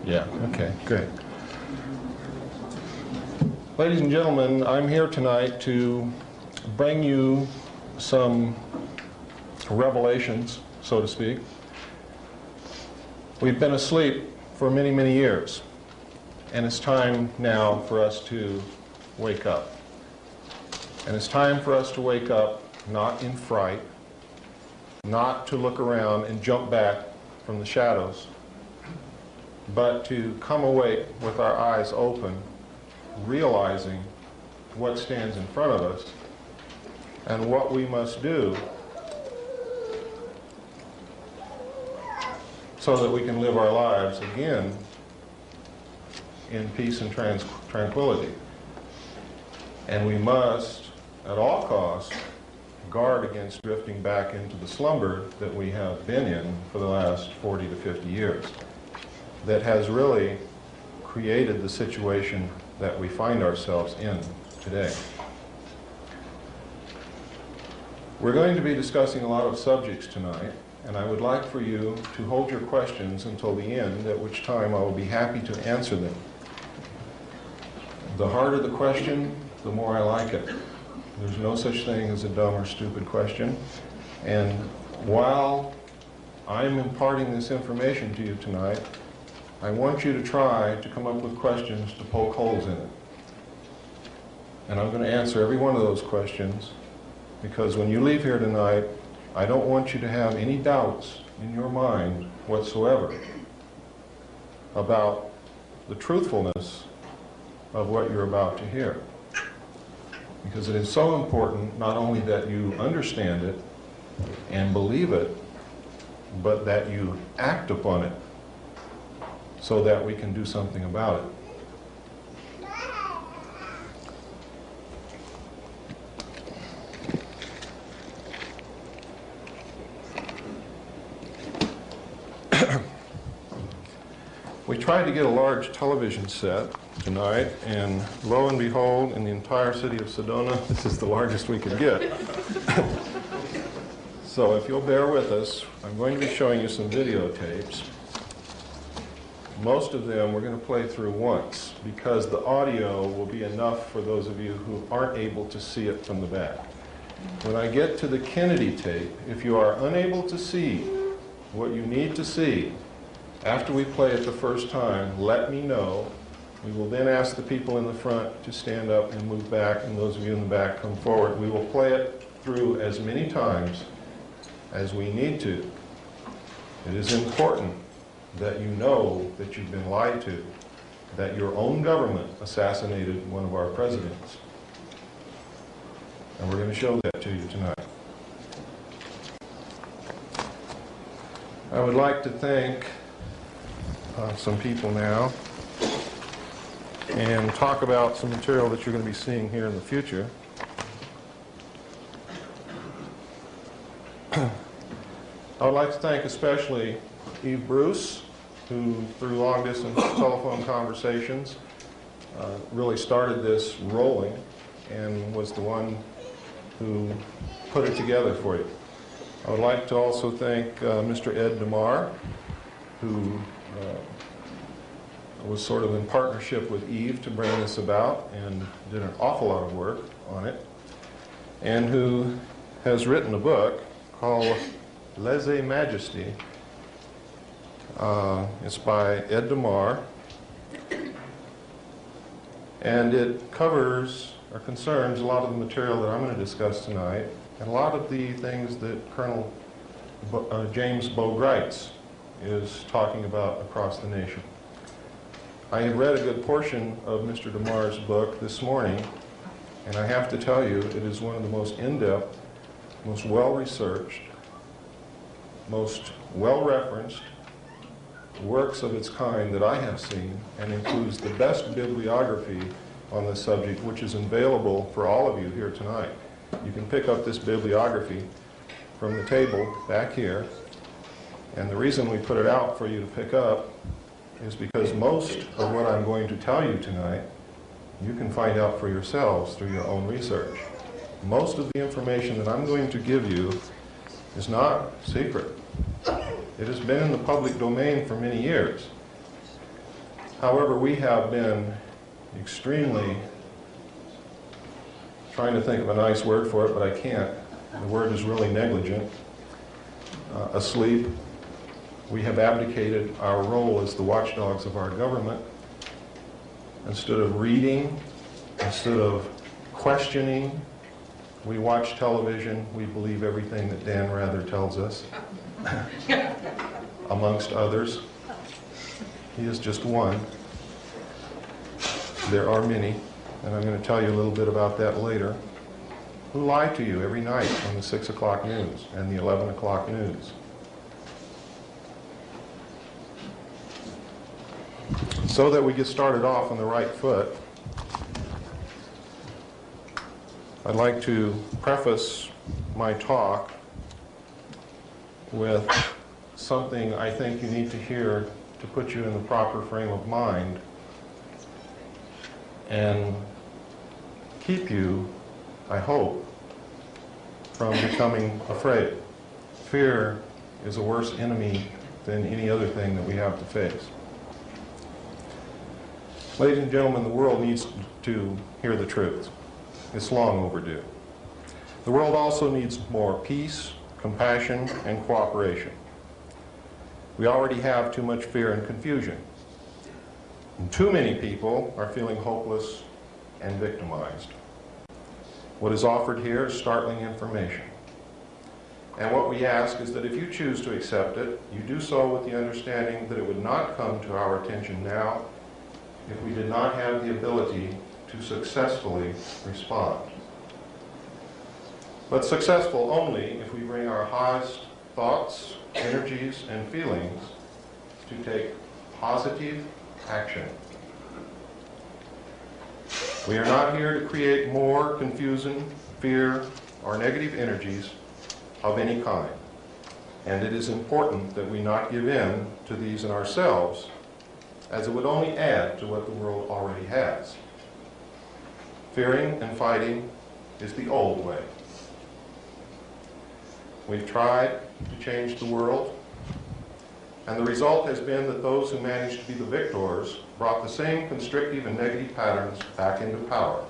Yeah, okay, great. Ladies and gentlemen, I'm here tonight to bring you some revelations, so to speak. We've been asleep for many, many years, and it's time now for us to wake up. And it's time for us to wake up not in fright, not to look around and jump back from the shadows, but to come awake with our eyes open, realizing what stands in front of us and what we must do so that we can live our lives again in peace and tranquility. And we must, at all costs, guard against drifting back into the slumber that we have been in for the last 40 to 50 years, that has really created the situation that we find ourselves in today. We're going to be discussing a lot of subjects tonight, and I would like for you to hold your questions until the end, at which time I will be happy to answer them. The harder the question, the more I like it. There's no such thing as a dumb or stupid question. And while I'm imparting this information to you tonight, I want you to try to come up with questions to poke holes in it. And I'm going to answer every one of those questions, because when you leave here tonight, I don't want you to have any doubts in your mind whatsoever about the truthfulness of what you're about to hear. Because it is so important not only that you understand it and believe it, but that you act upon it so that we can do something about it. We tried to get a large television set tonight, and lo and behold, in the entire city of Sedona, this is the largest we could get. So if you'll bear with us, I'm going to be showing you some videotapes. Most of them we're going to play through once, because the audio will be enough for those of you who aren't able to see it from the back. When I get to the Kennedy tape, if you are unable to see what you need to see, after we play it the first time, let me know. We will then ask the people in the front to stand up and move back, and those of you in the back come forward. We will play it through as many times as we need to. It is important that you know that you've been lied to, that your own government assassinated one of our presidents. And we're going to show that to you tonight. I would like to thank some people now and talk about some material that you're going to be seeing here in the future. I would like to thank especially Eve Bruce, who through long-distance telephone conversations really started this rolling and was the one who put it together for you. I would like to also thank Mr. Ed DeMar, who was sort of in partnership with Eve to bring this about and did an awful lot of work on it, and who has written a book called Lèse-Majesté. It's by Ed DeMar, and it covers or concerns a lot of the material that I'm going to discuss tonight, and a lot of the things that Colonel James Boe-Greitz is talking about across the nation. I had read a good portion of Mr. DeMar's book this morning, and I have to tell you, it is one of the most in-depth, most well-researched, most well-referenced works of its kind that I have seen, and includes the best bibliography on this subject, which is available for all of you here tonight. You can pick up this bibliography from the table back here, and the reason we put it out for you to pick up is because most of what I'm going to tell you tonight, you can find out for yourselves through your own research. Most of the information that I'm going to give you is not secret. It has been in the public domain for many years. However, we have been extremely, trying to think of a nice word for it, but I can't. The word is really negligent. Asleep. We have abdicated our role as the watchdogs of our government. Instead of reading, instead of questioning, we watch television. We believe everything that Dan Rather tells us, amongst others. He is just one. There are many, and I'm going to tell you a little bit about that later, who lie to you every night on the 6 o'clock news and the 11 o'clock news. So that we get started off on the right foot, I'd like to preface my talk with something I think you need to hear to put you in the proper frame of mind and keep you, I hope, from becoming afraid. Fear is a worse enemy than any other thing that we have to face. Ladies and gentlemen, the world needs to hear the truth. It's long overdue. The world also needs more peace, compassion, and cooperation. We already have too much fear and confusion. And too many people are feeling hopeless and victimized. What is offered here is startling information. And what we ask is that if you choose to accept it, you do so with the understanding that it would not come to our attention now if we did not have the ability to successfully respond. But successful only if we bring our highest thoughts, energies, and feelings to take positive action. We are not here to create more confusion, fear, or negative energies of any kind. And it is important that we not give in to these in ourselves, as it would only add to what the world already has. Fearing and fighting is the old way. We've tried to change the world, and the result has been that those who managed to be the victors brought the same constrictive and negative patterns back into power.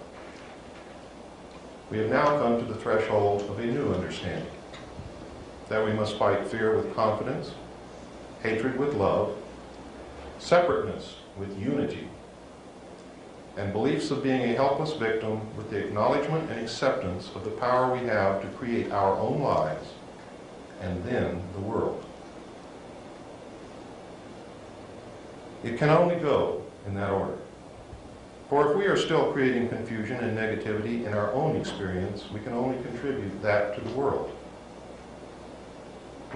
We have now come to the threshold of a new understanding, that we must fight fear with confidence, hatred with love, separateness with unity, and beliefs of being a helpless victim with the acknowledgement and acceptance of the power we have to create our own lives and then the world. It can only go in that order. For if we are still creating confusion and negativity in our own experience, we can only contribute that to the world.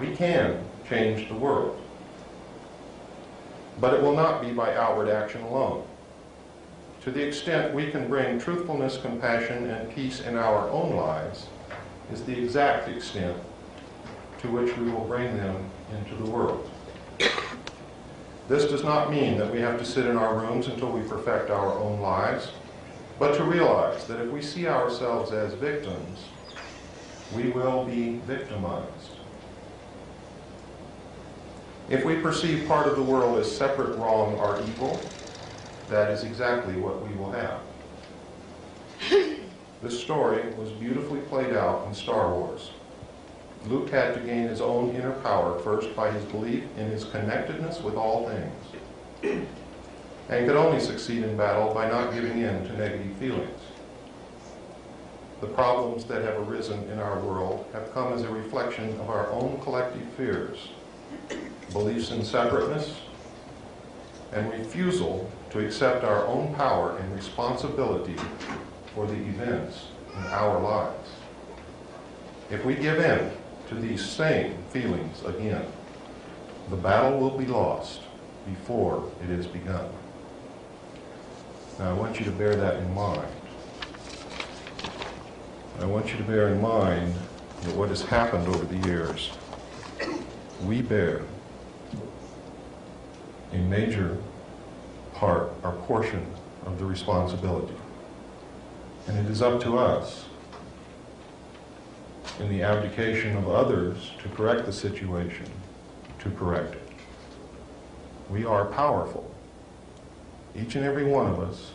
We can change the world, but it will not be by outward action alone. To the extent we can bring truthfulness, compassion, and peace in our own lives is the exact extent to which we will bring them into the world. This does not mean that we have to sit in our rooms until we perfect our own lives, but to realize that if we see ourselves as victims, we will be victimized. If we perceive part of the world as separate, wrong, or evil, that is exactly what we will have. This story was beautifully played out in Star Wars. Luke had to gain his own inner power first by his belief in his connectedness with all things, and could only succeed in battle by not giving in to negative feelings. The problems that have arisen in our world have come as a reflection of our own collective fears, beliefs in separateness, and refusal to accept our own power and responsibility for the events in our lives. If we give in to these same feelings again, the battle will be lost before it is begun. Now I want you to bear that in mind. I want you to bear in mind that what has happened over the years, we bear a major part or portion of the responsibility. And it is up to us, in the abdication of others to correct the situation, to correct it. We are powerful. each and every one of us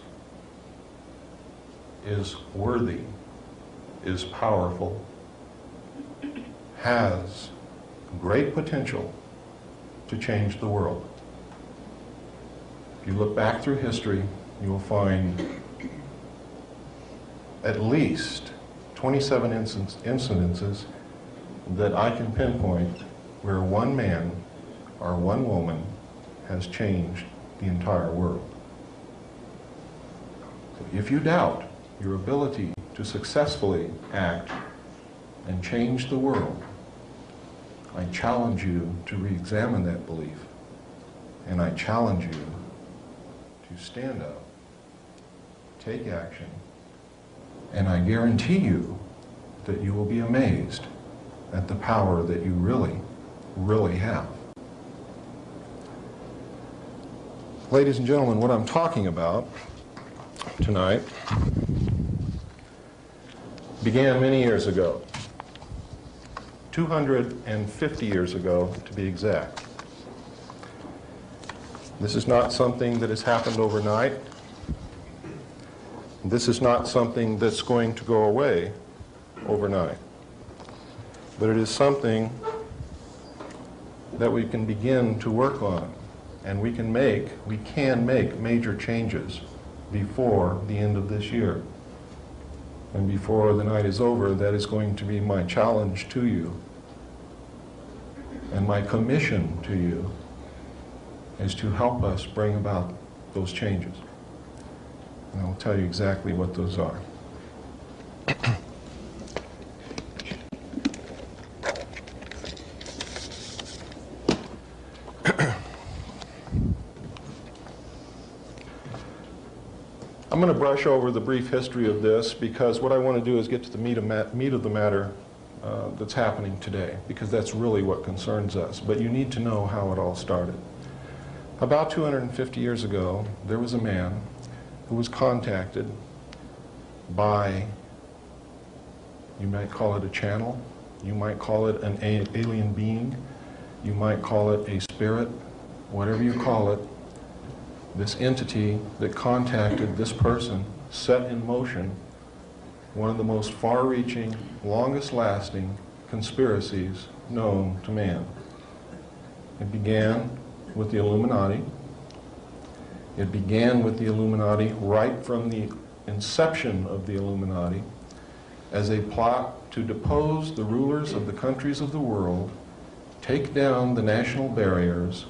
is worthy, is powerful, has great potential to change the world. If you look back through history, you will find at least 27 incidences that I can pinpoint where one man or one woman has changed the entire world. So if you doubt your ability to successfully act and change the world, I challenge you to re-examine that belief, and I challenge you to stand up, take action, and I guarantee you that you will be amazed at the power that you really, really have. Ladies and gentlemen, what I'm talking about tonight began many years ago, 250 years ago to be exact. This is not something that has happened overnight. This is not something that's going to go away overnight. But it is something that we can begin to work on, and we can make major changes before the end of this year. And before the night is over, that is going to be my challenge to you. And my commission to you is to help us bring about those changes. And I'll tell you exactly what those are. I'm going to brush over the brief history of this because what I want to do is get to the meat of the matter that's happening today, because that's really what concerns us. But you need to know how it all started. About 250 years ago, there was a man who was contacted by, you might call it a channel, you might call it an alien being, you might call it a spirit, whatever you call it. This entity that contacted this person set in motion one of the most far-reaching, longest-lasting conspiracies known to man. It began with the Illuminati. It began with the Illuminati right from the inception of the Illuminati as a plot to depose the rulers of the countries of the world, take down the national barriers,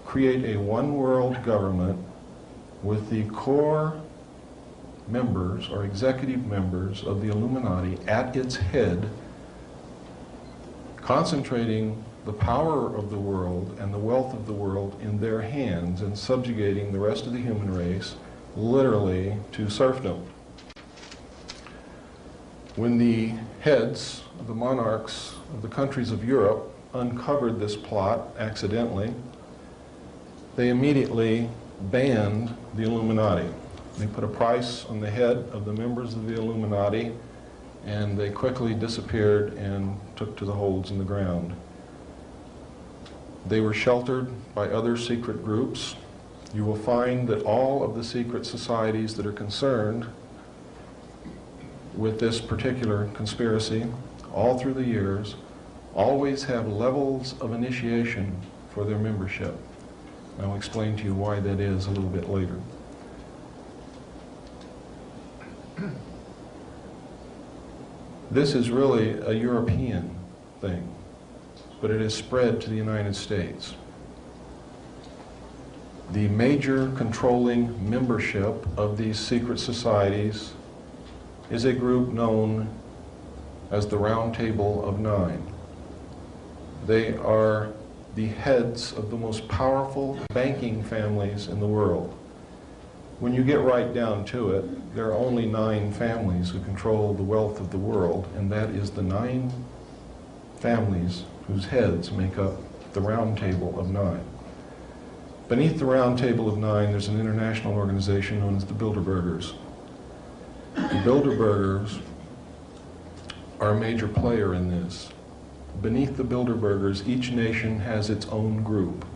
create a one-world government with the core members or executive members of the Illuminati at its head, concentrating the power of the world and the wealth of the world in their hands and subjugating the rest of the human race literally to serfdom. When the heads of the monarchs of the countries of Europe uncovered this plot accidentally, they immediately banned the Illuminati. They put a price on the head of the members of the Illuminati, and they quickly disappeared and took to the holes in the ground. They were sheltered by other secret groups. You will find that all of the secret societies that are concerned with this particular conspiracy, all through the years, always have levels of initiation for their membership. I'll explain to you why that is a little bit later. This is really a European thing, but it has spread to the United States. The major controlling membership of these secret societies is a group known as the Round Table of Nine. They are the heads of the most powerful banking families in the world. When you get right down to it, there are only 9 families who control the wealth of the world, and that is the 9 families whose heads make up the Round Table of Nine. Beneath the Round Table of Nine, there's an international organization known as the Bilderbergers. The Bilderbergers are a major player in this. Beneath the Bilderbergers, each nation has its own group.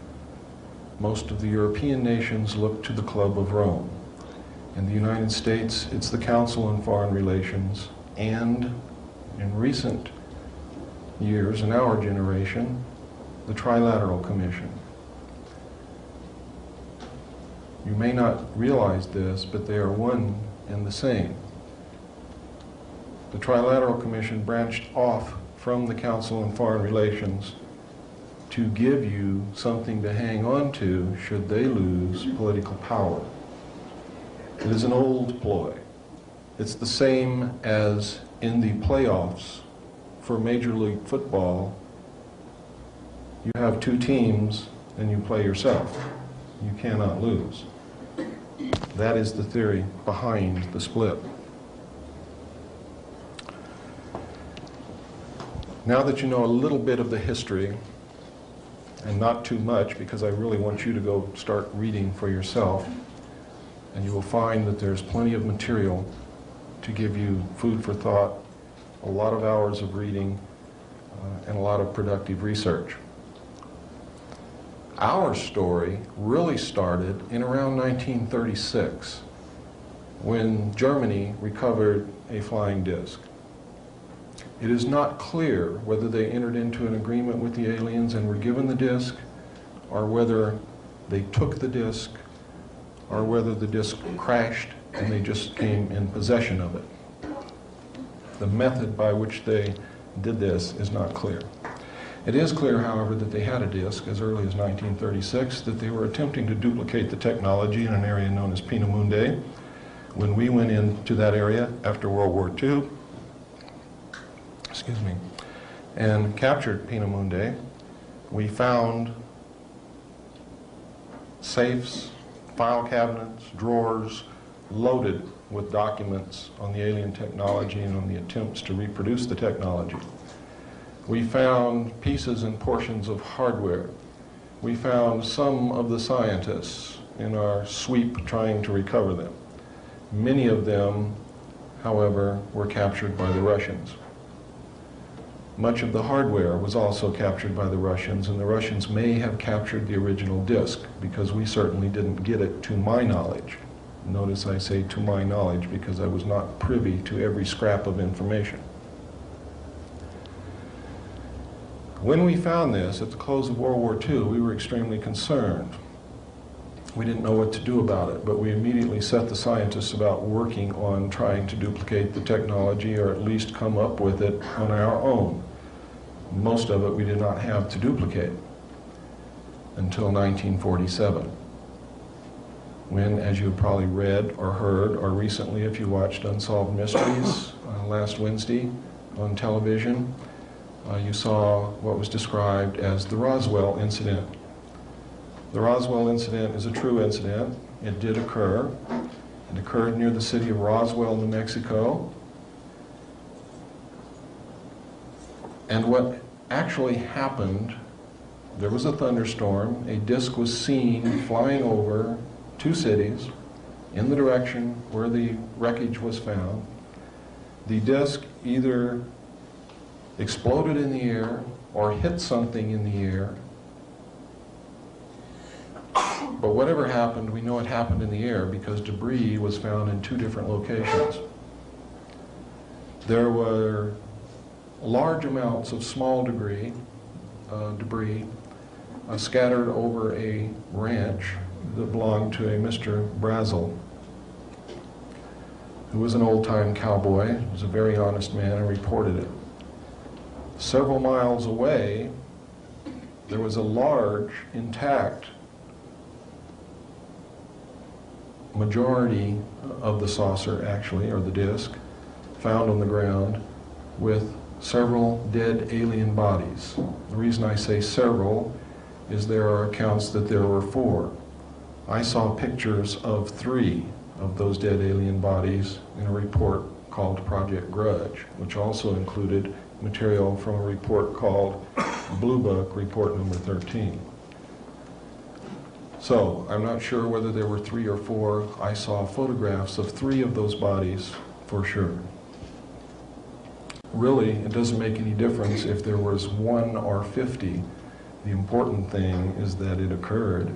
Most of the European nations look to the Club of Rome. In the United States, it's the Council on Foreign Relations, and in recent years, in our generation, the Trilateral Commission. You may not realize this, but they are one and the same. The Trilateral Commission branched off from the Council on Foreign Relations to give you something to hang on to should they lose political power. It is an old ploy. It's the same as in the playoffs for Major League Football. You have two teams and you play yourself. You cannot lose. That is the theory behind the split. Now that you know a little bit of the history, and not too much, because I really want you to go start reading for yourself, and you will find that there's plenty of material to give you food for thought, a lot of hours of reading, and a lot of productive research. Our story really started in around 1936, when Germany recovered a flying disc. It is not clear whether they entered into an agreement with the aliens and were given the disc, or whether they took the disc, or whether the disc crashed and they just came in possession of it. The method by which they did this is not clear. It is clear, however, that they had a disc as early as 1936, that they were attempting to duplicate the technology in an area known as Peenemünde. When we went into that area after World War II, and captured Peenemünde, we found safes, file cabinets, drawers loaded with documents on the alien technology and on the attempts to reproduce the technology. We found pieces and portions of hardware. We found some of the scientists in our sweep trying to recover them. Many of them, however, were captured by the Russians. Much of the hardware was also captured by the Russians, and the Russians may have captured the original disc, because we certainly didn't get it to my knowledge. Notice I say to my knowledge, because I was not privy to every scrap of information. When we found this at the close of World War II, we were extremely concerned. We didn't know what to do about it, but we immediately set the scientists about working on trying to duplicate the technology, or at least come up with it on our own. Most of it we did not have to duplicate until 1947, when, as you probably read or heard, or recently if you watched Unsolved Mysteries last Wednesday on television, you saw what was described as the Roswell incident. The Roswell incident is a true incident. It did occur. It occurred near the city of Roswell, New Mexico. And what actually happened, there was a thunderstorm. A disc was seen flying over two cities in the direction where the wreckage was found. The disc either exploded in the air or hit something in the air. But whatever happened, we know it happened in the air because debris was found in two different locations. There were large amounts of small debris scattered over a ranch that belonged to a Mr. Brazel, who was an old-time cowboy. He was a very honest man and reported it. Several miles away, there was a large, intact majority of the saucer, actually, or the disc, found on the ground with several dead alien bodies. The reason I say several is there are accounts that there were 4. I saw pictures of 3 of those dead alien bodies in a report called Project Grudge, which also included material from a report called Blue Book, report number 13. So, I'm not sure whether there were 3 or 4. I saw photographs of 3 of those bodies for sure. Really, it doesn't make any difference if there was 1 or 50. The important thing is that it occurred,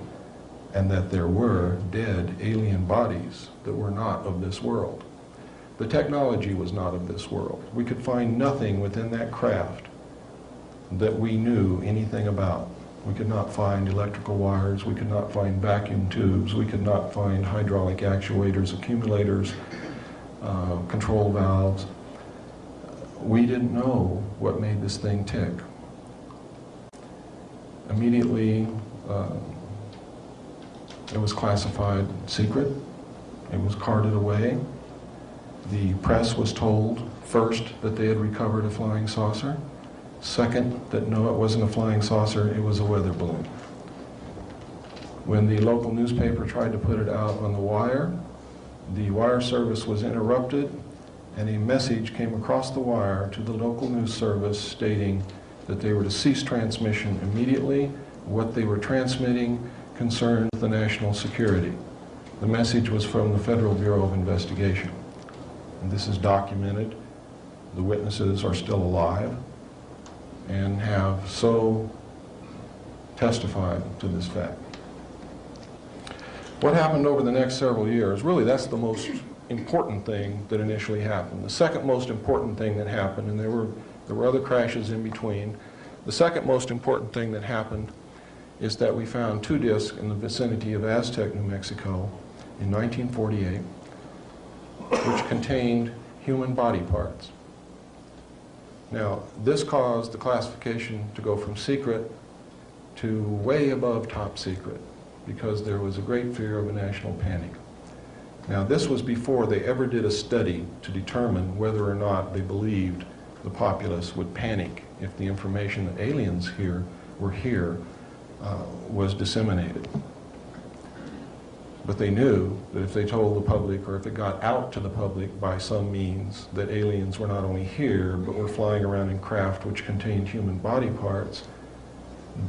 and that there were dead alien bodies that were not of this world. The technology was not of this world. We could find nothing within that craft that we knew anything about. We could not find electrical wires, we could not find vacuum tubes, we could not find hydraulic actuators, accumulators, control valves. We didn't know what made this thing tick. Immediately, it was classified secret. It was carted away. The press was told, first, that they had recovered a flying saucer. Second, that no, it wasn't a flying saucer, it was a weather balloon. When the local newspaper tried to put it out on the wire service was interrupted, and a message came across the wire to the local news service stating that they were to cease transmission immediately. What they were transmitting concerned the national security. The message was from the Federal Bureau of Investigation. And this is documented. The witnesses are still alive and have so testified to this fact. What happened over the next several years, really that's the most important thing that initially happened. The second most important thing that happened, and there were other crashes in between, the second most important thing that happened is that we found 2 discs in the vicinity of Aztec, New Mexico in 1948, which contained human body parts. Now, this caused the classification to go from secret to way above top secret, because there was a great fear of a national panic. Now, this was before they ever did a study to determine whether or not they believed the populace would panic if the information that aliens were here was disseminated. But they knew that if they told the public, or if it got out to the public by some means, that aliens were not only here, but were flying around in craft which contained human body parts,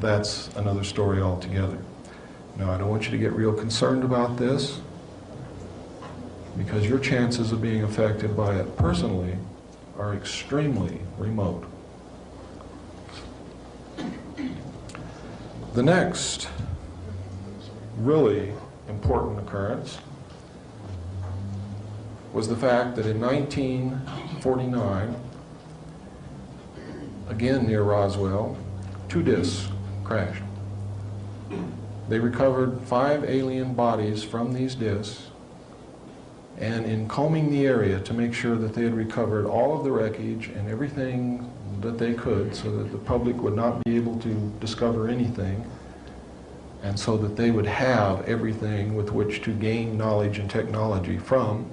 that's another story altogether. Now, I don't want you to get real concerned about this, because your chances of being affected by it personally are extremely remote. The next really important occurrence was the fact that in 1949, again near Roswell, 2 discs crashed. They recovered 5 alien bodies from these discs, and in combing the area to make sure that they had recovered all of the wreckage and everything that they could so that the public would not be able to discover anything, and so that they would have everything with which to gain knowledge and technology from,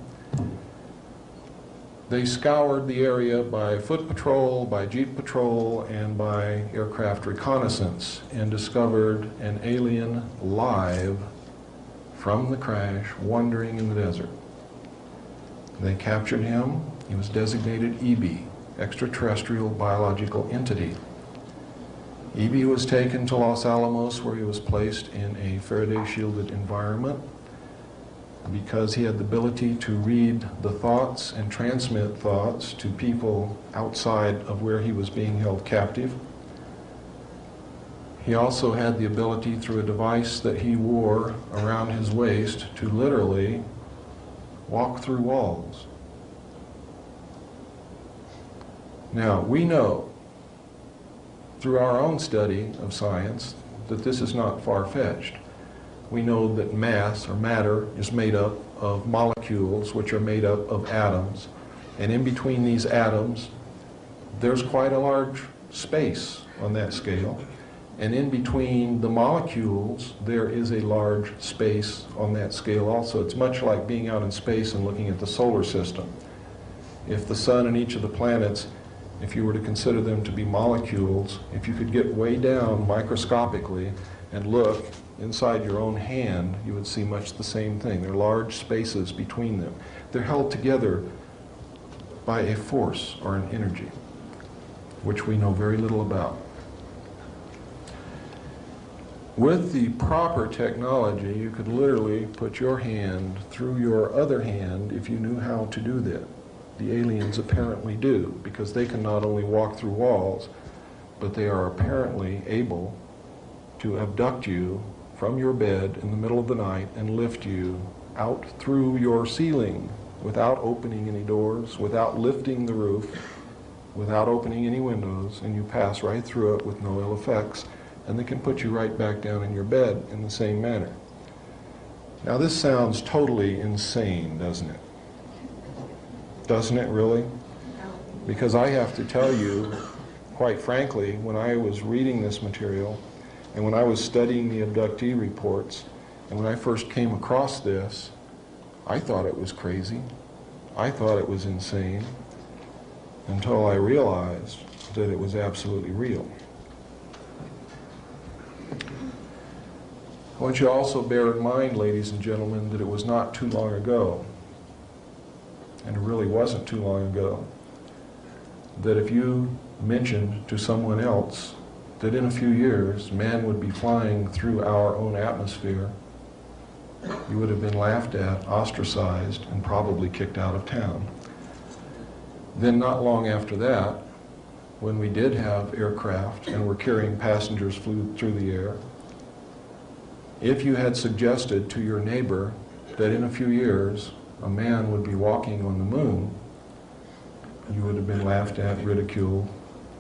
they scoured the area by foot patrol, by jeep patrol, and by aircraft reconnaissance, and discovered an alien live from the crash wandering in the desert. They captured him. He was designated EB, extraterrestrial biological entity. EB was taken to Los Alamos, where he was placed in a Faraday-shielded environment because he had the ability to read the thoughts and transmit thoughts to people outside of where he was being held captive. He also had the ability, through a device that he wore around his waist, to literally walk through walls. Now, we know through our own study of science that this is not far-fetched. We know that mass, or matter, is made up of molecules which are made up of atoms, and in between these atoms there's quite a large space on that scale, and in between the molecules there is a large space on that scale also. It's much like being out in space and looking at the solar system. If the sun and each of the planets, if you were to consider them to be molecules, if you could get way down microscopically and look inside your own hand, you would see much the same thing. There are large spaces between them. They're held together by a force or an energy, which we know very little about. With the proper technology, you could literally put your hand through your other hand if you knew how to do that. The aliens apparently do, because they can not only walk through walls, but they are apparently able to abduct you from your bed in the middle of the night and lift you out through your ceiling without opening any doors, without lifting the roof, without opening any windows, and you pass right through it with no ill effects, and they can put you right back down in your bed in the same manner. Now this sounds totally insane, doesn't it? Doesn't it really? Because I have to tell you, quite frankly, when I was reading this material, and when I was studying the abductee reports, and when I first came across this, I thought it was crazy. I thought it was insane, until I realized that it was absolutely real. I want you to also bear in mind, ladies and gentlemen, that it was not too long ago, and it really wasn't too long ago, that if you mentioned to someone else that in a few years man would be flying through our own atmosphere, you would have been laughed at, ostracized, and probably kicked out of town. Then not long after that, when we did have aircraft and were carrying passengers flew through the air, if you had suggested to your neighbor that in a few years a man would be walking on the moon, you would have been laughed at, ridiculed,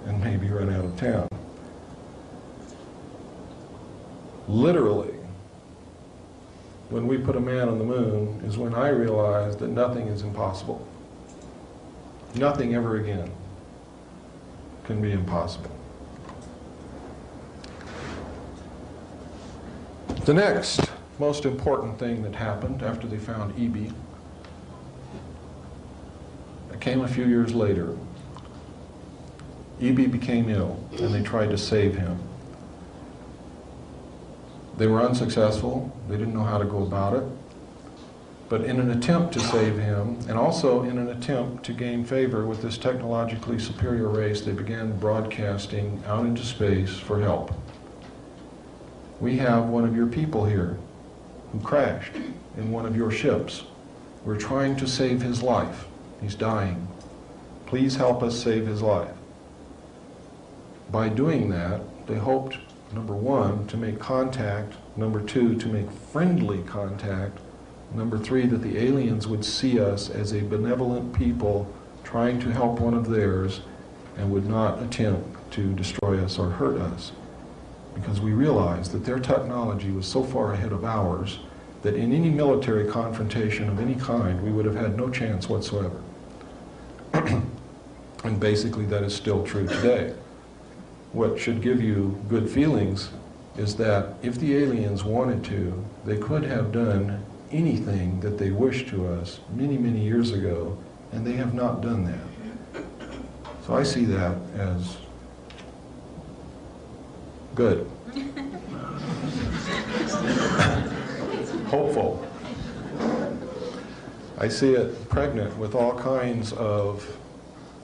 and maybe run out of town. Literally, when we put a man on the moon is when I realized that nothing is impossible. Nothing ever again can be impossible. The next most important thing that happened after they found E.B. came a few years later. E.B. became ill, and they tried to save him. They were unsuccessful. They didn't know how to go about it. But in an attempt to save him, and also in an attempt to gain favor with this technologically superior race, they began broadcasting out into space for help. We have one of your people here who crashed in one of your ships. We're trying to save his life. He's dying. Please help us save his life. By doing that, they hoped, number one, to make contact, number two, to make friendly contact, number three, that the aliens would see us as a benevolent people trying to help one of theirs and would not attempt to destroy us or hurt us. Because we realized that their technology was so far ahead of ours that in any military confrontation of any kind, we would have had no chance whatsoever. And basically that is still true today. What should give you good feelings is that if the aliens wanted to, they could have done anything that they wish to us many, many years ago, and they have not done that. So I see that as good. Hopeful. I see it pregnant with all kinds of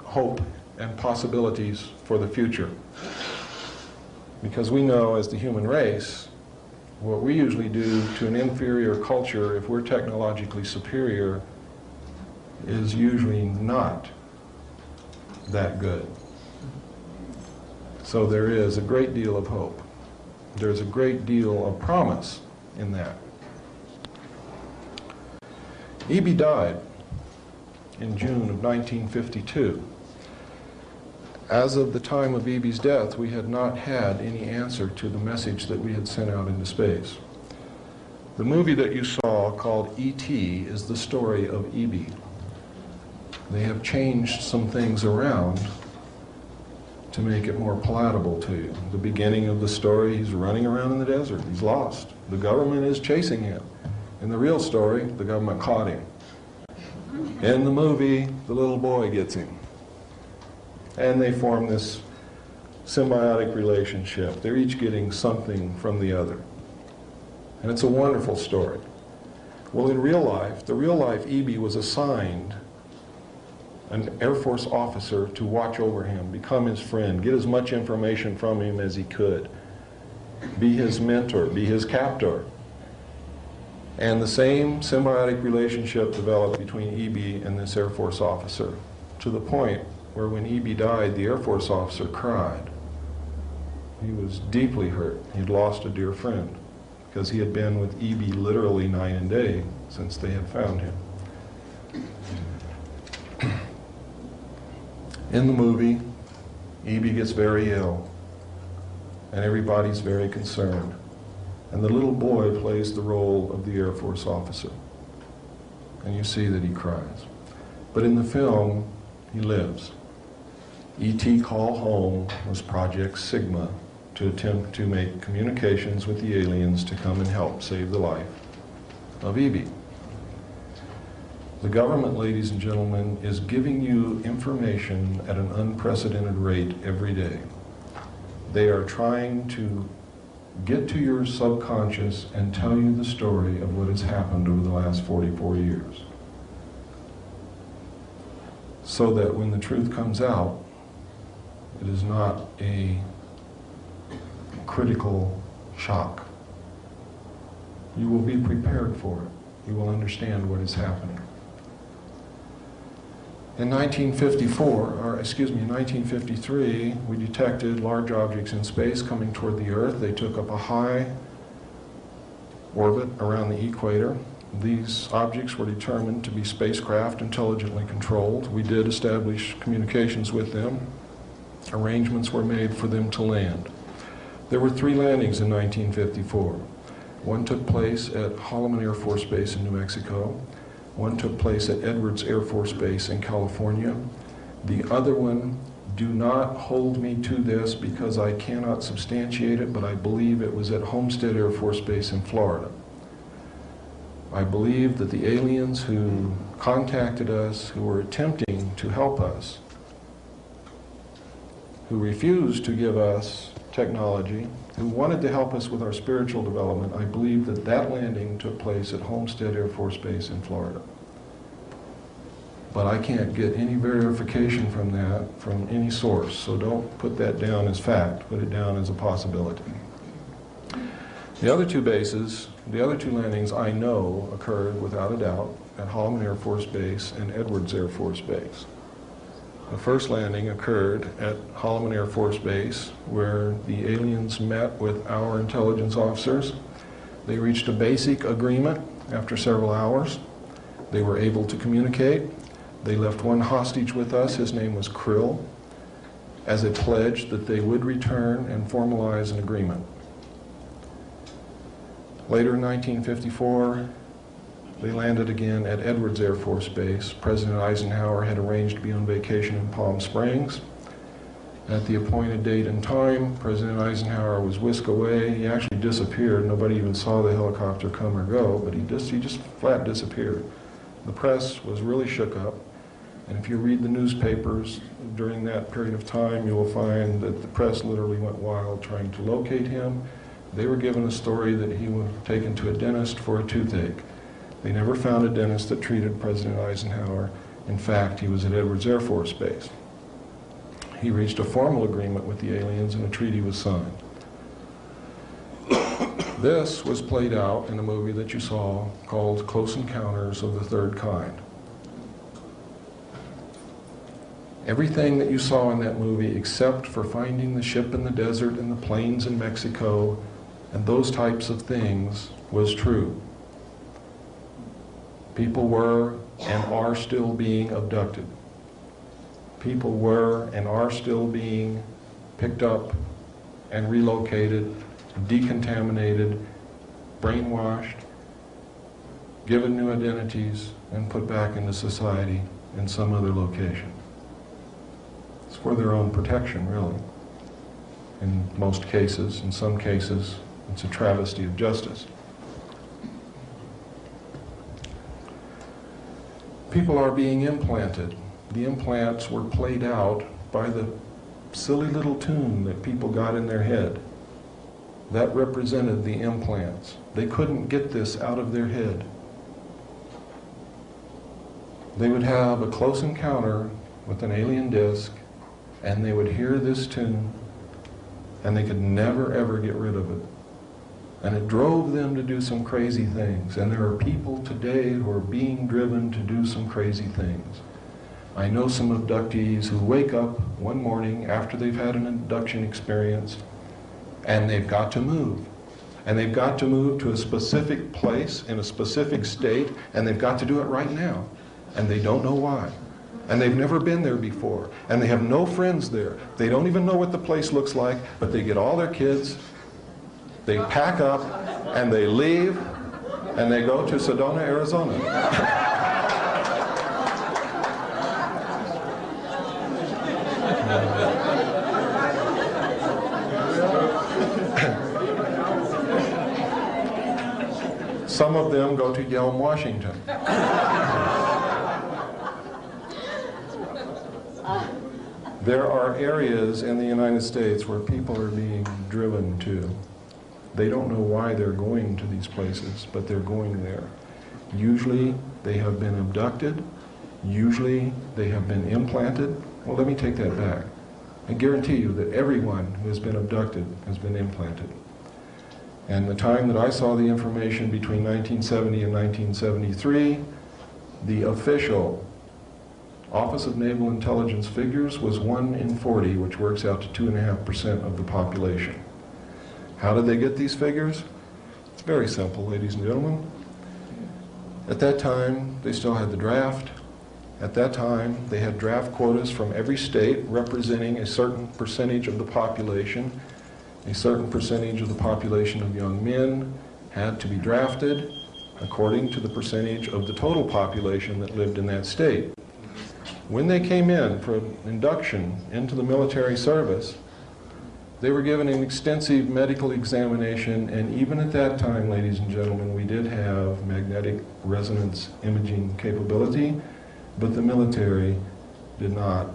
hope and possibilities for the future. Because we know as the human race, what we usually do to an inferior culture, if we're technologically superior, is usually not that good. So there is a great deal of hope. There's a great deal of promise in that. E.B. died in June of 1952. As of the time of E.B.'s death, we had not had any answer to the message that we had sent out into space. The movie that you saw, called E.T., is the story of E.B. They have changed some things around to make it more palatable to you. The beginning of the story, he's running around in the desert. He's lost. The government is chasing him. In the real story, the government caught him. In the movie, the little boy gets him. And they form this symbiotic relationship. They're each getting something from the other. And it's a wonderful story. Well, in real life, the real life E.B. was assigned an Air Force officer to watch over him, become his friend, get as much information from him as he could, be his mentor, be his captor. And the same symbiotic relationship developed between E.B. and this Air Force officer, to the point where when E.B. died, the Air Force officer cried. He was deeply hurt. He'd lost a dear friend. because he had been with E.B. literally night and day since they had found him. In the movie, E.B. gets very ill, and everybody's very concerned. And the little boy plays the role of the Air Force officer. And you see that he cries. But in the film, he lives. E.T. Call Home was Project Sigma to attempt to make communications with the aliens to come and help save the life of E.B. The government, ladies and gentlemen, is giving you information at an unprecedented rate every day. They are trying to get to your subconscious and tell you the story of what has happened over the last 44 years. So that when the truth comes out, it is not a critical shock. You will be prepared for it. You will understand what is happening. In 1953, we detected large objects in space coming toward the Earth. They took up a high orbit around the equator. These objects were determined to be spacecraft intelligently controlled. We did establish communications with them. Arrangements were made for them to land. There were 3 landings in 1954. One took place at Holloman Air Force Base in New Mexico. One took place at Edwards Air Force Base in California. The other one, do not hold me to this because I cannot substantiate it, but I believe it was at Homestead Air Force Base in Florida. I believe that the aliens who contacted us, who were attempting to help us, who refused to give us technology, who wanted to help us with our spiritual development, I believe that that landing took place at Homestead Air Force Base in Florida. But I can't get any verification from that from any source, so don't put that down as fact, put it down as a possibility. The other 2 bases, the other 2 landings I know occurred without a doubt at Holloman Air Force Base and Edwards Air Force Base. The first landing occurred at Holloman Air Force Base, where the aliens met with our intelligence officers. They reached a basic agreement after several hours. They were able to communicate. They left one hostage with us, his name was Krill, as a pledge that they would return and formalize an agreement. Later in 1954, they landed again at Edwards Air Force Base. President Eisenhower had arranged to be on vacation in Palm Springs. At the appointed date and time, President Eisenhower was whisked away. He actually disappeared. Nobody even saw the helicopter come or go, but he just flat disappeared. The press was really shook up, and if you read the newspapers during that period of time, you will find that the press literally went wild trying to locate him. They were given a story that he was taken to a dentist for a toothache. They never found a dentist that treated President Eisenhower. In fact, he was at Edwards Air Force Base. He reached a formal agreement with the aliens and a treaty was signed. This was played out in a movie that you saw called Close Encounters of the Third Kind. Everything that you saw in that movie, except for finding the ship in the desert and the plains in Mexico and those types of things, was true. People were and are still being abducted. People were and are still being picked up and relocated, decontaminated, brainwashed, given new identities, and put back into society in some other location. It's for their own protection, really. In most cases, in some cases, it's a travesty of justice. People are being implanted. The implants were played out by the silly little tune that people got in their head. That represented the implants. They couldn't get this out of their head. They would have a close encounter with an alien disc, and they would hear this tune, and they could never ever get rid of it. And it drove them to do some crazy things. And there are people today who are being driven to do some crazy things. I know some abductees who wake up one morning after they've had an abduction experience and they've got to move. And they've got to move to a specific place in a specific state, and they've got to do it right now. And they don't know why. And they've never been there before. And they have no friends there. They don't even know what the place looks like, but they get all their kids, they pack up, and they leave, and they go to Sedona, Arizona. Some of them go to Yelm, Washington. There are areas in the United States where people are being driven to. They don't know why they're going to these places, but they're going there. Usually they have been abducted. Usually they have been implanted. Well, let me take that back. I guarantee you that everyone who has been abducted has been implanted. And the time that I saw the information between 1970 and 1973, the official Office of Naval Intelligence figures was 1 in 40, which works out to 2.5% of the population. How did they get these figures? It's very simple, ladies and gentlemen. At that time, they still had the draft. At that time, they had draft quotas from every state representing a certain percentage of the population. A certain percentage of the population of young men had to be drafted according to the percentage of the total population that lived in that state. When they came in for induction into the military service, they were given an extensive medical examination, and even at that time, ladies and gentlemen, we did have magnetic resonance imaging capability, but the military did not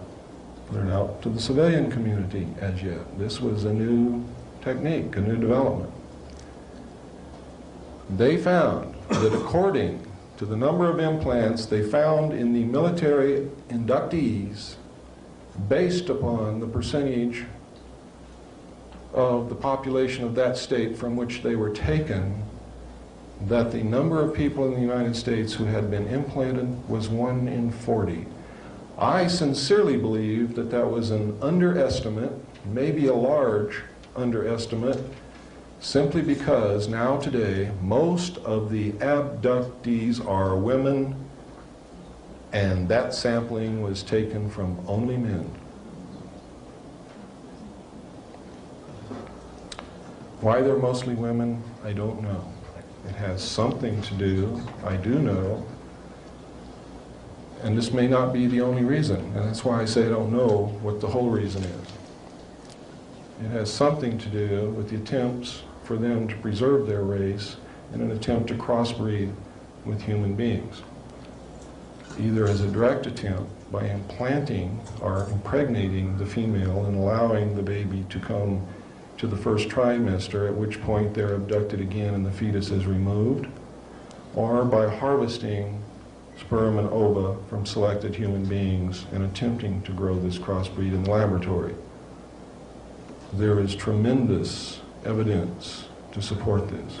put it out to the civilian community as yet. This was a new technique, a new development. They found that according to the number of implants they found in the military inductees, based upon the percentage of the population of that state from which they were taken, that the number of people in the United States who had been implanted was 1 in 40. I sincerely believe that that was an underestimate, maybe a large underestimate, simply because now today most of the abductees are women, and that sampling was taken from only men. Why they're mostly women, I don't know. It has something to do, I do know, and this may not be the only reason, and that's why I say I don't know what the whole reason is. It has something to do with the attempts for them to preserve their race in an attempt to crossbreed with human beings, either as a direct attempt by implanting or impregnating the female and allowing the baby to come to the first trimester, at which point they're abducted again and the fetus is removed, or by harvesting sperm and ova from selected human beings and attempting to grow this crossbreed in the laboratory. There is tremendous evidence to support this.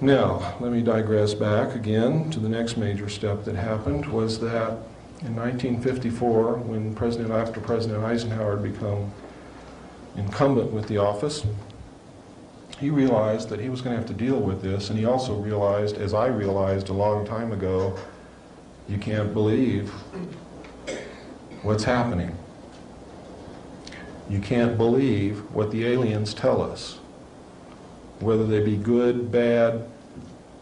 Now, let me digress back again to the next major step that happened, was that in 1954, when after President Eisenhower had become incumbent with the office, he realized that he was going to have to deal with this, and he also realized, as I realized a long time ago, you can't believe what's happening. You can't believe what the aliens tell us, whether they be good, bad,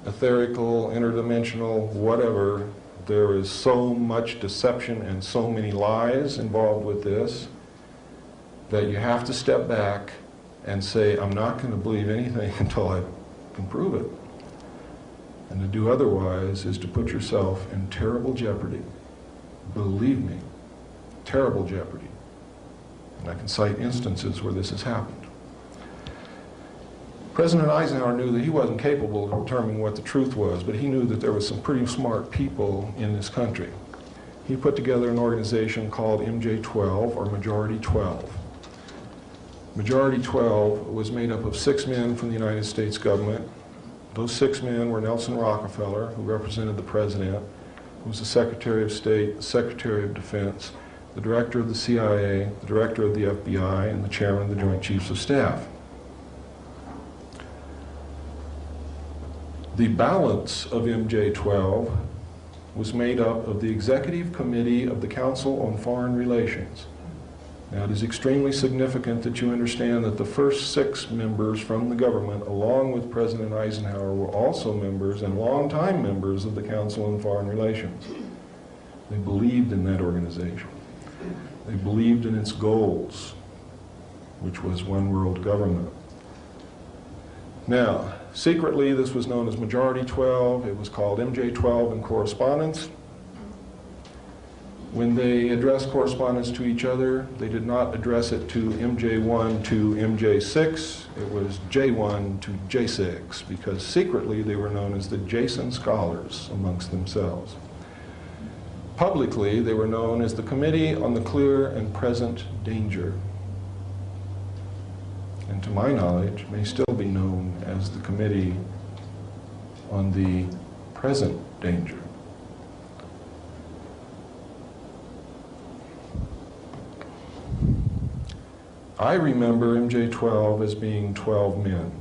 etherical, interdimensional, whatever. There is so much deception and so many lies involved with this that you have to step back and say, I'm not going to believe anything until I can prove it. And to do otherwise is to put yourself in terrible jeopardy. Believe me, terrible jeopardy. And I can cite instances where this has happened. President Eisenhower knew that he wasn't capable of determining what the truth was, but he knew that there were some pretty smart people in this country. He put together an organization called MJ-12, or Majority 12. Majority 12 was made up of 6 men from the United States government. Those 6 men were Nelson Rockefeller, who represented the President, who was the Secretary of State, the Secretary of Defense, the director of the CIA, the director of the FBI, and the chairman of the Joint Chiefs of Staff. The balance of MJ-12 was made up of the Executive Committee of the Council on Foreign Relations. Now, it is extremely significant that you understand that the first 6 members from the government, along with President Eisenhower, were also members and longtime members of the Council on Foreign Relations. They believed in that organization. They believed in its goals, which was one world government. Now, secretly, this was known as Majority 12. It was called MJ-12 in correspondence. When they addressed correspondence to each other, they did not address it to MJ1 to MJ6. It was J1 to J6, because secretly they were known as the Jason Scholars amongst themselves. Publicly, they were known as the Committee on the Clear and Present Danger, and to my knowledge may still be known as the Committee on the Present Danger. I remember MJ-12 as being 12 men.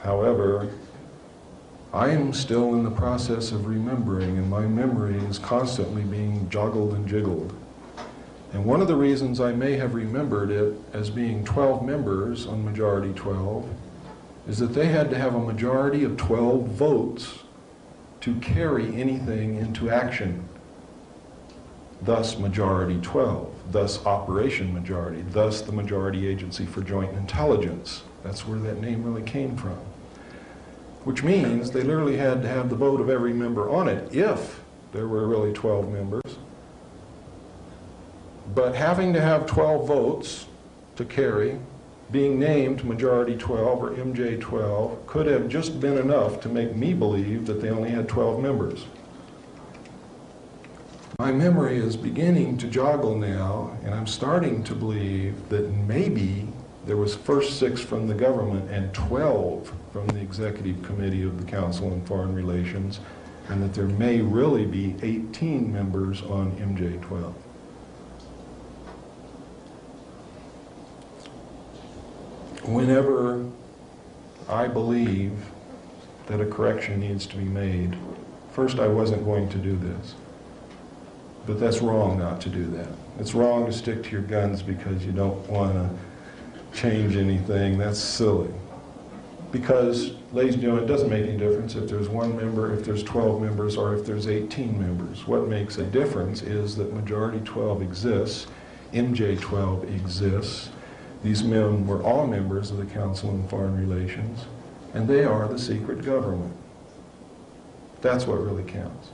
However, I am still in the process of remembering, and my memory is constantly being joggled and jiggled. And one of the reasons I may have remembered it as being 12 members on Majority 12 is that they had to have a majority of 12 votes to carry anything into action. Thus Majority 12, thus Operation Majority, thus the Majority Agency for Joint Intelligence. That's where that name really came from. Which means they literally had to have the vote of every member on it if there were really 12 members. But having to have 12 votes to carry, being named Majority 12 or MJ-12 could have just been enough to make me believe that they only had 12 members. My memory is beginning to joggle now, and I'm starting to believe that maybe there was first 6 from the government and 12 from the Executive Committee of the Council on Foreign Relations, and that there may really be 18 members on MJ-12. Whenever I believe that a correction needs to be made, first, I wasn't going to do this. But that's wrong not to do that. It's wrong to stick to your guns because you don't want to change anything. That's silly. Because, ladies and gentlemen, it doesn't make any difference if there's 1 member, if there's 12 members, or if there's 18 members. What makes a difference is that Majority 12 exists, MJ-12 exists. These men were all members of the Council on Foreign Relations, and they are the secret government. That's what really counts.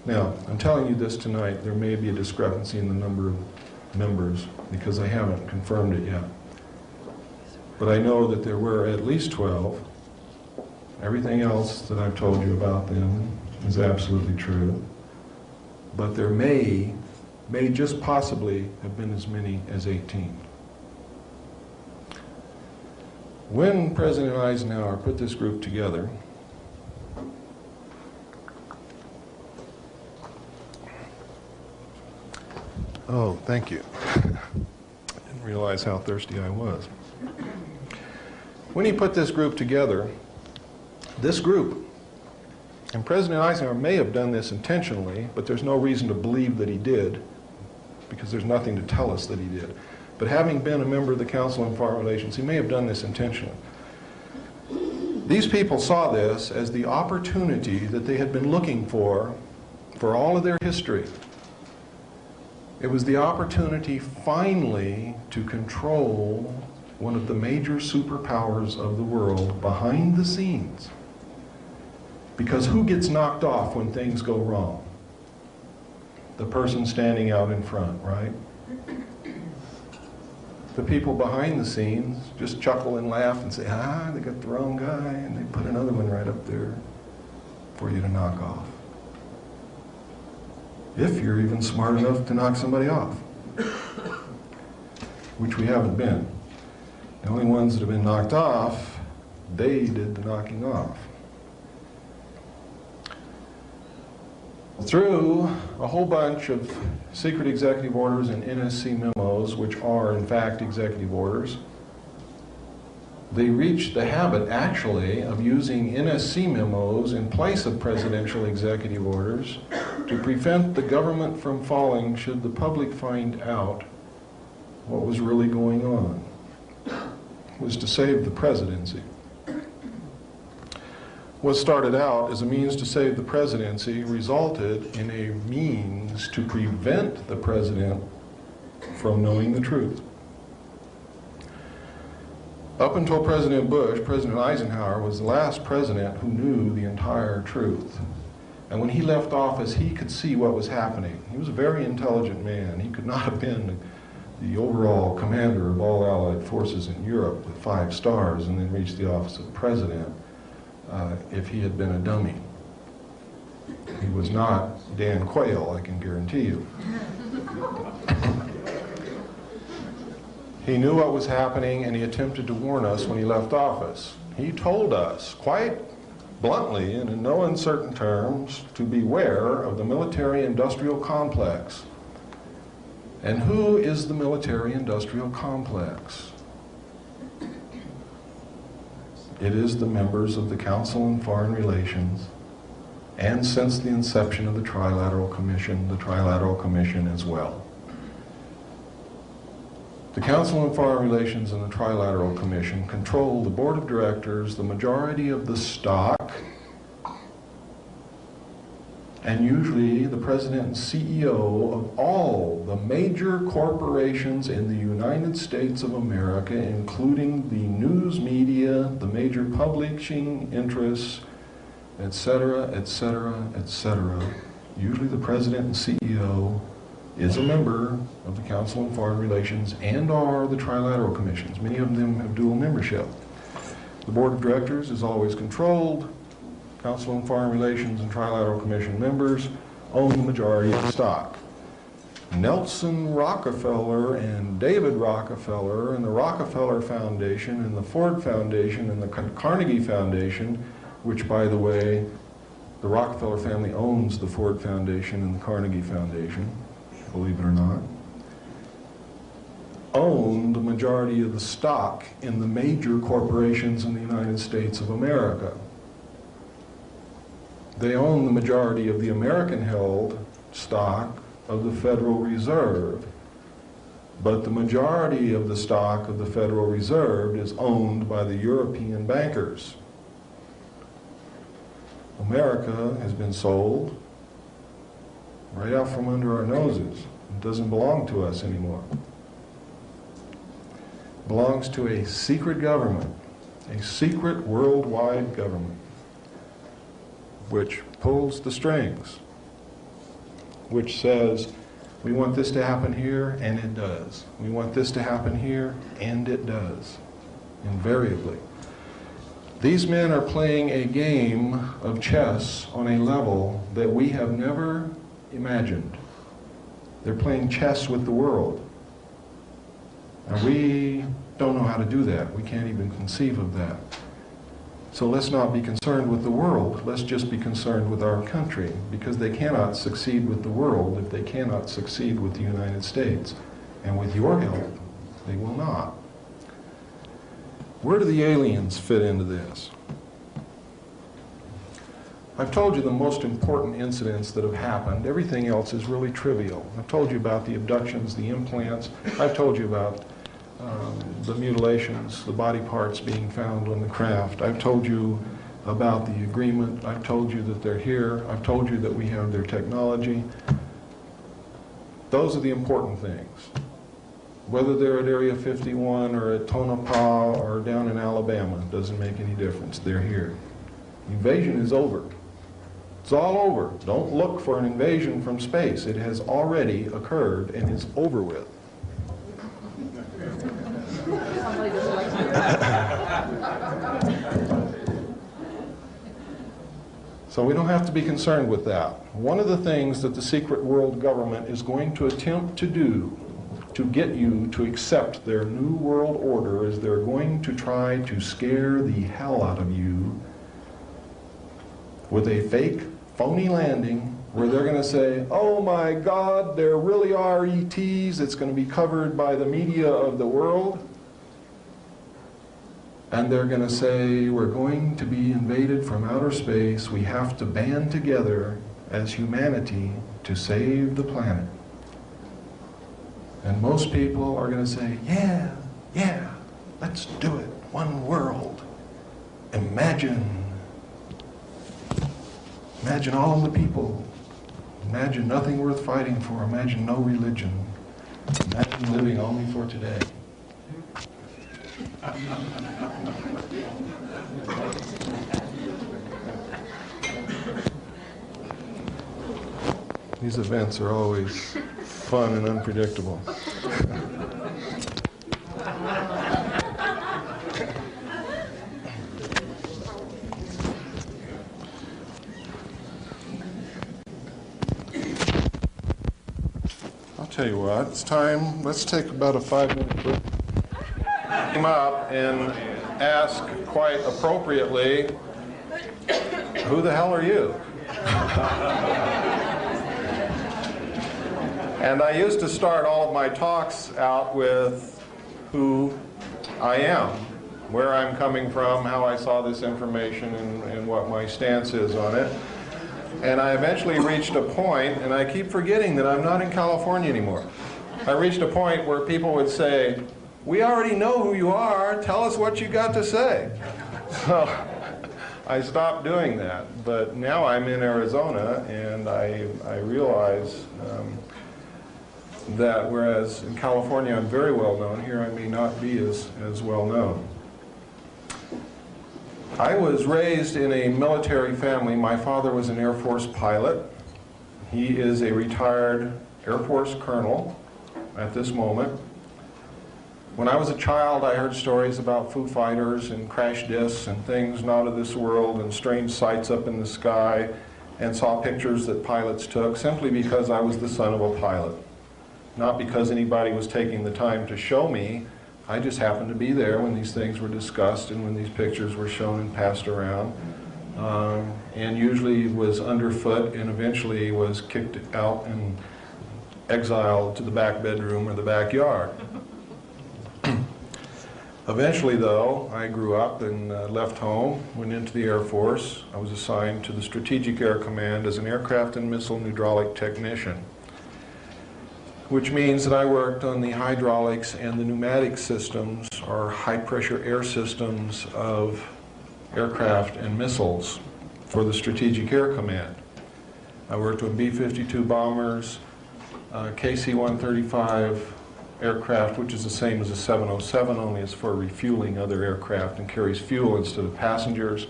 Now, I'm telling you this tonight, there may be a discrepancy in the number of members because I haven't confirmed it yet. But I know that there were at least 12. Everything else that I've told you about them is absolutely true. But there may just possibly have been as many as 18. When President Eisenhower put this group together, oh, thank you. I didn't realize how thirsty I was. When he put this group together, and President Eisenhower may have done this intentionally, but there's no reason to believe that he did, because there's nothing to tell us that he did. But having been a member of the Council on Foreign Relations, he may have done this intentionally. These people saw this as the opportunity that they had been looking for all of their history. It was the opportunity finally to control one of the major superpowers of the world behind the scenes. Because who gets knocked off when things go wrong? The person standing out in front, right? The people behind the scenes just chuckle and laugh and say, they got the wrong guy, and they put another one right up there for you to knock off. If you're even smart enough to knock somebody off, which we haven't been. The only ones that have been knocked off, they did the knocking off. Through a whole bunch of secret executive orders and NSC memos, which are in fact executive orders, they reached the habit actually of using NSC memos in place of presidential executive orders to prevent the government from falling should the public find out what was really going on. It was to save the presidency. What started out as a means to save the presidency resulted in a means to prevent the president from knowing the truth. Up until President Bush, President Eisenhower was the last president who knew the entire truth. And when he left office, he could see what was happening. He was a very intelligent man. He could not have been the overall commander of all Allied forces in Europe with 5 stars and then reached the office of president if he had been a dummy. He was not Dan Quayle, I can guarantee you. He knew what was happening, and he attempted to warn us when he left office. He told us quite bluntly and in no uncertain terms to beware of the military-industrial complex. And who is the military-industrial complex? It is the members of the Council on Foreign Relations, and since the inception of the Trilateral Commission as well. The Council on Foreign Relations and the Trilateral Commission control the board of directors, the majority of the stock, and usually the president and CEO of all the major corporations in the United States of America, including the news media, the major publishing interests, etc., etc., etc. Usually the president and CEO is a member of the Council on Foreign Relations and or the Trilateral Commissions. Many of them have dual membership. The Board of Directors is always controlled. Council on Foreign Relations and Trilateral Commission members own the majority of the stock. Nelson Rockefeller and David Rockefeller and the Rockefeller Foundation and the Ford Foundation and the Carnegie Foundation, which, by the way, the Rockefeller family owns the Ford Foundation and the Carnegie Foundation, believe it or not, own the majority of the stock in the major corporations in the United States of America. They own the majority of the American-held stock of the Federal Reserve, but the majority of the stock of the Federal Reserve is owned by the European bankers. America has been sold right out from under our noses. It doesn't belong to us anymore. It belongs to a secret government, a secret worldwide government, which pulls the strings, which says, we want this to happen here, and it does. We want this to happen here, and it does, invariably. These men are playing a game of chess on a level that we have never imagined. They're playing chess with the world. And we don't know how to do that. We can't even conceive of that. So let's not be concerned with the world. Let's just be concerned with our country, because they cannot succeed with the world if they cannot succeed with the United States. And with your help, they will not. Where do the aliens fit into this? I've told you the most important incidents that have happened. Everything else is really trivial. I've told you about the abductions, the implants. I've told you about the mutilations, the body parts being found on the craft. I've told you about the agreement. I've told you that they're here. I've told you that we have their technology. Those are the important things. Whether they're at Area 51 or at Tonopah or down in Alabama, doesn't make any difference. They're here. Invasion is over. It's all over. Don't look for an invasion from space. It has already occurred and is over with. So we don't have to be concerned with that. One of the things that the secret world government is going to attempt to do to get you to accept their new world order is they're going to try to scare the hell out of you with a fake, phony landing where they're going to say, oh my God, there really are ETs. It's going to be covered by the media of the world. And they're going to say, we're going to be invaded from outer space. We have to band together as humanity to save the planet. And most people are going to say, yeah, let's do it. One world. Imagine all the people. Imagine nothing worth fighting for. Imagine no religion. Imagine living only for today. These events are always fun and unpredictable. I'll tell you what, it's time. Let's take about a 5-minute break. Come up and ask quite appropriately, who the hell are you? And I used to start all of my talks out with who I am, where I'm coming from, how I saw this information, and what my stance is on it. And I eventually reached a point, and I keep forgetting that I'm not in California anymore. I reached a point where people would say, we already know who you are, tell us what you got to say. So I stopped doing that, but now I'm in Arizona, and I realize that whereas in California I'm very well known, here I may not be as well known. I was raised in a military family. My father was an Air Force pilot. He is a retired Air Force colonel at this moment. When I was a child, I heard stories about Foo Fighters and crash discs and things not of this world and strange sights up in the sky, and saw pictures that pilots took simply because I was the son of a pilot. Not because anybody was taking the time to show me. I just happened to be there when these things were discussed and when these pictures were shown and passed around. And usually was underfoot and eventually was kicked out and exiled to the back bedroom or the backyard. Eventually, though, I grew up and left home, went into the Air Force. I was assigned to the Strategic Air Command as an aircraft and missile hydraulic technician, which means that I worked on the hydraulics and the pneumatic systems, or high-pressure air systems of aircraft and missiles for the Strategic Air Command. I worked with B-52 bombers, KC-135 aircraft, which is the same as a 707, only it's for refueling other aircraft and carries fuel instead of passengers.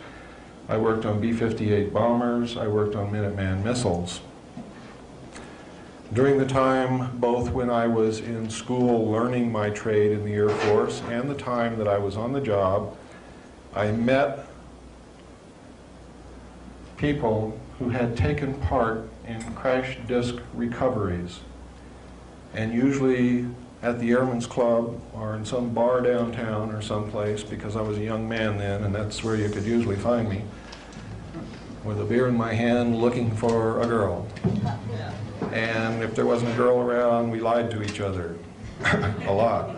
I worked on B-58 bombers. I worked on Minuteman missiles. During the time, both when I was in school learning my trade in the Air Force and the time that I was on the job, I met people who had taken part in crash disk recoveries. And usually at the Airmen's Club or in some bar downtown or someplace, because I was a young man then, and that's where you could usually find me, with a beer in my hand looking for a girl. And if there wasn't a girl around, we lied to each other a lot.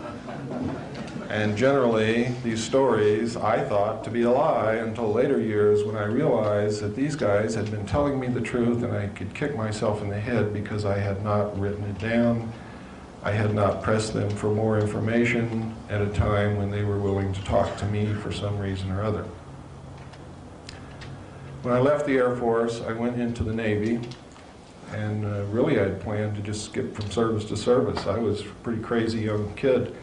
And generally, these stories I thought to be a lie until later years when I realized that these guys had been telling me the truth, and I could kick myself in the head because I had not written it down. I had not pressed them for more information at a time when they were willing to talk to me for some reason or other. When I left the Air Force, I went into the Navy, and really I had planned to just skip from service to service. I was a pretty crazy young kid.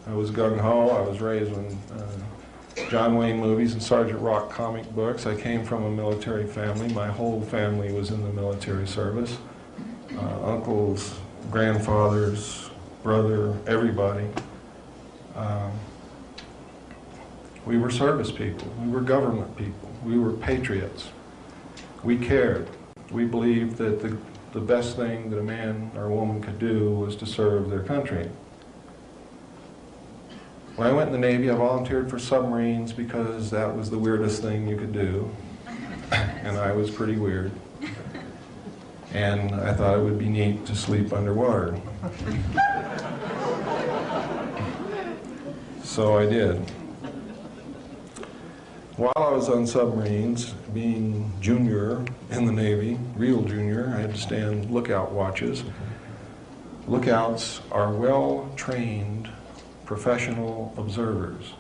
I was gung-ho. I was raised on John Wayne movies and Sergeant Rock comic books. I came from a military family. My whole family was in the military service. Uncles, grandfathers, brother, everybody. We were service people. We were government people. We were patriots. We cared. We believed that the best thing that a man or a woman could do was to serve their country. When I went in the Navy, I volunteered for submarines because that was the weirdest thing you could do. And I was pretty weird. and I thought it would be neat to sleep underwater. So I did. While I was on submarines, being junior in the Navy, real junior, I had to stand lookout watches. Lookouts are well-trained professional observers.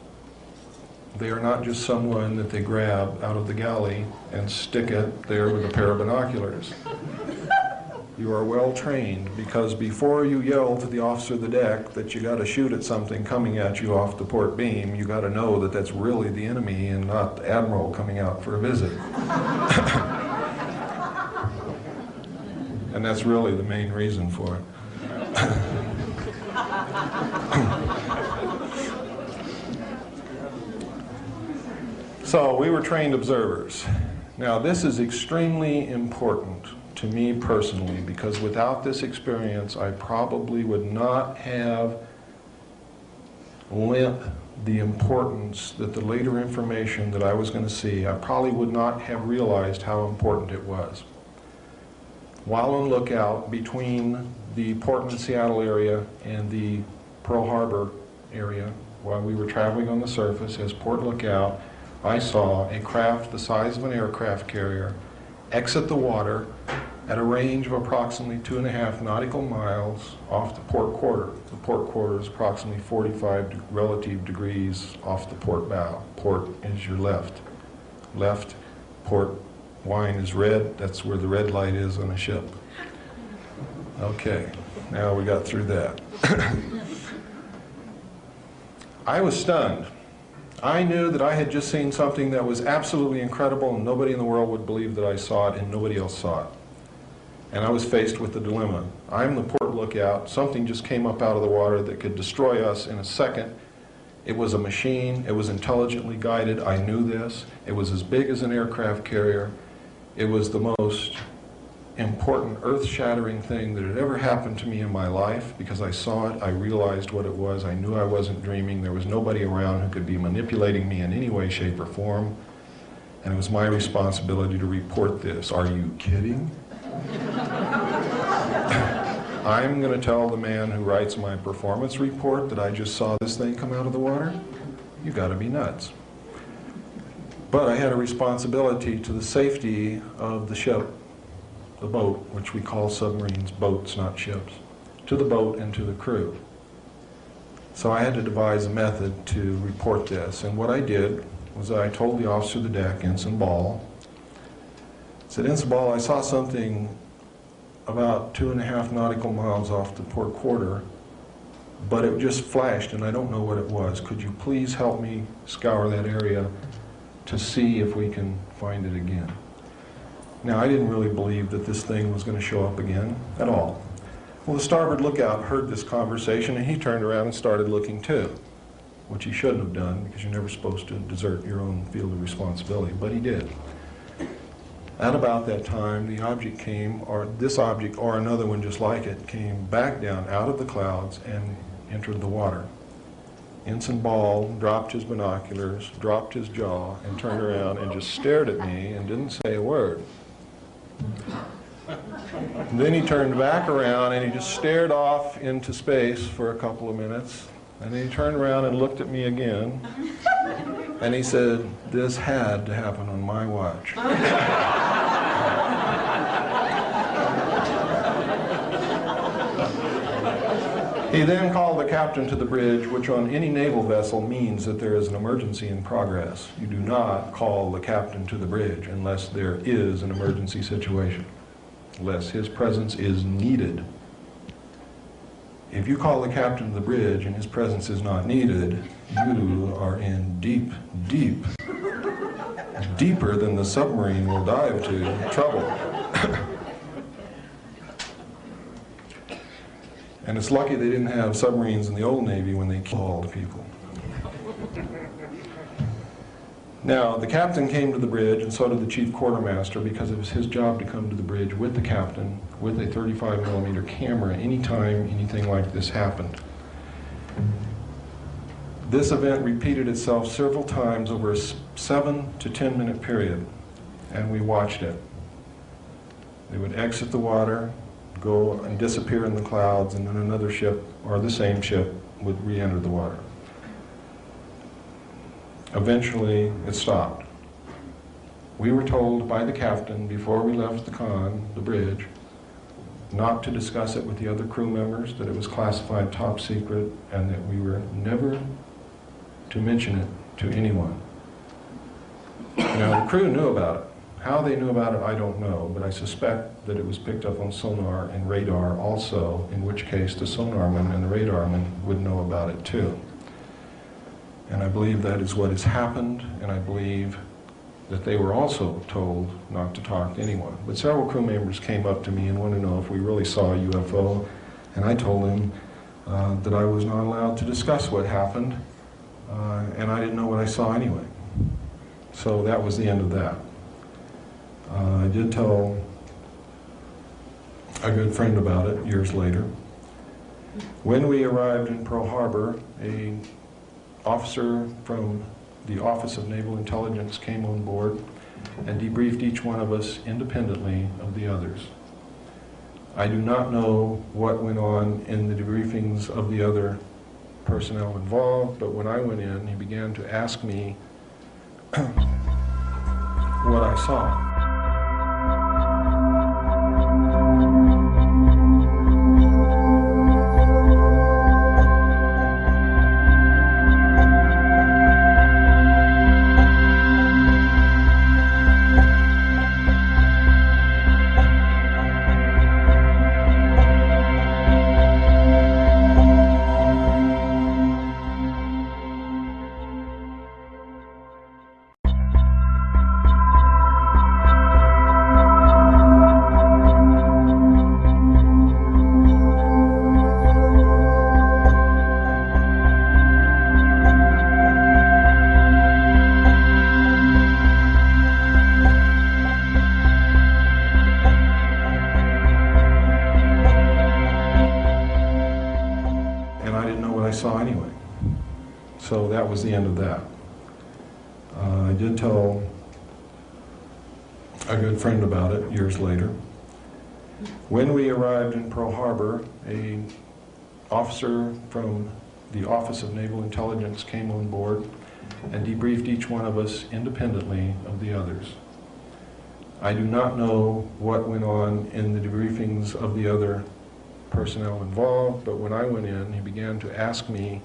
They are not just someone that they grab out of the galley and stick it there with a pair of binoculars. You are well trained, because before you yell to the officer of the deck that you got to shoot at something coming at you off the port beam, you got to know that that's really the enemy and not the admiral coming out for a visit. And that's really the main reason for it. So we were trained observers. Now this is extremely important to me personally, because without this experience I probably would not have lent the importance that the later information that I was going to see, I probably would not have realized how important it was. While on lookout between the Portland-Seattle area and the Pearl Harbor area, while we were traveling on the surface as port lookout, I saw a craft the size of an aircraft carrier exit the water at a range of approximately 2.5 nautical miles off the port quarter. The port quarter is approximately 45 relative degrees off the port bow. Port is your left. Left, port wine is red. That's where the red light is on a ship. Okay, now we got through that. I was stunned. I knew that I had just seen something that was absolutely incredible, and nobody in the world would believe that I saw it, and nobody else saw it. And I was faced with the dilemma. I'm the port lookout. Something just came up out of the water that could destroy us in a second. It was a machine. It was intelligently guided. I knew this. It was as big as an aircraft carrier. It was the most important, earth-shattering thing that had ever happened to me in my life, because I saw it, I realized what it was, I knew I wasn't dreaming, there was nobody around who could be manipulating me in any way, shape, or form, and it was my responsibility to report this. Are you kidding? I'm going to tell the man who writes my performance report that I just saw this thing come out of the water? You got to be nuts. But I had a responsibility to the safety of the ship, the boat, which we call submarines, boats, not ships, to the boat and to the crew. So I had to devise a method to report this, and what I did was I told the officer of the deck, Ensign Ball, I said, Ensign Ball, I saw something about 2.5 nautical miles off the port quarter, but it just flashed and I don't know what it was. Could you please help me scour that area to see if we can find it again? Now, I didn't really believe that this thing was going to show up again at all. Well, the starboard lookout heard this conversation, and he turned around and started looking too, which he shouldn't have done, because you're never supposed to desert your own field of responsibility, but he did. At about that time, the object came, or this object or another one just like it, came back down out of the clouds and entered the water. Ensign Ball dropped his binoculars, dropped his jaw, and turned around and just stared at me and didn't say a word. And then he turned back around and he just stared off into space for a couple of minutes. And then he turned around and looked at me again. And he said, "This had to happen on my watch." He then called the captain to the bridge, which on any naval vessel means that there is an emergency in progress. You do not call the captain to the bridge unless there is an emergency situation, unless his presence is needed. If you call the captain to the bridge and his presence is not needed, you are in deep, deep, deeper than the submarine will dive to, trouble. And it's lucky they didn't have submarines in the old Navy when they killed people. Now, the captain came to the bridge, and so did the chief quartermaster, because it was his job to come to the bridge with the captain with a 35mm camera anytime anything like this happened. This event repeated itself several times over a 7 to 10 minute period, and we watched it. They would exit the water, go and disappear in the clouds, and then another ship, or the same ship, would re-enter the water. Eventually, it stopped. We were told by the captain before we left the bridge, not to discuss it with the other crew members, that it was classified top secret, and that we were never to mention it to anyone. Now, the crew knew about it. How they knew about it, I don't know, but I suspect that it was picked up on sonar and radar also, in which case the sonarman and the radarman would know about it too. And I believe that is what has happened, and I believe that they were also told not to talk to anyone. But several crew members came up to me and wanted to know if we really saw a UFO, and I told them that I was not allowed to discuss what happened, and I didn't know what I saw anyway. So that was the end of that. I did tell a good friend about it years later. When we arrived in Pearl Harbor, an officer from the Office of Naval Intelligence came on board and debriefed each one of us independently of the others. I do not know what went on in the debriefings of the other personnel involved, but when I went in, he began to ask me what I saw. Saw anyway. So that was the end of that. I did tell a good friend about it years later. When we arrived in Pearl Harbor, an officer from the Office of Naval Intelligence came on board and debriefed each one of us independently of the others. I do not know what went on in the debriefings of the other personnel involved, but when I went in, he began to ask me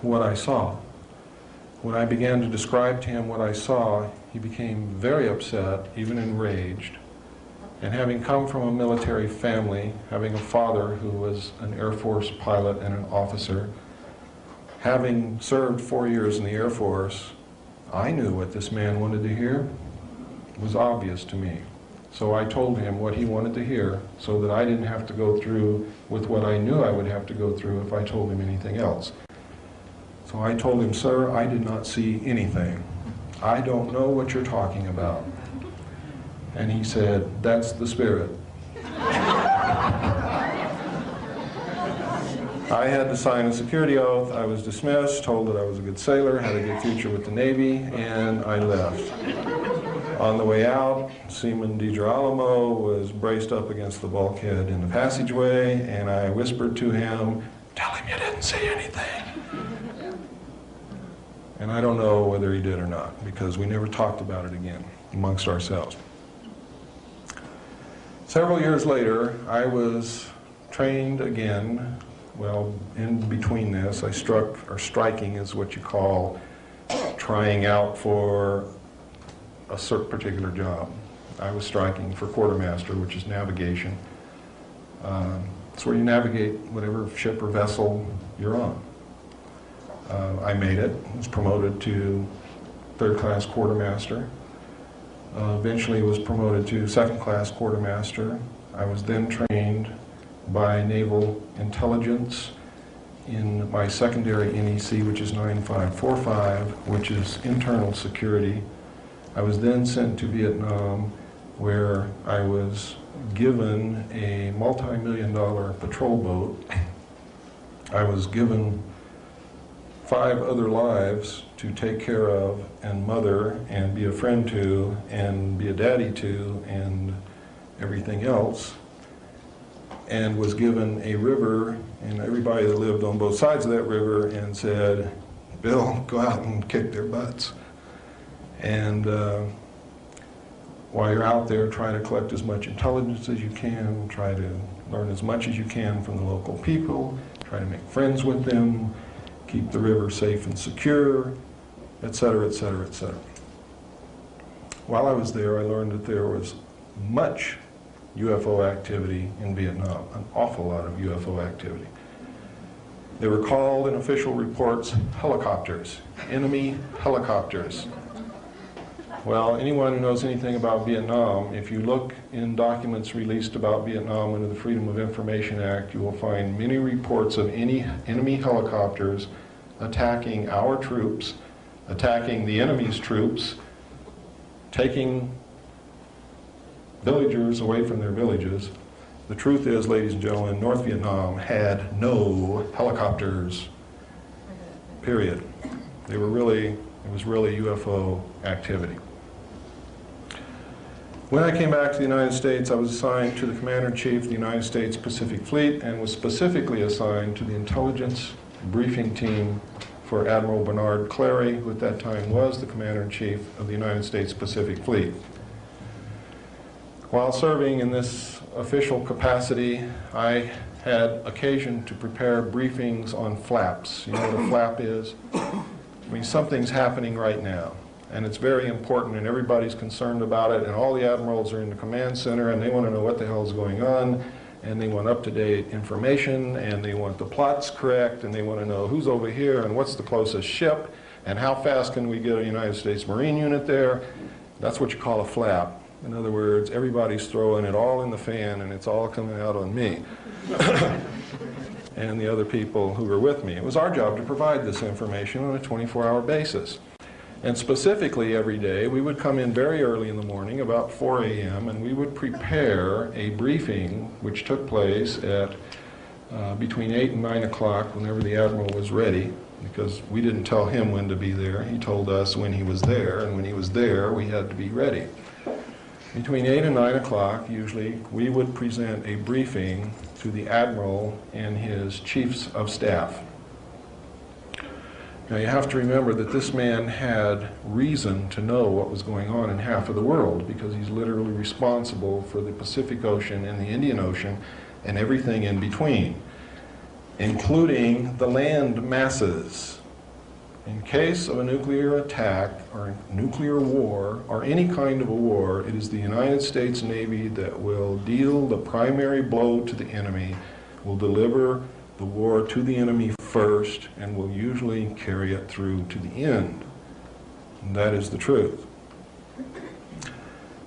what I saw. When I began to describe to him what I saw, he became very upset, even enraged. And having come from a military family, having a father who was an Air Force pilot and an officer, having served 4 years in the Air Force, I knew what this man wanted to hear. It was obvious to me. So I told him what he wanted to hear so that I didn't have to go through with what I knew I would have to go through if I told him anything else. So I told him, "Sir, I did not see anything. I don't know what you're talking about." And he said, "That's the spirit." I had to sign a security oath. I was dismissed, told that I was a good sailor, had a good future with the Navy, and I left. On the way out, Seaman DiGirolamo was braced up against the bulkhead in the passageway, and I whispered to him, "Tell him you didn't see anything." And I don't know whether he did or not, because we never talked about it again amongst ourselves. Several years later, I was trained again. Well, in between this, I striking is what you call trying out for a certain particular job. I was striking for quartermaster, which is navigation. It's where you navigate whatever ship or vessel you're on. I made it, was promoted to third-class quartermaster. Eventually was promoted to second-class quartermaster. I was then trained by Naval Intelligence in my secondary NEC, which is 9545, which is internal security. I was then sent to Vietnam, where I was given a multi-million-dollar patrol boat. I was given 5 other lives to take care of and mother and be a friend to and be a daddy to and everything else, and was given a river and everybody that lived on both sides of that river and said, Bill, go out and kick their butts. And while you're out there, try to collect as much intelligence as you can, try to learn as much as you can from the local people, try to make friends with them, keep the river safe and secure, etc., etc., etc. While I was there, I learned that there was much UFO activity in Vietnam, an awful lot of UFO activity. They were called in official reports helicopters, enemy helicopters. Well, anyone who knows anything about Vietnam, if you look in documents released about Vietnam under the Freedom of Information Act, you will find many reports of any enemy helicopters attacking our troops, attacking the enemy's troops, taking villagers away from their villages. The truth is, ladies and gentlemen, North Vietnam had no helicopters, period. It was really UFO activity. When I came back to the United States, I was assigned to the Commander-in-Chief of the United States Pacific Fleet and was specifically assigned to the intelligence briefing team for Admiral Bernard Clary, who at that time was the Commander-in-Chief of the United States Pacific Fleet. While serving in this official capacity, I had occasion to prepare briefings on flaps. You know what a flap is? I mean, something's happening right now, and it's very important, and everybody's concerned about it, and all the admirals are in the command center, and they want to know what the hell is going on, and they want up-to-date information, and they want the plots correct, and they want to know who's over here, and what's the closest ship, and how fast can we get a United States Marine unit there. That's what you call a flap. In other words, everybody's throwing it all in the fan, and it's all coming out on me and the other people who were with me. It was our job to provide this information on a 24-hour basis. And specifically every day, we would come in very early in the morning, about 4 a.m., and we would prepare a briefing which took place at between 8 and 9 o'clock whenever the Admiral was ready, because we didn't tell him when to be there. He told us when he was there, and when he was there, we had to be ready. Between 8 and 9 o'clock, usually, we would present a briefing to the Admiral and his chiefs of staff. Now, you have to remember that this man had reason to know what was going on in half of the world, because he's literally responsible for the Pacific Ocean and the Indian Ocean and everything in between, including the land masses. In case of a nuclear attack or a nuclear war or any kind of a war, it is the United States Navy that will deal the primary blow to the enemy, will deliver the war to the enemy first, and will usually carry it through to the end. And that is the truth.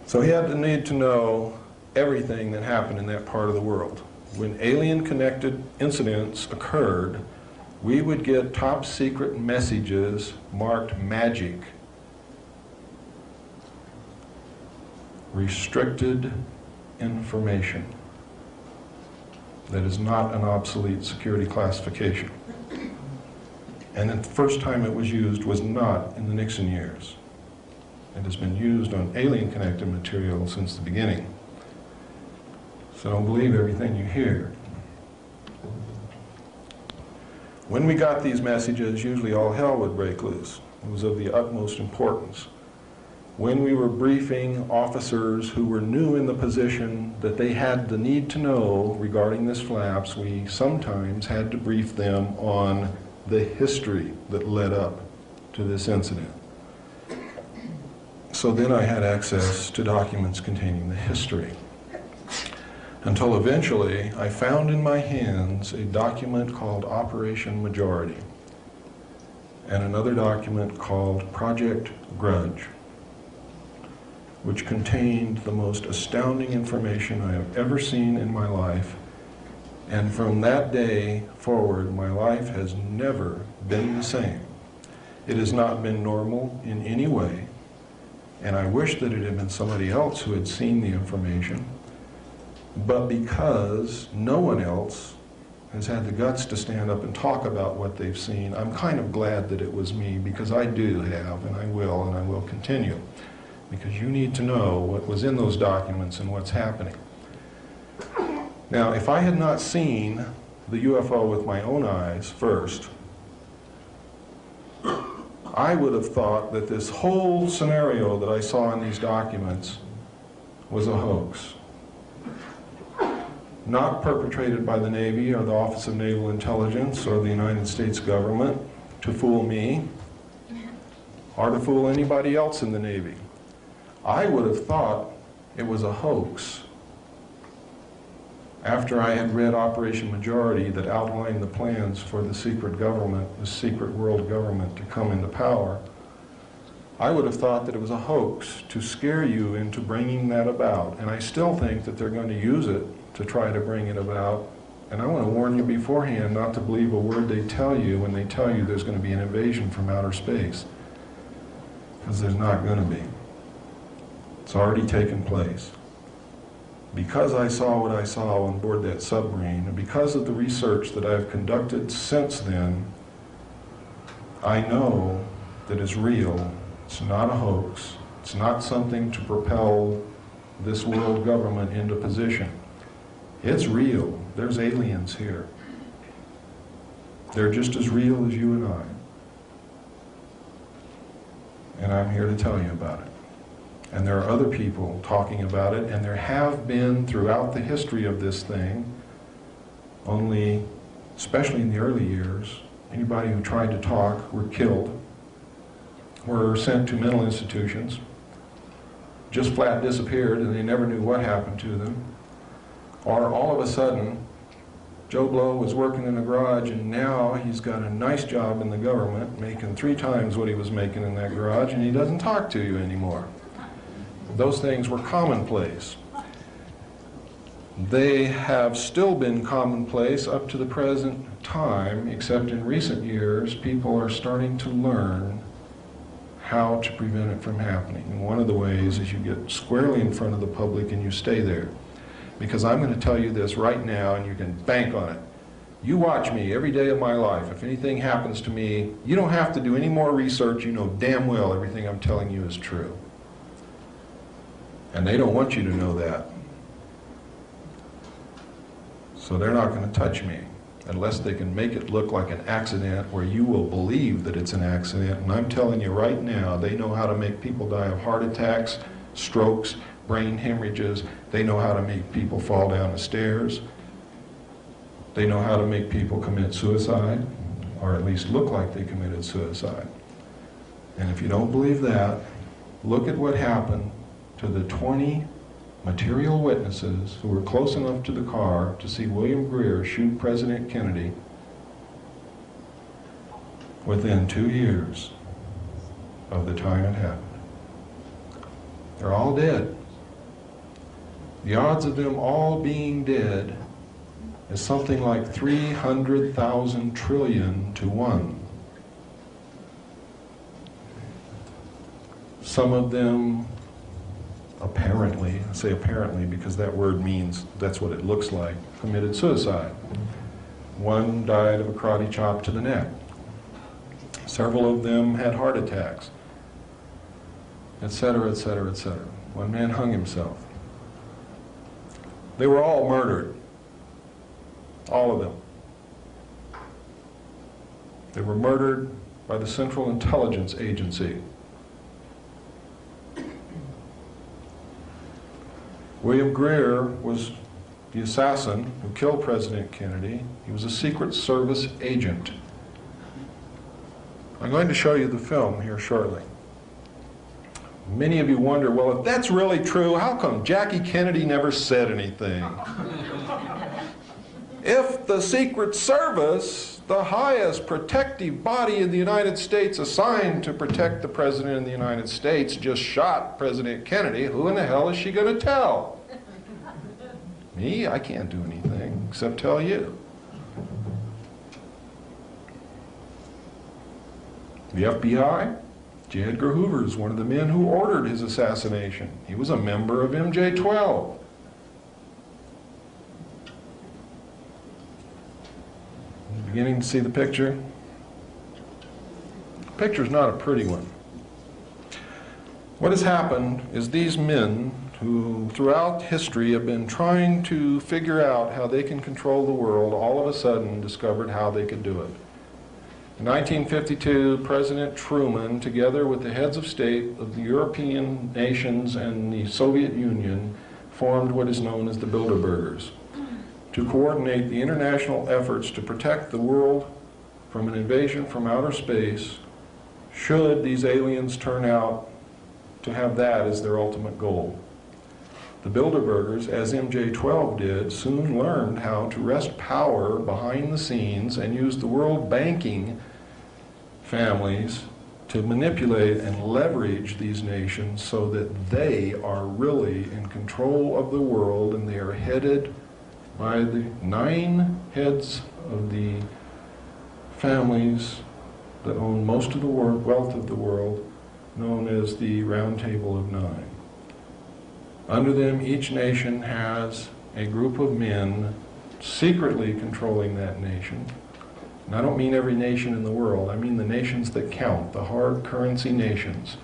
So he had the need to know everything that happened in that part of the world. When alien-connected incidents occurred, we would get top secret messages marked magic, restricted information. That is not an obsolete security classification. And the first time it was used was not in the Nixon years. It has been used on alien-connected material since the beginning. So don't believe everything you hear. When we got these messages, usually all hell would break loose. It was of the utmost importance. When we were briefing officers who were new in the position that they had the need to know regarding this flaps, we sometimes had to brief them on the history that led up to this incident. So then I had access to documents containing the history. Until eventually I found in my hands a document called Operation Majority and another document called Project Grudge, which contained the most astounding information I have ever seen in my life. And from that day forward, my life has never been the same. It has not been normal in any way, and I wish that it had been somebody else who had seen the information. But because no one else has had the guts to stand up and talk about what they've seen, I'm kind of glad that it was me, because I do have, and I will continue. Because you need to know what was in those documents and what's happening. Now, if I had not seen the UFO with my own eyes first, I would have thought that this whole scenario that I saw in these documents was a hoax. Not perpetrated by the Navy or the Office of Naval Intelligence or the United States government to fool me or to fool anybody else in the Navy. I would have thought it was a hoax after I had read Operation Majority that outlined the plans for the secret government, the secret world government to come into power. I would have thought that it was a hoax to scare you into bringing that about. And I still think that they're going to use it to try to bring it about. And I want to warn you beforehand not to believe a word they tell you when they tell you there's going to be an invasion from outer space. Because there's not going to be. It's already taken place. Because I saw what I saw on board that submarine, and because of the research that I've conducted since then, I know that it's real. It's not a hoax. It's not something to propel this world government into position. It's real. There's aliens here. They're just as real as you and I. And I'm here to tell you about it. And there are other people talking about it, and there have been throughout the history of this thing, only, especially in the early years, anybody who tried to talk were killed, were sent to mental institutions, just flat disappeared, and they never knew what happened to them. Or all of a sudden, Joe Blow was working in a garage, and now he's got a nice job in the government, making 3 times what he was making in that garage, and he doesn't talk to you anymore. Those things were commonplace. They have still been commonplace up to the present time, except in recent years, people are starting to learn how to prevent it from happening. And one of the ways is you get squarely in front of the public and you stay there. Because I'm going to tell you this right now, and you can bank on it. You watch me every day of my life. If anything happens to me, you don't have to do any more research. You know damn well everything I'm telling you is true. And they don't want you to know that. So they're not going to touch me unless they can make it look like an accident where you will believe that it's an accident. And I'm telling you right now, they know how to make people die of heart attacks, strokes, brain hemorrhages. They know how to make people fall down the stairs. They know how to make people commit suicide, or at least look like they committed suicide. And if you don't believe that, look at what happened to the 20 material witnesses who were close enough to the car to see William Greer shoot President Kennedy within 2 years of the time it happened. They're all dead. The odds of them all being dead is something like 300,000 trillion to 1. Some of them apparently, I say apparently because that word means that's what it looks like, committed suicide. One died of a karate chop to the neck. Several of them had heart attacks, etc., etc., etc. One man hung himself. They were all murdered. All of them. They were murdered by the Central Intelligence Agency. William Greer was the assassin who killed President Kennedy. He was a Secret Service agent. I'm going to show you the film here shortly. Many of you wonder, well, if that's really true, how come Jackie Kennedy never said anything? If the Secret Service, the highest protective body in the United States assigned to protect the President of the United States, just shot President Kennedy, who in the hell is she going to tell? Me? I can't do anything except tell you. The FBI? J. Edgar Hoover is one of the men who ordered his assassination. He was a member of MJ-12. Beginning to see the picture? The picture's not a pretty one. What has happened is these men who throughout history have been trying to figure out how they can control the world, all of a sudden discovered how they could do it. In 1952, President Truman, together with the heads of state of the European nations and the Soviet Union, formed what is known as the Bilderbergers, to coordinate the international efforts to protect the world from an invasion from outer space, should these aliens turn out to have that as their ultimate goal. The Bilderbergers, as MJ-12 did, soon learned how to wrest power behind the scenes and use the world banking families to manipulate and leverage these nations so that they are really in control of the world, and they are headed by the 9 heads of the families that own most of the wealth of the world, known as the Round Table of 9. Under them, each nation has a group of men secretly controlling that nation. And I don't mean every nation in the world, I mean the nations that count, the hard currency nations,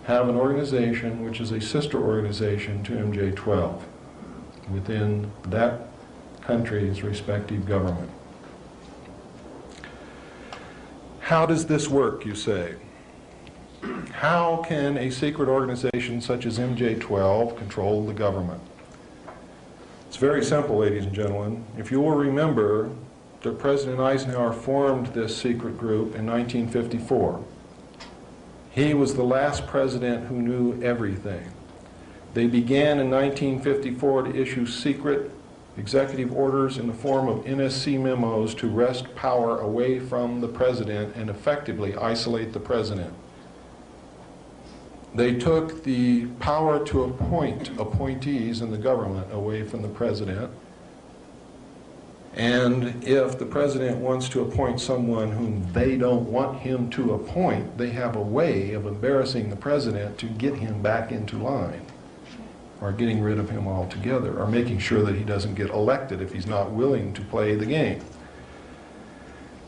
have an organization which is a sister organization to MJ-12 within that country's respective government. How does this work, you say? How can a secret organization such as MJ-12 control the government? It's very simple, ladies and gentlemen. If you will remember that President Eisenhower formed this secret group in 1954. He was the last president who knew everything. They began in 1954 to issue secret executive orders in the form of NSC memos to wrest power away from the president and effectively isolate the president. They took the power to appoint appointees in the government away from the president. And if the president wants to appoint someone whom they don't want him to appoint, they have a way of embarrassing the president to get him back into line, or getting rid of him altogether, or making sure that he doesn't get elected if he's not willing to play the game.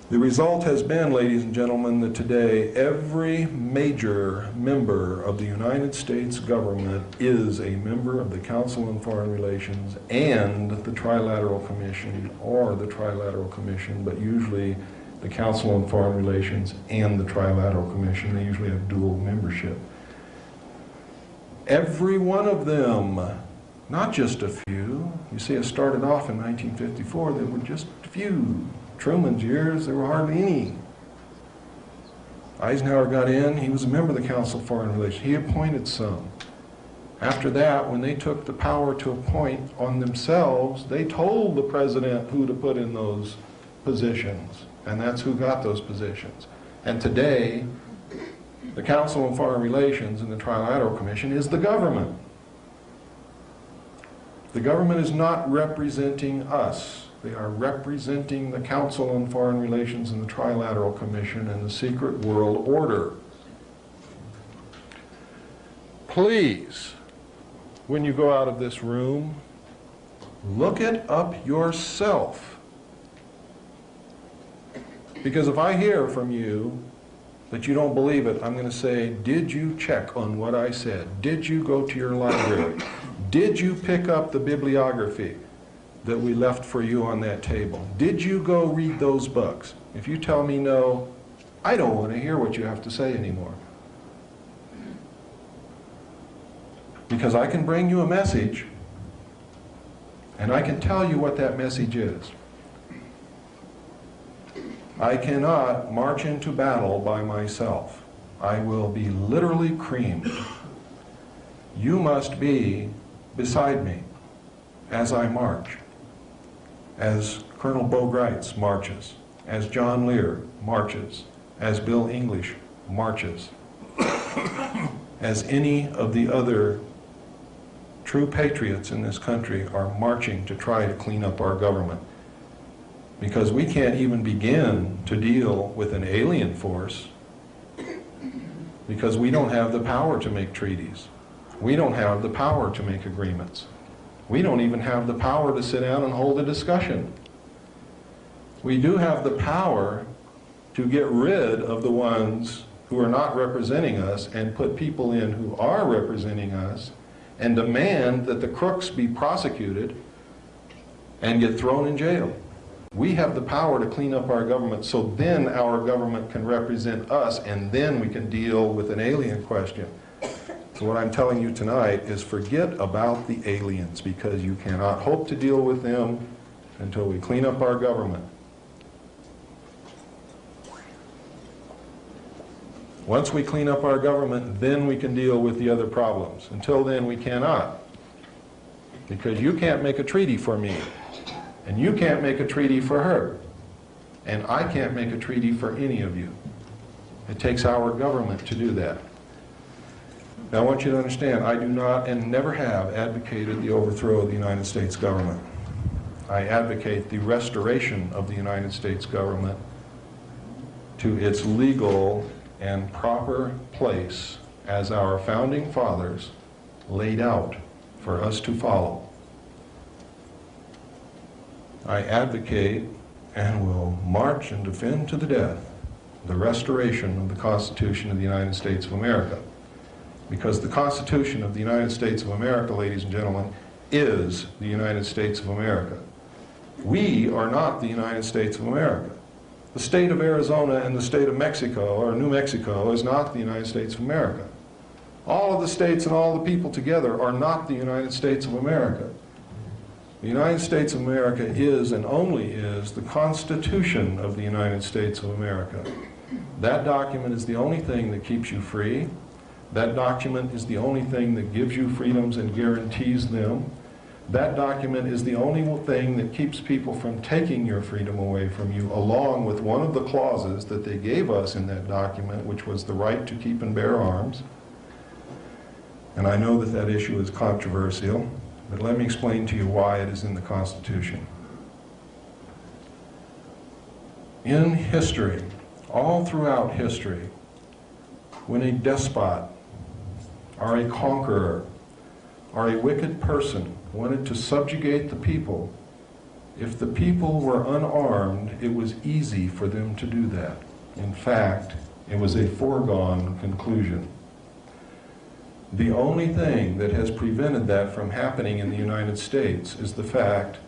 The result has been, ladies and gentlemen, that today every major member of the United States government is a member of the Council on Foreign Relations and the Trilateral Commission, or the Trilateral Commission, but usually the Council on Foreign Relations and the Trilateral Commission. They usually have dual membership. Every one of them, not just a few. You see, it started off in 1954, there were just a few. Truman's years, there were hardly any. Eisenhower got in, he was a member of the Council of Foreign Relations. He appointed some. After that, when they took the power to appoint on themselves, they told the president who to put in those positions, and that's who got those positions. And today, the Council on Foreign Relations and the Trilateral Commission is the government. The government is not representing us. They are representing the Council on Foreign Relations and the Trilateral Commission and the secret world order. Please, when you go out of this room, look it up yourself. Because if I hear from you that you don't believe it, I'm going to say, did you check on what I said? Did you go to your library? Did you pick up the bibliography that we left for you on that table? Did you go read those books? If you tell me no, I don't want to hear what you have to say anymore. Because I can bring you a message, and I can tell you what that message is. I cannot march into battle by myself. I will be literally creamed. You must be beside me as I march. As Colonel Bo Greitz marches, as John Lear marches, as Bill English marches, as any of the other true patriots in this country are marching to try to clean up our government. Because we can't even begin to deal with an alien force because we don't have the power to make treaties. We don't have the power to make agreements. We don't even have the power to sit down and hold a discussion. We do have the power to get rid of the ones who are not representing us and put people in who are representing us and demand that the crooks be prosecuted and get thrown in jail. We have the power to clean up our government, so then our government can represent us, and then we can deal with an alien question. So what I'm telling you tonight is forget about the aliens, because you cannot hope to deal with them until we clean up our government. Once we clean up our government, then we can deal with the other problems. Until then, we cannot. Because you can't make a treaty for me. And you can't make a treaty for her. And I can't make a treaty for any of you. It takes our government to do that. Now I want you to understand, I do not and never have advocated the overthrow of the United States government. I advocate the restoration of the United States government to its legal and proper place as our founding fathers laid out for us to follow. I advocate and will march and defend to the death the restoration of the Constitution of the United States of America. Because the Constitution of the United States of America, ladies and gentlemen, is the United States of America. We are not the United States of America. The state of Arizona and the state of Mexico, or New Mexico, is not the United States of America. All of the states and all the people together are not the United States of America. The United States of America is and only is the Constitution of the United States of America. That document is the only thing that keeps you free. That document is the only thing that gives you freedoms and guarantees them. That document is the only thing that keeps people from taking your freedom away from you, along with one of the clauses that they gave us in that document, which was the right to keep and bear arms. And I know that that issue is controversial, but let me explain to you why it is in the Constitution. In history, all throughout history, when a despot or a conqueror or a wicked person wanted to subjugate the people, if the people were unarmed, it was easy for them to do that. In fact, it was a foregone conclusion. The only thing that has prevented that from happening in the United States is the fact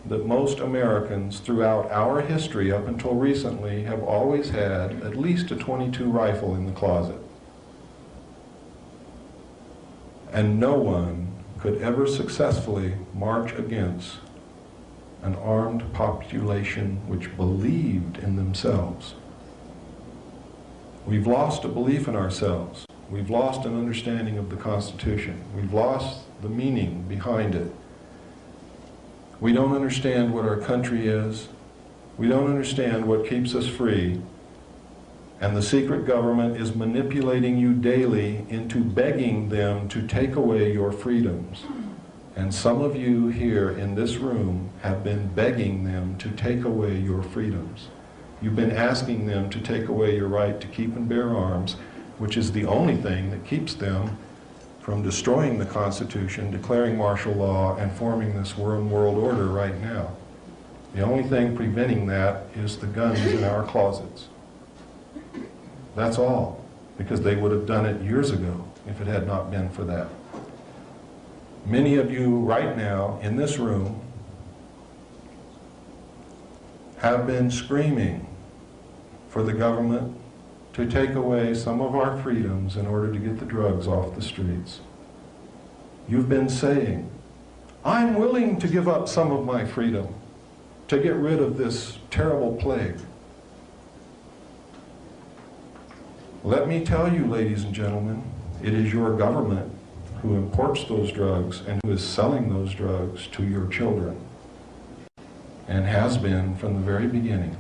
that most Americans throughout our history up until recently have always had at least a .22 rifle in the closet. And no one could ever successfully march against an armed population which believed in themselves. We've lost a belief in ourselves. We've lost an understanding of the Constitution. We've lost the meaning behind it. We don't understand what our country is. We don't understand what keeps us free. And the secret government is manipulating you daily into begging them to take away your freedoms. And some of you here in this room have been begging them to take away your freedoms. You've been asking them to take away your right to keep and bear arms, which is the only thing that keeps them from destroying the Constitution, declaring martial law, and forming this world order right now. The only thing preventing that is the guns in our closets. That's all, because they would have done it years ago if it had not been for that. Many of you right now in this room have been screaming for the government to take away some of our freedoms in order to get the drugs off the streets. You've been saying, I'm willing to give up some of my freedom to get rid of this terrible plague. Let me tell you, ladies and gentlemen, it is your government who imports those drugs and who is selling those drugs to your children, and has been from the very beginning.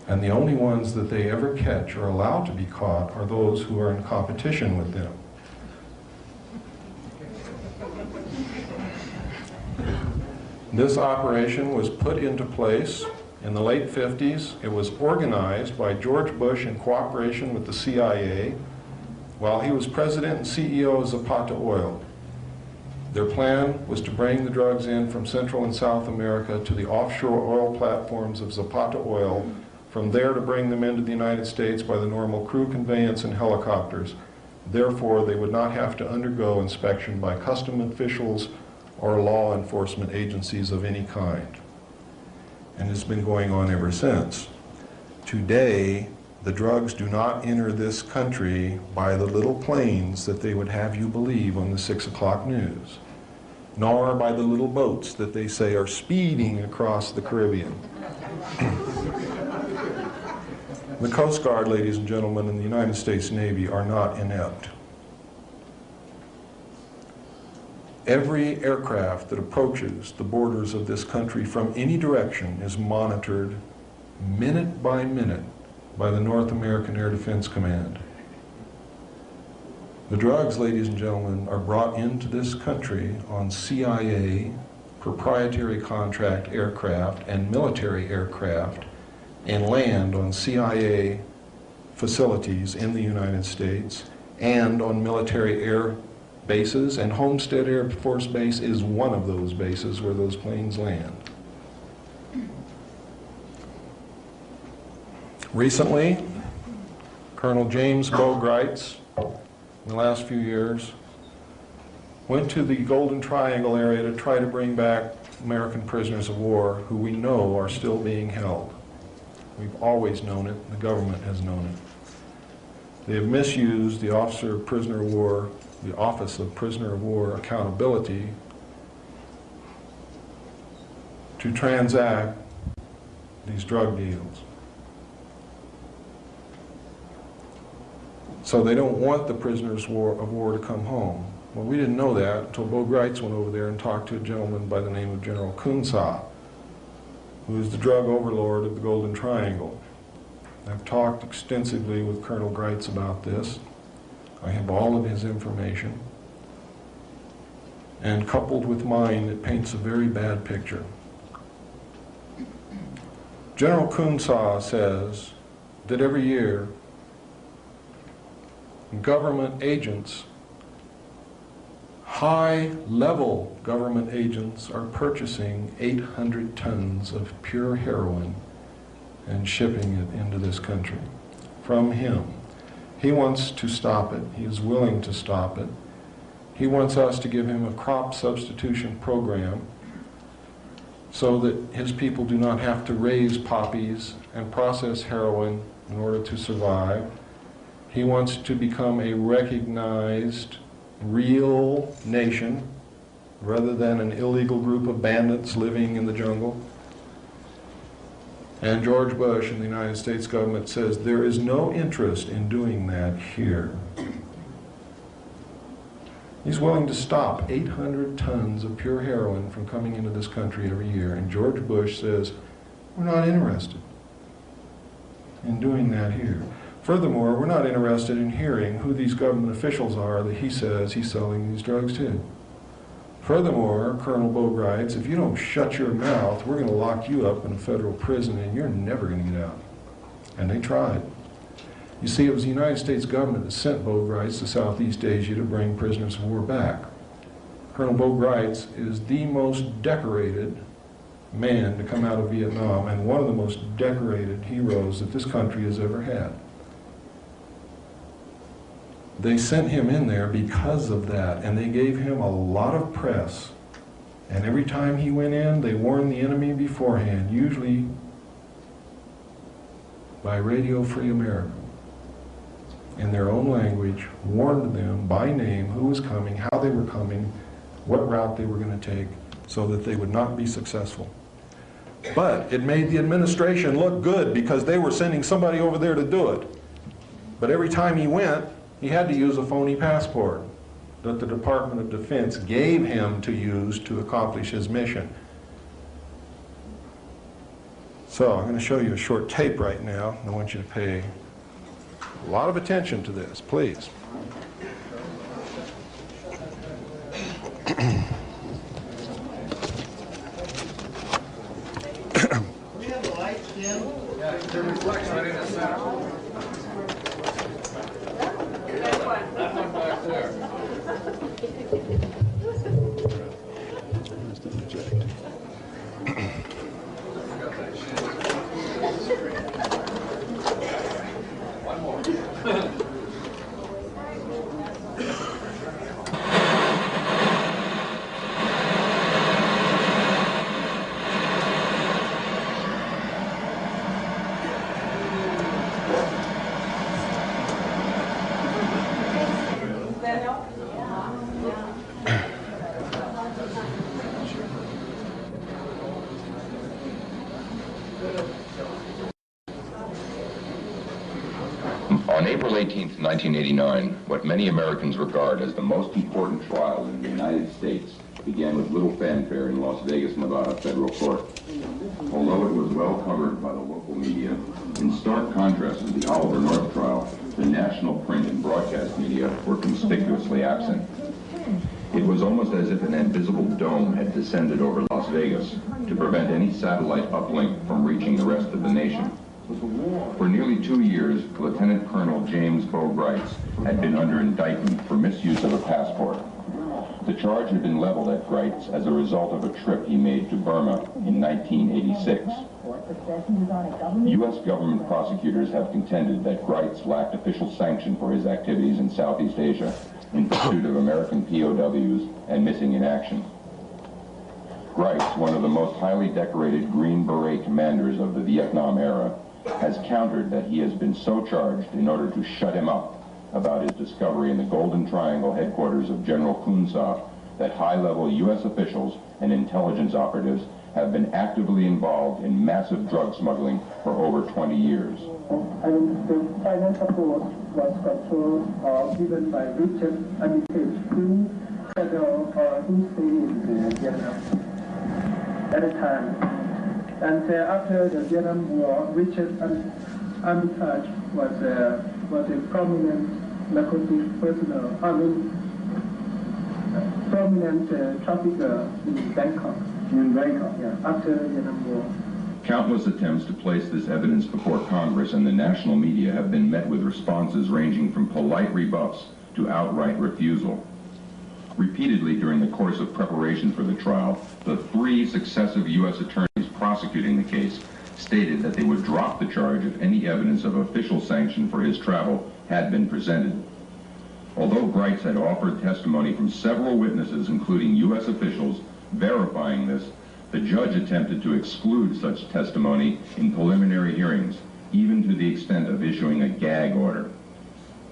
And the only ones that they ever catch or allow to be caught are those who are in competition with them. This operation was put into place in the late 50s. It was organized by George Bush in cooperation with the CIA while he was president and CEO of Zapata Oil. Their plan was to bring the drugs in from Central and South America to the offshore oil platforms of Zapata Oil, from there to bring them into the United States by the normal crew conveyance and helicopters. Therefore, they would not have to undergo inspection by custom officials or law enforcement agencies of any kind. And it's been going on ever since. Today, the drugs do not enter this country by the little planes that they would have you believe on the 6 o'clock news, nor by the little boats that they say are speeding across the Caribbean. The Coast Guard, ladies and gentlemen, and the United States Navy are not inept. Every aircraft that approaches the borders of this country from any direction is monitored minute by minute by the North American Air Defense Command. The drugs, ladies and gentlemen, are brought into this country on CIA proprietary contract aircraft and military aircraft, and land on CIA facilities in the United States and on military air bases, and Homestead Air Force Base is one of those bases where those planes land. Recently, Colonel James Bogreitz, in the last few years, went to the Golden Triangle area to try to bring back American prisoners of war who we know are still being held. We've always known it. The government has known it. They have misused the Office of Prisoner of War Accountability to transact these drug deals. So they don't want the prisoners of war to come home. Well, we didn't know that until Bogreitz went over there and talked to a gentleman by the name of General Kunsa, who is the drug overlord of the Golden Triangle. I've talked extensively with Colonel Greitz about this. I have all of his information. And coupled with mine, it paints a very bad picture. General Kunsa says that every year, government agents, high-level government agents, are purchasing 800 tons of pure heroin and shipping it into this country from him. He wants to stop it. He is willing to stop it. He wants us to give him a crop substitution program so that his people do not have to raise poppies and process heroin in order to survive. He wants to become a recognized, real nation rather than an illegal group of bandits living in the jungle. And George Bush and the United States government says there is no interest in doing that here. He's willing to stop 800 tons of pure heroin from coming into this country every year, and George Bush says, we're not interested in doing that here. Furthermore, we're not interested in hearing who these government officials are that he says he's selling these drugs to. Furthermore, Colonel Bogreitz, if you don't shut your mouth, we're going to lock you up in a federal prison and you're never going to get out. And they tried. You see, it was the United States government that sent Bogreitz to Southeast Asia to bring prisoners of war back. Colonel Bogreitz is the most decorated man to come out of Vietnam and one of the most decorated heroes that this country has ever had. They sent him in there because of that, and they gave him a lot of press. And every time he went in, they warned the enemy beforehand, usually by Radio Free America, in their own language, warned them by name who was coming, how they were coming, what route they were going to take, so that they would not be successful. But it made the administration look good because they were sending somebody over there to do it. But every time he went, he had to use a phony passport that the Department of Defense gave him to use to accomplish his mission. So I'm going to show you a short tape right now. I want you to pay a lot of attention to this, please. We have the lights dim. Yeah, it reflects right in the center. That one back there. April 18th, 1989, what many Americans regard as the most important trial in the United States began with little fanfare in Las Vegas, Nevada federal court. Although it was well covered by the local media, in stark contrast to the Oliver North trial, the national print and broadcast media were conspicuously absent. It was almost as if an invisible dome had descended over Las Vegas to prevent any satellite uplink from reaching the rest of the nation. For nearly 2 years, Lieutenant Colonel James Bo Grites had been under indictment for misuse of a passport. The charge had been leveled at Grites as a result of a trip he made to Burma in 1986. U.S. government prosecutors have contended that Grites lacked official sanction for his activities in Southeast Asia in pursuit of American POWs and missing in action. Grites, one of the most highly decorated Green Beret commanders of the Vietnam era, has countered that he has been so charged in order to shut him up about his discovery in the Golden Triangle headquarters of General Kun Sa that high-level U.S. officials and intelligence operatives have been actively involved in massive drug smuggling for over 20 years. The financial support was controlled given by Richard Armitage to federal who stayed in Vietnam at the time. And after the Vietnam War, Richard Armitage was a prominent narcotic personnel, prominent trafficker in Bangkok. Yeah, after the Vietnam War. Countless attempts to place this evidence before Congress and the national media have been met with responses ranging from polite rebuffs to outright refusal. Repeatedly during the course of preparation for the trial, the 3 successive U.S. attorneys prosecuting the case stated that they would drop the charge if any evidence of official sanction for his travel had been presented. Although Grites had offered testimony from several witnesses, including U.S. officials, verifying this, the judge attempted to exclude such testimony in preliminary hearings, even to the extent of issuing a gag order.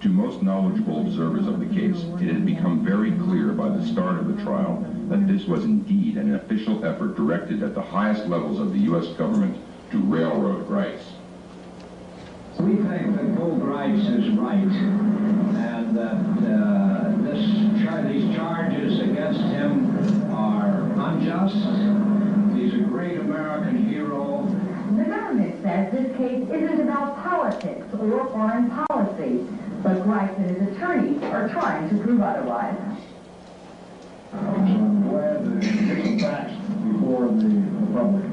To most knowledgeable observers of the case, it had become very clear by the start of the trial that this was indeed an official effort directed at the highest levels of the U.S. government to railroad Grites. We think that Bo Grites is right, and that these charges against him are unjust. He's a great American hero. The government says this case isn't about politics or foreign policy, but Grites and his attorneys are trying to prove otherwise. I'm glad to get some facts before the public.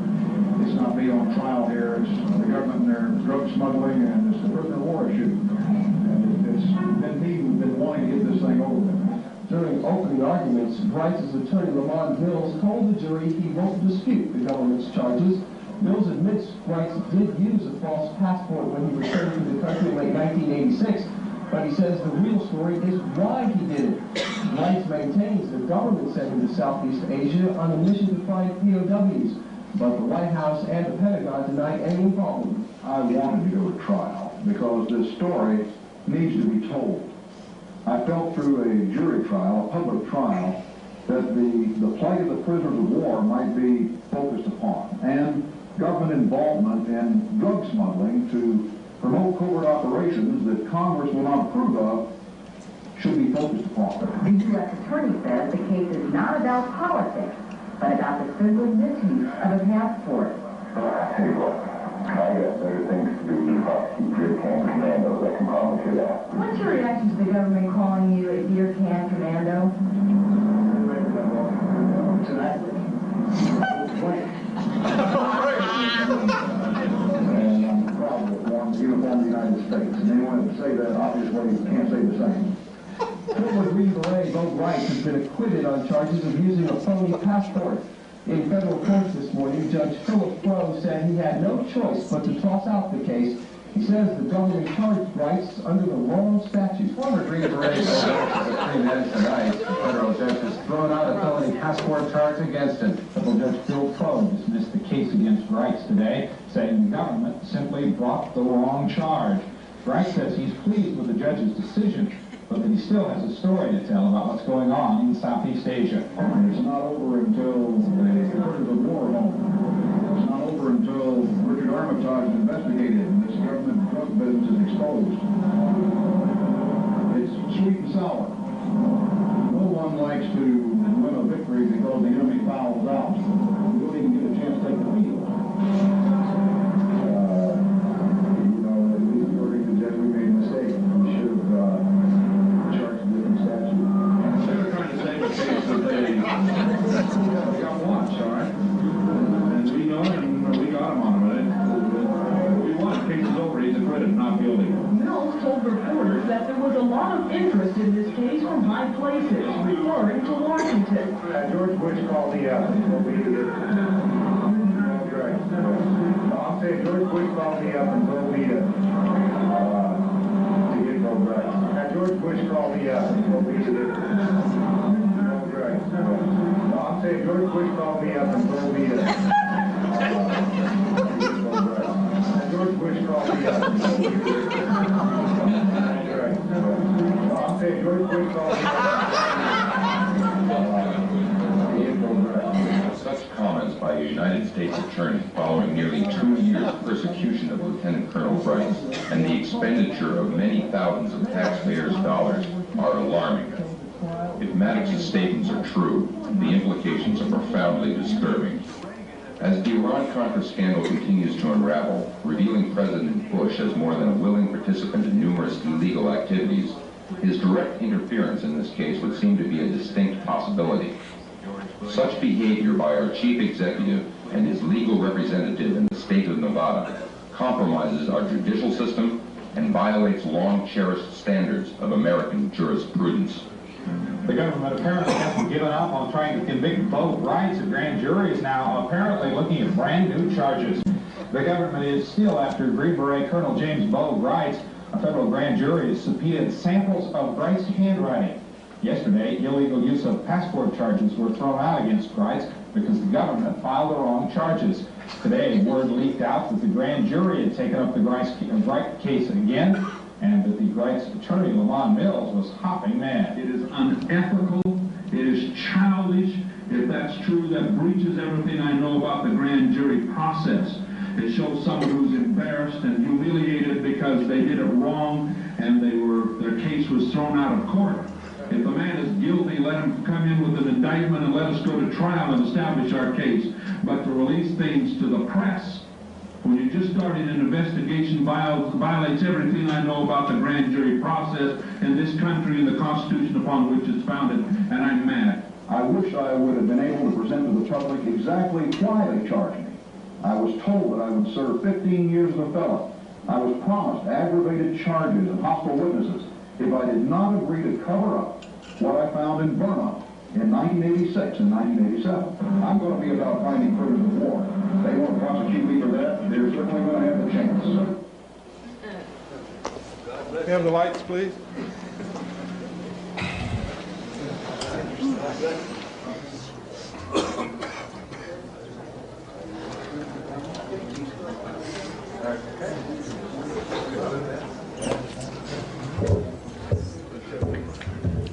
It's not me on trial here. It's the government and their drug smuggling, and it's the prisoner of war issue. And it's been me who's been wanting to get this thing over with. During opening arguments, Grites' attorney Lamont Mills told the jury he won't dispute the government's charges. Mills admits Grites did use a false passport when he returned to the country in late 1986, but he says the real story is why he did it. Grites maintains the government sent him to Southeast Asia on a mission to find POWs, but the White House and the Pentagon deny any involvement. I wanted to go to trial because this story needs to be told. I felt through a jury trial, a public trial, that the plight of the prisoners of war might be focused upon, and government involvement in drug smuggling to promote covert operations that Congress will not approve of should be focused upon. The U.S. attorney says the case is not about politics, but about the simple misuse of a passport. Hey, look, I got better things to do than prosecute Deer Can Commandos, I can promise you that. What's your reaction to the government calling you a Deer Can Commando? And I'm proud of it, one, the uniform of the United States. And anyone that say that, obviously, can't say the same. Former Green Beret Bo Grites has been acquitted on charges of using a phony passport. In federal court this morning, Judge Philip Crowe said he had no choice but to toss out the case. He says the government charged Grites under the wrong statute. Former Green Beret Bo Grites for 3 minutes tonight. The federal judge has thrown out a felony passport charge against him. Federal Judge Phil Crowe dismissed the case against Grites today, saying the government simply brought the wrong charge. Grites says he's pleased with the judge's decision, but that he still has a story to tell about what's going on in Southeast Asia. It's not over until the prisoners of war home. It's not over until Richard Armitage is investigated and this government drug business is exposed. sweet and sour. No one likes to win a victory because the enemy fouls out. You don't even get a chance to take the field. These verdicts that we made a mistake. We should have charged a different statute. They were trying to say the case that they got watched, all right? And we know it, and we got him on it. We won. The case is over. He's acquitted, not guilty. Mills told reporters that there was a lot of interest in this case from high places, referring to Washington. George Bush called the I'll say George Bush called me up and told me to get progress. George Bush called me up and told me to get progress. I'll say George Bush called me up and told me to get progress. George Bush called me up and told me to I'll say George Bush called me up. Such comments by a United States attorney following nearly 2 years of persecution of Lieutenant Colonel Bright and the expenditure of many thousands of taxpayers' dollars are alarming. If Maddox's statements are true, the implications are profoundly disturbing. As the Iran-Contra scandal continues to unravel, revealing President Bush as more than a willing participant in numerous illegal activities, his direct interference in this case would seem to be a distinct possibility. Such behavior by our chief executive and his legal representative in the state of Nevada compromises our judicial system and violates long-cherished standards of American jurisprudence. The government apparently hasn't given up on trying to convict both Brights. A grand jury is now apparently looking at brand new charges. The government is still after Green Beret Colonel James Bo Brights. A federal grand jury has subpoenaed samples of Bright's handwriting. Yesterday, illegal use of passport charges were thrown out against Brights because the government filed the wrong charges. Today, word leaked out that the grand jury had taken up the Bright case again, and that the Bright's attorney, Lamont Mills, was hopping mad. It is unethical, it is childish. If that's true, that breaches everything I know about the grand jury process. It shows someone who's embarrassed and humiliated because they did it wrong and their case was thrown out of court. If a man is guilty, let him come in with an indictment and let us go to trial and establish our case. But to release things to the press, when you just started an investigation, violates everything I know about the grand jury process in this country and the Constitution upon which it's founded, and I'm mad. I wish I would have been able to present to the public exactly why they charged me. I was told that I would serve 15 years as a felon. I was promised aggravated charges and hostile witnesses if I did not agree to cover up what I found in Burma in 1986 and 1987. I'm going to be about finding prisoners of war. If they want to prosecute me for that, they're certainly going to have the chance. Can we have the lights, please?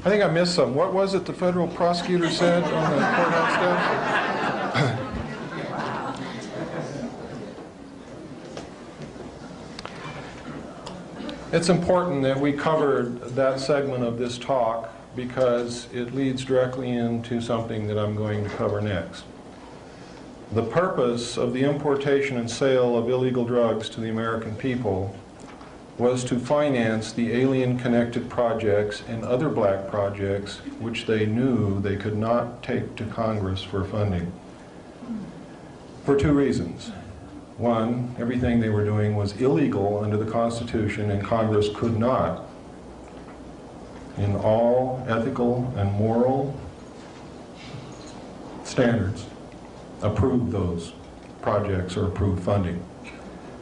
I think I missed some. What was it the federal prosecutor said on the courthouse steps? It's important that we covered that segment of this talk because it leads directly into something that I'm going to cover next. The purpose of the importation and sale of illegal drugs to the American people was to finance the alien-connected projects and other black projects which they knew they could not take to Congress for funding. For two reasons. One, everything they were doing was illegal under the Constitution, and Congress could not, in all ethical and moral standards, approve those projects or approve funding.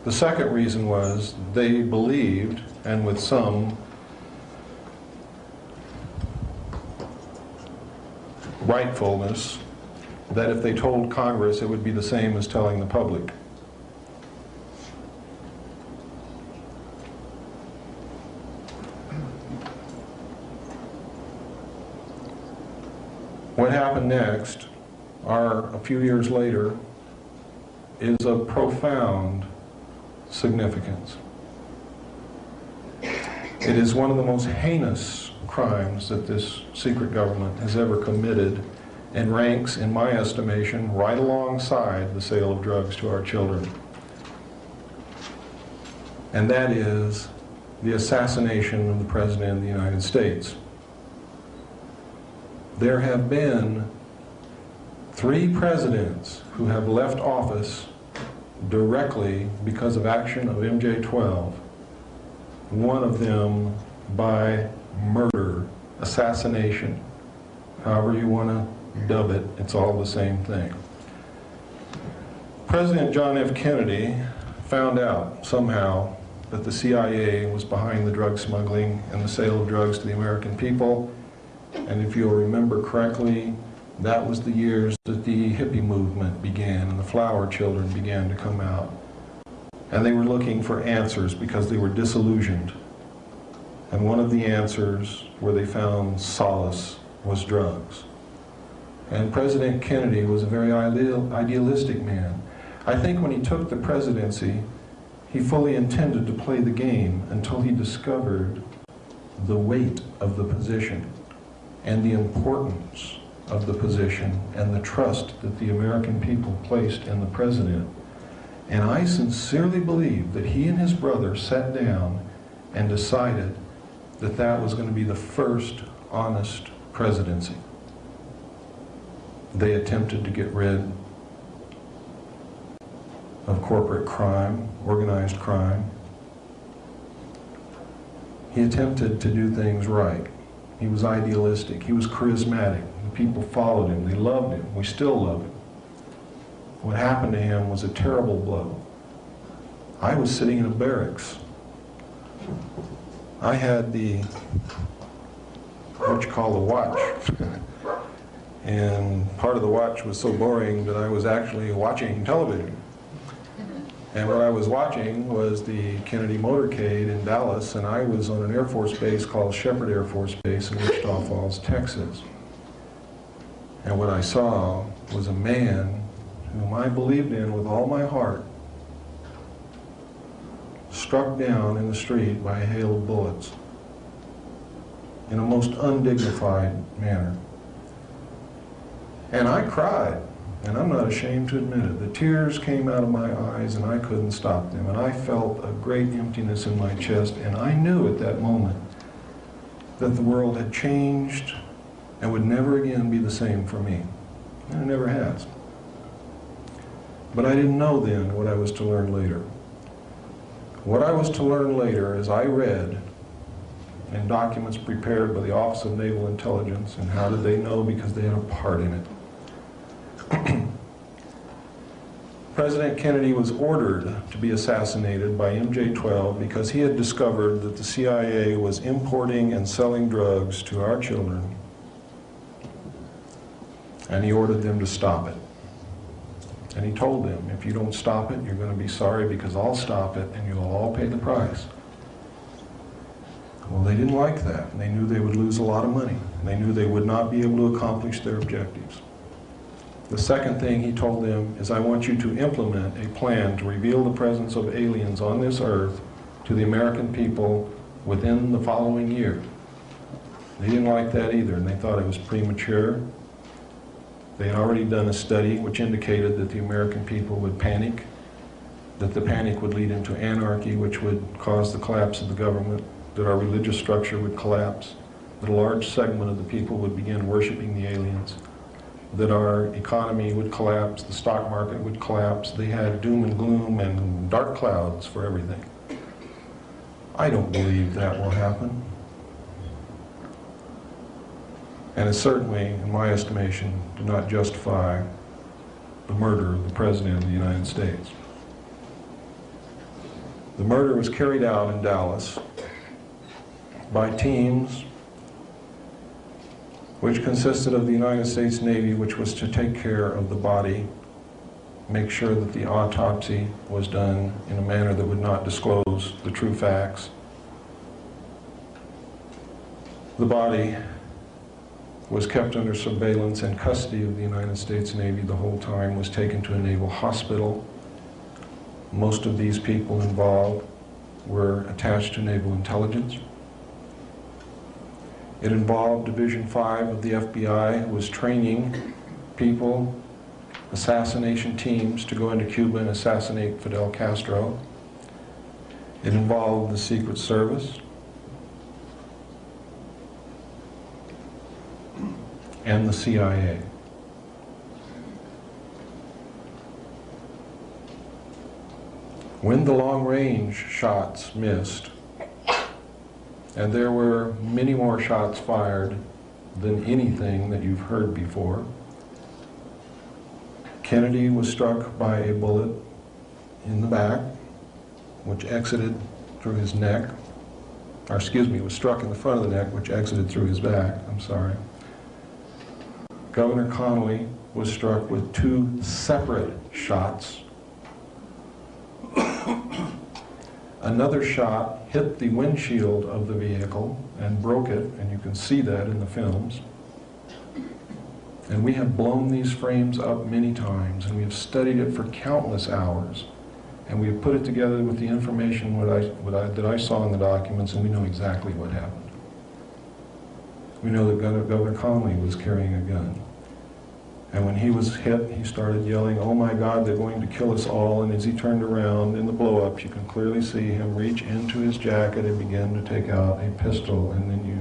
The second reason was they believed, and with some rightfulness, that if they told Congress, it would be the same as telling the public. What happened next, a few years later, is of profound significance. It is one of the most heinous crimes that this secret government has ever committed, and ranks, in my estimation, right alongside the sale of drugs to our children. And that is the assassination of the President of the United States. There have been 3 presidents who have left office directly because of action of MJ-12, one of them by murder, assassination, however you want to dub it, it's all the same thing. President John F. Kennedy found out somehow that the CIA was behind the drug smuggling and the sale of drugs to the American people. And if you'll remember correctly, that was the years that the hippie movement began and the flower children began to come out. And they were looking for answers because they were disillusioned. And one of the answers where they found solace was drugs. And President Kennedy was a very idealistic man. I think when he took the presidency, he fully intended to play the game until he discovered the weight of the position and the importance of the position and the trust that the American people placed in the president. And I sincerely believe that he and his brother sat down and decided that that was going to be the first honest presidency. They attempted to get rid of corporate crime, organized crime. He attempted to do things right. He was idealistic. He was charismatic. The people followed him. They loved him. We still love him. What happened to him was a terrible blow. I was sitting in a barracks. I had the, what you call the watch. And part of the watch was so boring that I was actually watching television. And what I was watching was the Kennedy motorcade in Dallas, and I was on an Air Force base called Shepherd Air Force Base in Wichita Falls, Texas. And what I saw was a man whom I believed in with all my heart, struck down in the street by a hail of bullets in a most undignified manner. And I cried, and I'm not ashamed to admit it. The tears came out of my eyes and I couldn't stop them, and I felt a great emptiness in my chest, and I knew at that moment that the world had changed and would never again be the same for me. And it never has. But I didn't know then what I was to learn later. What I was to learn later is I read in documents prepared by the Office of Naval Intelligence, and how did they know? Because they had a part in it. President Kennedy was ordered to be assassinated by MJ-12 because he had discovered that the CIA was importing and selling drugs to our children, and he ordered them to stop it. And he told them, if you don't stop it, you're going to be sorry, because I'll stop it and you'll all pay the price. Well, they didn't like that, and they knew they would lose a lot of money. And they knew they would not be able to accomplish their objectives. The second thing he told them is, I want you to implement a plan to reveal the presence of aliens on this earth to the American people within the following year. They didn't like that either, and they thought it was premature. They had already done a study which indicated that the American people would panic, that the panic would lead into anarchy, which would cause the collapse of the government, that our religious structure would collapse, that a large segment of the people would begin worshiping the aliens, that our economy would collapse, the stock market would collapse. They had doom and gloom and dark clouds for everything. I don't believe that will happen. And it certainly, in my estimation, did not justify the murder of the President of the United States. The murder was carried out in Dallas by teams which consisted of the United States Navy, which was to take care of the body, make sure that the autopsy was done in a manner that would not disclose the true facts. The body was kept under surveillance and custody of the United States Navy the whole time, was taken to a naval hospital. Most of these people involved were attached to naval intelligence. It involved Division 5 of the FBI, who was training people, assassination teams, to go into Cuba and assassinate Fidel Castro. It involved the Secret Service and the CIA. When the long-range shots missed, and there were many more shots fired than anything that you've heard before, Kennedy was struck by a bullet in the back, which exited through his neck, or excuse me, was struck in the front of the neck, which exited through his back, I'm sorry. Governor Connolly was struck with 2 separate shots. Another shot hit the windshield of the vehicle and broke it, and you can see that in the films. And we have blown these frames up many times, and we have studied it for countless hours. And we have put it together with the information that I saw in the documents, and we know exactly what happened. We know that Governor Connolly was carrying a gun. And when he was hit, he started yelling, "Oh my God, they're going to kill us all." And as he turned around in the blow-ups, you can clearly see him reach into his jacket and begin to take out a pistol. And then you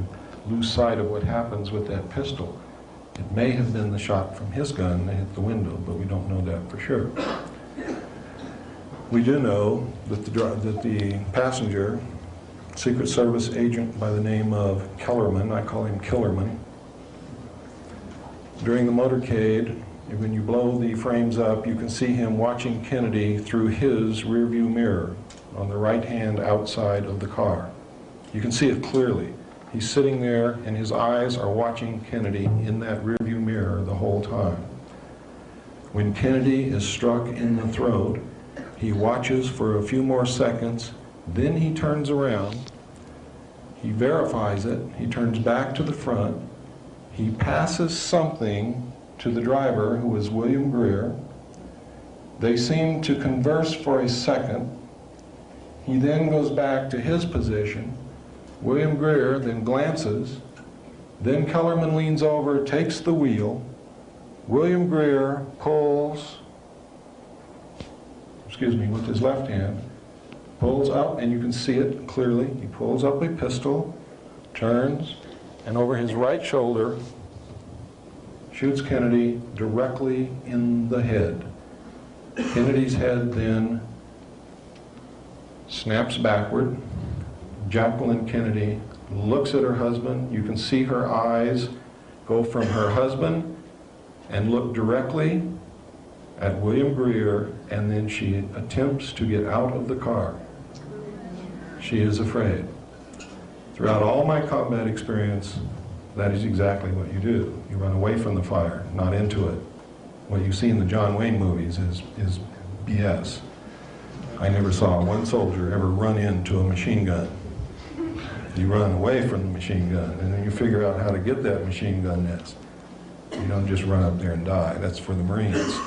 lose sight of what happens with that pistol. It may have been the shot from his gun that hit the window, but we don't know that for sure. We do know that the passenger, Secret Service agent by the name of Kellerman, I call him Killerman, during the motorcade, when you blow the frames up, you can see him watching Kennedy through his rearview mirror on the right hand outside of the car. You can see it clearly. He's sitting there and his eyes are watching Kennedy in that rearview mirror the whole time. When Kennedy is struck in the throat, he watches for a few more seconds, then he turns around, he verifies it, he turns back to the front, he passes something to the driver, who is William Greer. They seem to converse for a second. He then goes back to his position. William Greer then glances. Then Kellerman leans over, takes the wheel. William Greer pulls, with his left hand, pulls up, and you can see it clearly. He pulls up a pistol, turns, and over his right shoulder, shoots Kennedy directly in the head. Kennedy's head then snaps backward. Jacqueline Kennedy looks at her husband. You can see her eyes go from her husband and look directly at William Greer, and then she attempts to get out of the car. She is afraid. Throughout all my combat experience, that is exactly what you do. You run away from the fire, not into it. What you see in the John Wayne movies is BS. I never saw one soldier ever run into a machine gun. You run away from the machine gun, and then you figure out how to get that machine gun nest. You don't just run up there and die. That's for the Marines.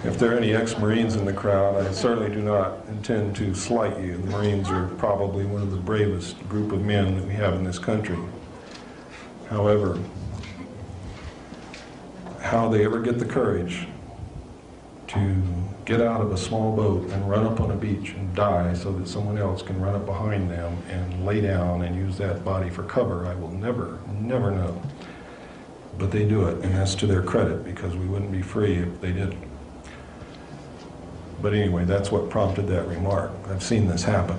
If there are any ex-Marines in the crowd, I certainly do not intend to slight you. The Marines are probably one of the bravest group of men that we have in this country. However, how they ever get the courage to get out of a small boat and run up on a beach and die so that someone else can run up behind them and lay down and use that body for cover, I will never know. But they do it, and that's to their credit, because we wouldn't be free if they didn't. But anyway, that's what prompted that remark. I've seen this happen,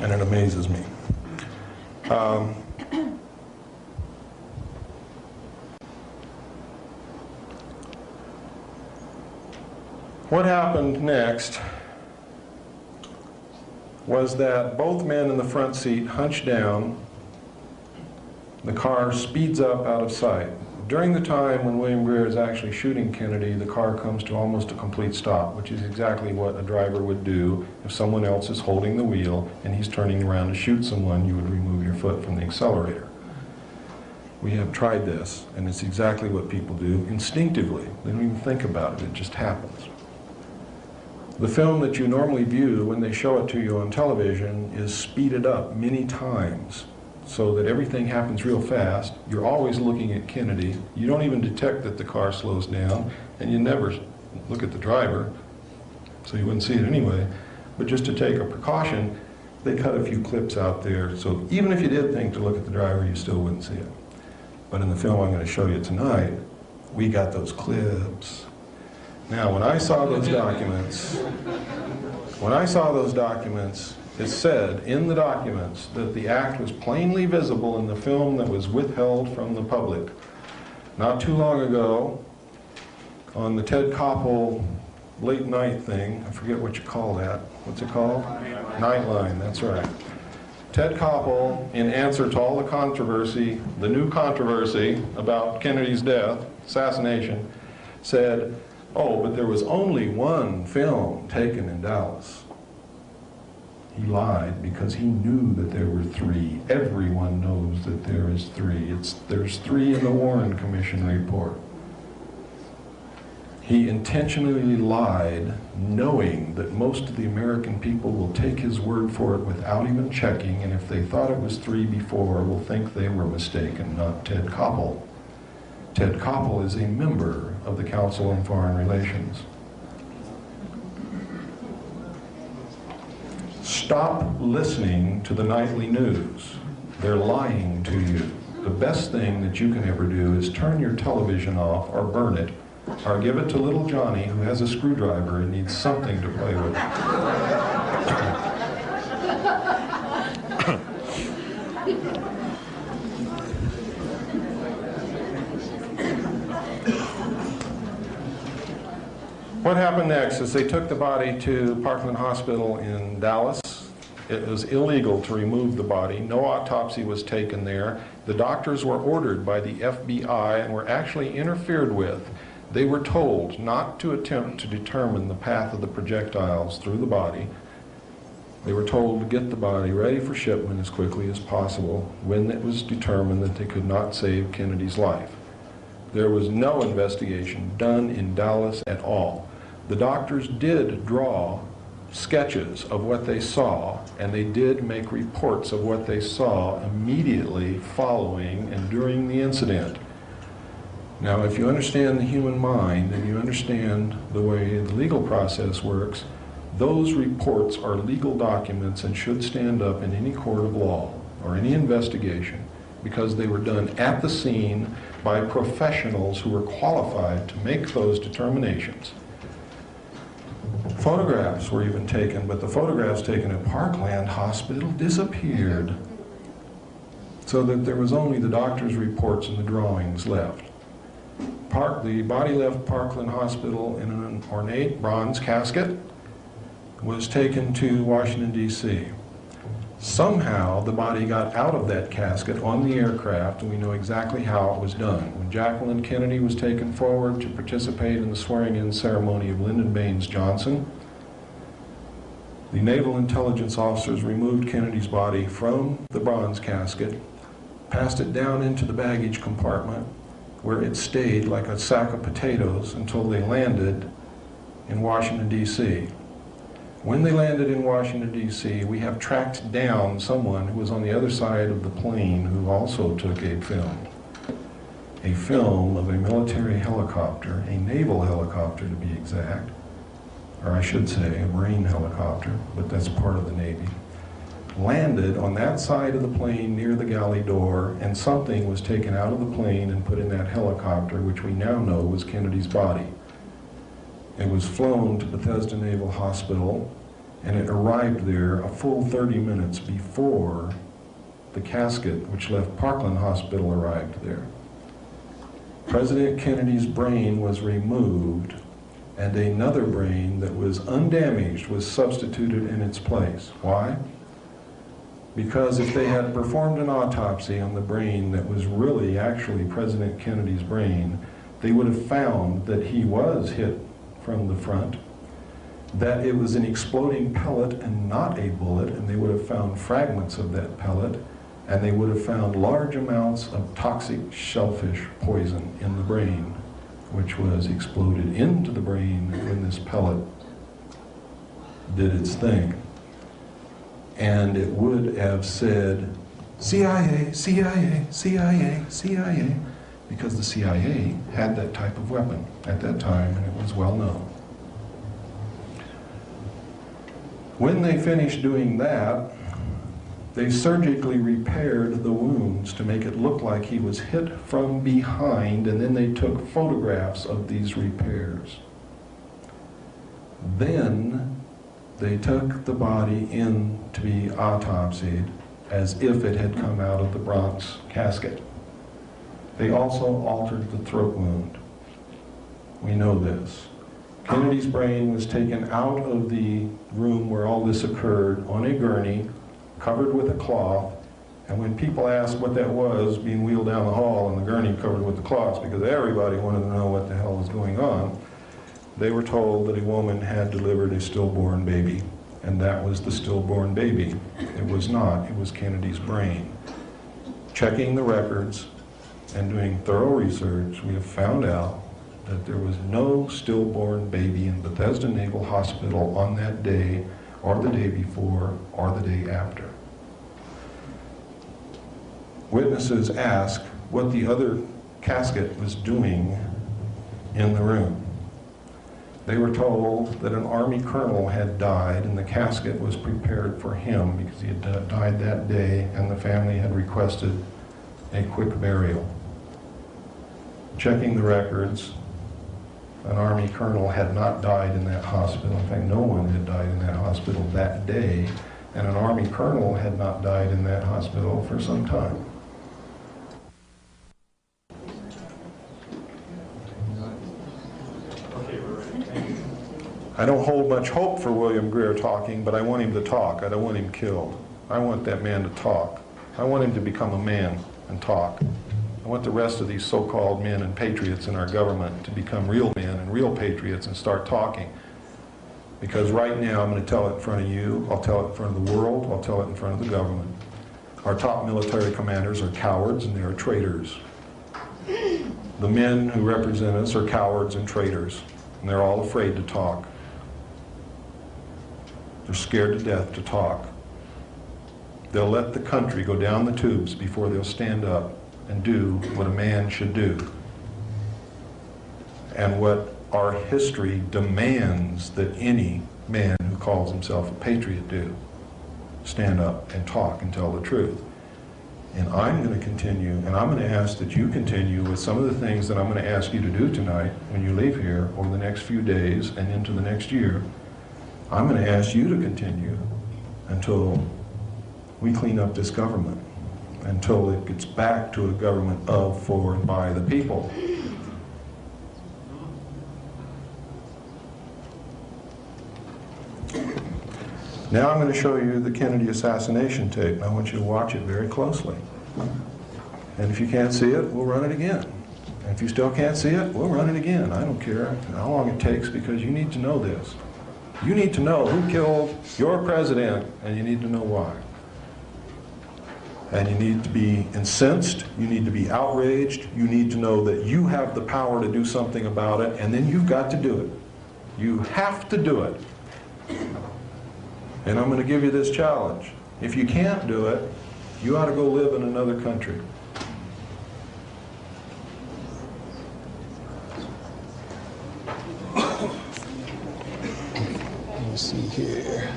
and it amazes me. What happened next was that both men in the front seat hunched down. The car speeds up out of sight. During the time when William Greer is actually shooting Kennedy, the car comes to almost a complete stop, which is exactly what a driver would do if someone else is holding the wheel and he's turning around to shoot someone. You would remove your foot from the accelerator. We have tried this, and it's exactly what people do instinctively. They don't even think about it, it just happens. The film that you normally view when they show it to you on television is speeded up many times so that everything happens real fast. You're always looking at Kennedy. You don't even detect that the car slows down, and you never look at the driver, so you wouldn't see it anyway. But just to take a precaution, they cut a few clips out there, so even if you did think to look at the driver, you still wouldn't see it. But in the film I'm going to show you tonight, we got those clips. Now, when I saw those documents, it said in the documents that the act was plainly visible in the film that was withheld from the public. Not too long ago, on the Ted Koppel late night thing, I forget what you call that. What's it called? Nightline, that's right. Ted Koppel, in answer to all the controversy, the new controversy about Kennedy's death, assassination, said, oh, but there was only one film taken in Dallas. He lied because he knew that there were three. Everyone knows that there is three. There's three in the Warren Commission report. He intentionally lied, knowing that most of the American people will take his word for it without even checking, and if they thought it was three before, will think they were mistaken, not Ted Koppel. Ted Koppel is a member of the Council on Foreign Relations. Stop listening to the nightly news. They're lying to you. The best thing that you can ever do is turn your television off or burn it, or give it to little Johnny, who has a screwdriver and needs something to play with. What happened next is they took the body to Parkland Hospital in Dallas. It was illegal to remove the body. No autopsy was taken there. The doctors were ordered by the FBI and were actually interfered with. They were told not to attempt to determine the path of the projectiles through the body. They were told to get the body ready for shipment as quickly as possible when it was determined that they could not save Kennedy's life. There was no investigation done in Dallas at all. The doctors did draw sketches of what they saw, and they did make reports of what they saw immediately following and during the incident. Now, if you understand the human mind and you understand the way the legal process works, those reports are legal documents and should stand up in any court of law or any investigation because they were done at the scene by professionals who were qualified to make those determinations. Photographs were even taken, but the photographs taken at Parkland Hospital disappeared, so that there was only the doctor's reports and the drawings left. The body left Parkland Hospital in an ornate bronze casket, was taken to Washington, D.C. Somehow the body got out of that casket on the aircraft, and we know exactly how it was done. When Jacqueline Kennedy was taken forward to participate in the swearing-in ceremony of Lyndon Baines Johnson, the naval intelligence officers removed Kennedy's body from the bronze casket, passed it down into the baggage compartment, where it stayed like a sack of potatoes until they landed in Washington, D.C. When they landed in Washington, D.C., we have tracked down someone who was on the other side of the plane who also took a film of a military helicopter, a naval helicopter to be exact, or I should say a Marine helicopter, but that's part of the Navy, landed on that side of the plane near the galley door, and something was taken out of the plane and put in that helicopter, which we now know was Kennedy's body. It was flown to Bethesda Naval Hospital, and it arrived there a full 30 minutes before the casket, which left Parkland Hospital, arrived there. President Kennedy's brain was removed, and another brain that was undamaged was substituted in its place. Why? Because if they had performed an autopsy on the brain that was really actually President Kennedy's brain, they would have found that he was hit from the front, that it was an exploding pellet and not a bullet, and they would have found fragments of that pellet, and they would have found large amounts of toxic shellfish poison in the brain, which was exploded into the brain when this pellet did its thing. And it would have said, CIA, CIA, CIA, CIA, because the CIA had that type of weapon at that time, and it was well known. When they finished doing that, they surgically repaired the wounds to make it look like he was hit from behind, and then they took photographs of these repairs. Then they took the body in to be autopsied as if it had come out of the Bronx casket. They also altered the throat wound. We know this. Kennedy's brain was taken out of the room where all this occurred on a gurney, covered with a cloth, and when people asked what that was, being wheeled down the hall and the gurney covered with the cloths, because everybody wanted to know what the hell was going on, they were told that a woman had delivered a stillborn baby, and that was the stillborn baby. It was not, it was Kennedy's brain. Checking the records and doing thorough research, we have found out that there was no stillborn baby in Bethesda Naval Hospital on that day, or the day before, or the day after. Witnesses asked what the other casket was doing in the room. They were told that an Army colonel had died and the casket was prepared for him because he had died that day and the family had requested a quick burial. Checking the records, an Army colonel had not died in that hospital. In fact, no one had died in that hospital that day, and an Army colonel had not died in that hospital for some time. I don't hold much hope for William Greer talking, but I want him to talk. I don't want him killed. I want that man to talk. I want him to become a man and talk. I want the rest of these so-called men and patriots in our government to become real men and real patriots and start talking. Because right now I'm going to tell it in front of you, I'll tell it in front of the world, I'll tell it in front of the government. Our top military commanders are cowards and they are traitors. The men who represent us are cowards and traitors, and they're all afraid to talk. They're scared to death to talk. They'll let the country go down the tubes before they'll stand up and do what a man should do. And what our history demands that any man who calls himself a patriot do. Stand up and talk and tell the truth. And I'm going to continue, and I'm going to ask that you continue with some of the things that I'm going to ask you to do tonight when you leave here over the next few days and into the next year. I'm going to ask you to continue until we clean up this government, until it gets back to a government of, for, and by the people. Now I'm going to show you the Kennedy assassination tape, and I want you to watch it very closely. And if you can't see it, we'll run it again. And if you still can't see it, we'll run it again. I don't care how long it takes, because you need to know this. You need to know who killed your president, and you need to know why. And you need to be incensed, you need to be outraged, you need to know that you have the power to do something about it, and then you've got to do it. You have to do it. And I'm going to give you this challenge. If you can't do it, you ought to go live in another country. Let me see here.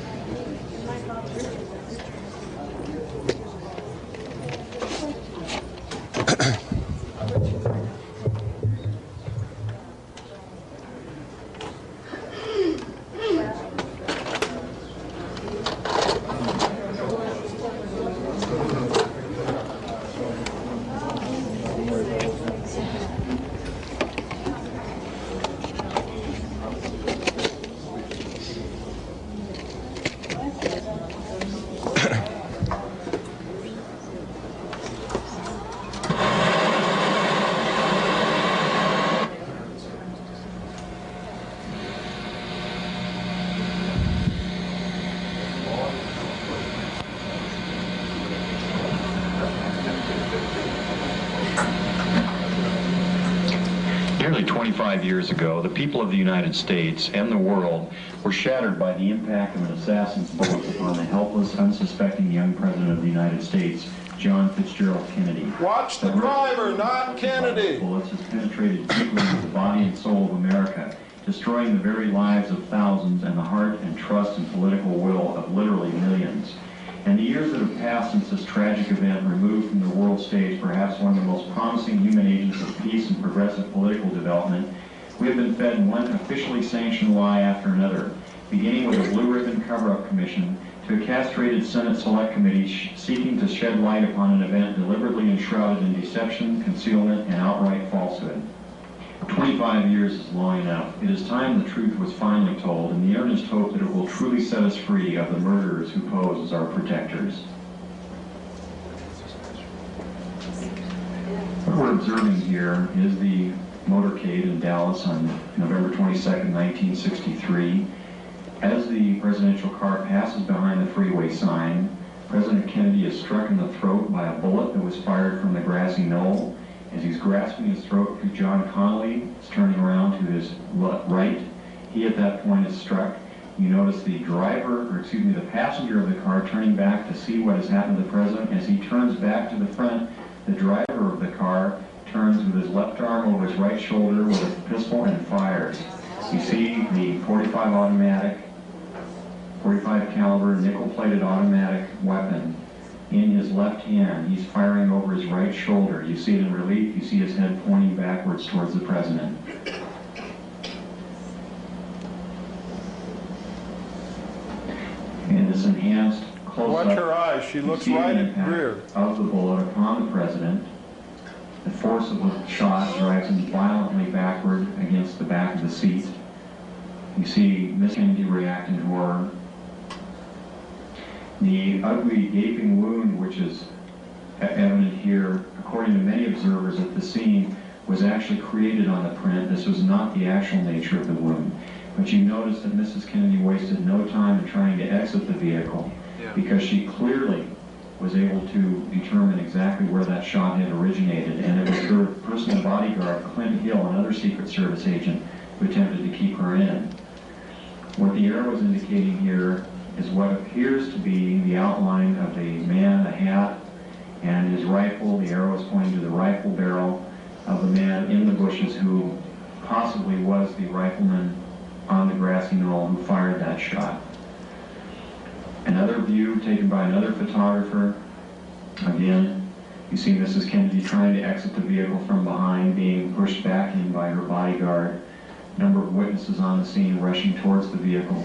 Nearly 25 years ago, the people of the United States and the world were shattered by the impact of an assassin's bullet upon the helpless, unsuspecting young President of the United States, John Fitzgerald Kennedy. Watch the driver, not Kennedy! Bullets has penetrated deeply into the body and soul of America, destroying the very lives of thousands and the heart and trust and political will of literally millions. In the years that have passed since this tragic event removed from the world stage perhaps one of the most promising human agents of peace and progressive political development, we have been fed one officially sanctioned lie after another, beginning with a blue ribbon cover-up commission to a castrated Senate Select Committee seeking to shed light upon an event deliberately enshrouded in deception, concealment, and outright falsehood. 25 years is long enough. It is time the truth was finally told, in the earnest hope that it will truly set us free of the murderers who pose as our protectors. What we're observing here is the motorcade in Dallas on November 22nd, 1963. As the presidential car passes behind the freeway sign, President Kennedy is struck in the throat by a bullet that was fired from the grassy knoll. As he's grasping his throat, John Connolly is turning around to his right. He at that point is struck. You notice the the passenger of the car turning back to see what has happened to the president. As he turns back to the front, the driver of the car turns with his left arm over his right shoulder with a pistol and fires. You see the 45 caliber nickel-plated automatic weapon in his left hand. He's firing over his right shoulder. You see it in relief. You see his head pointing backwards towards the president. In this enhanced close-up, watch her eyes. She looks right at the rear of the bullet upon the president. The force of the shot drives him violently backward against the back of the seat. You see Miss Kennedy react in horror. The ugly gaping wound, which is evident here, according to many observers at the scene, was actually created on the print. This was not the actual nature of the wound. But you notice that Mrs. Kennedy wasted no time in trying to exit the vehicle because she clearly was able to determine exactly where that shot had originated, and it was her personal bodyguard, Clint Hill, another Secret Service agent, who attempted to keep her in. What the arrow is indicating here is what appears to be the outline of a man, a hat, and his rifle. The arrow is pointing to the rifle barrel of the man in the bushes who possibly was the rifleman on the grassy knoll who fired that shot. Another view taken by another photographer. Again, you see Mrs. Kennedy trying to exit the vehicle from behind, being pushed back in by her bodyguard. A number of witnesses on the scene rushing towards the vehicle.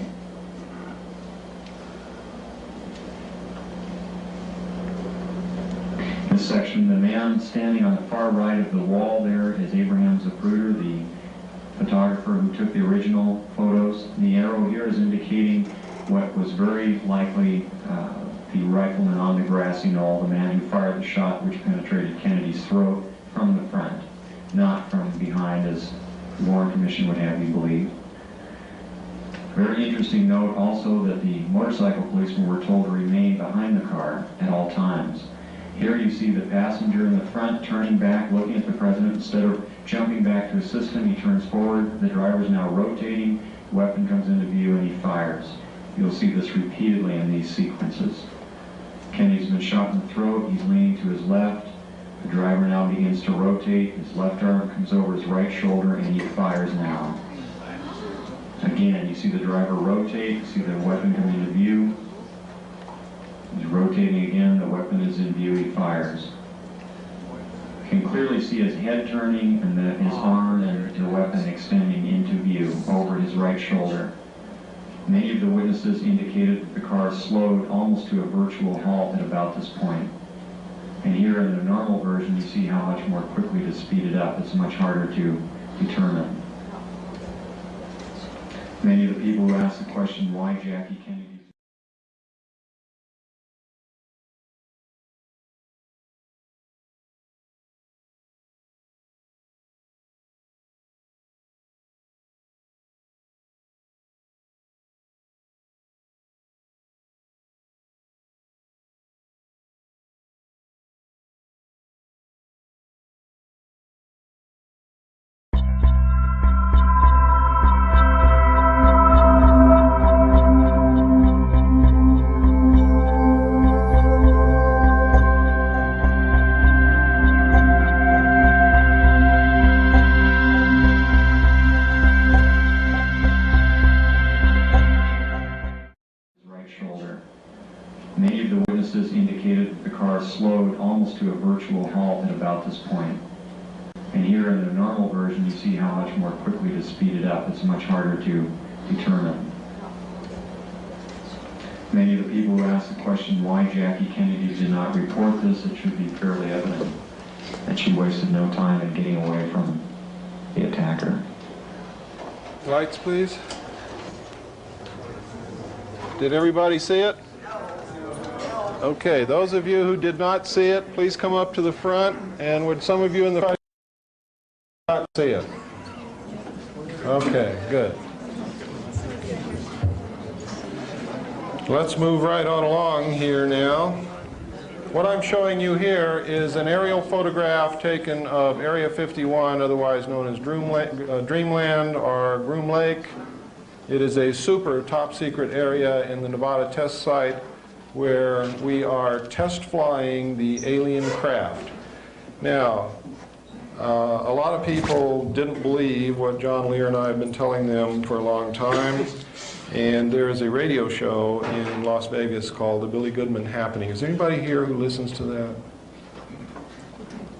This section, the man standing on the far right of the wall there is Abraham Zapruder, the photographer who took the original photos. The arrow here is indicating what was very likely the rifleman on the grassy knoll, the man who fired the shot which penetrated Kennedy's throat from the front, not from behind as the Warren Commission would have you believe. Very interesting note also that the motorcycle policemen were told to remain behind the car at all times. Here you see the passenger in the front turning back, looking at the president. Instead of jumping back to assist him, he turns forward. The driver is now rotating. The weapon comes into view and he fires. You'll see this repeatedly in these sequences. Kennedy's been shot in the throat. He's leaning to his left. The driver now begins to rotate. His left arm comes over his right shoulder and he fires now. Again, you see the driver rotate. You see the weapon come into view. He's rotating again, the weapon is in view, he fires. You can clearly see his head turning and his arm and the weapon extending into view over his right shoulder. Many of the witnesses indicated that the car slowed almost to a virtual halt at about this point. And here in the normal version, you see how much more quickly to speed it up. It's much harder to determine. Many of the people who asked the question, why Jackie Kennedy? witnesses indicated that the car slowed almost to a virtual halt at about this point. And here in the normal version, you see how much more quickly to speed it up. It's much harder to determine. Many of the people who asked the question why Jackie Kennedy did not report this, it should be fairly evident that she wasted no time in getting away from the attacker. Lights, please. Did everybody see it? Okay, those of you who did not see it, please come up to the front. And would some of you in the front not see it? Okay, good. Let's move right on along here now. What I'm showing you here is an aerial photograph taken of Area 51, otherwise known as Dreamland or Groom Lake. It is a super top secret area in the Nevada test site where we are test flying the alien craft. Now, a lot of people didn't believe what John Lear and I have been telling them for a long time. And there is a radio show in Las Vegas called The Billy Goodman Happening. Is there anybody here who listens to that?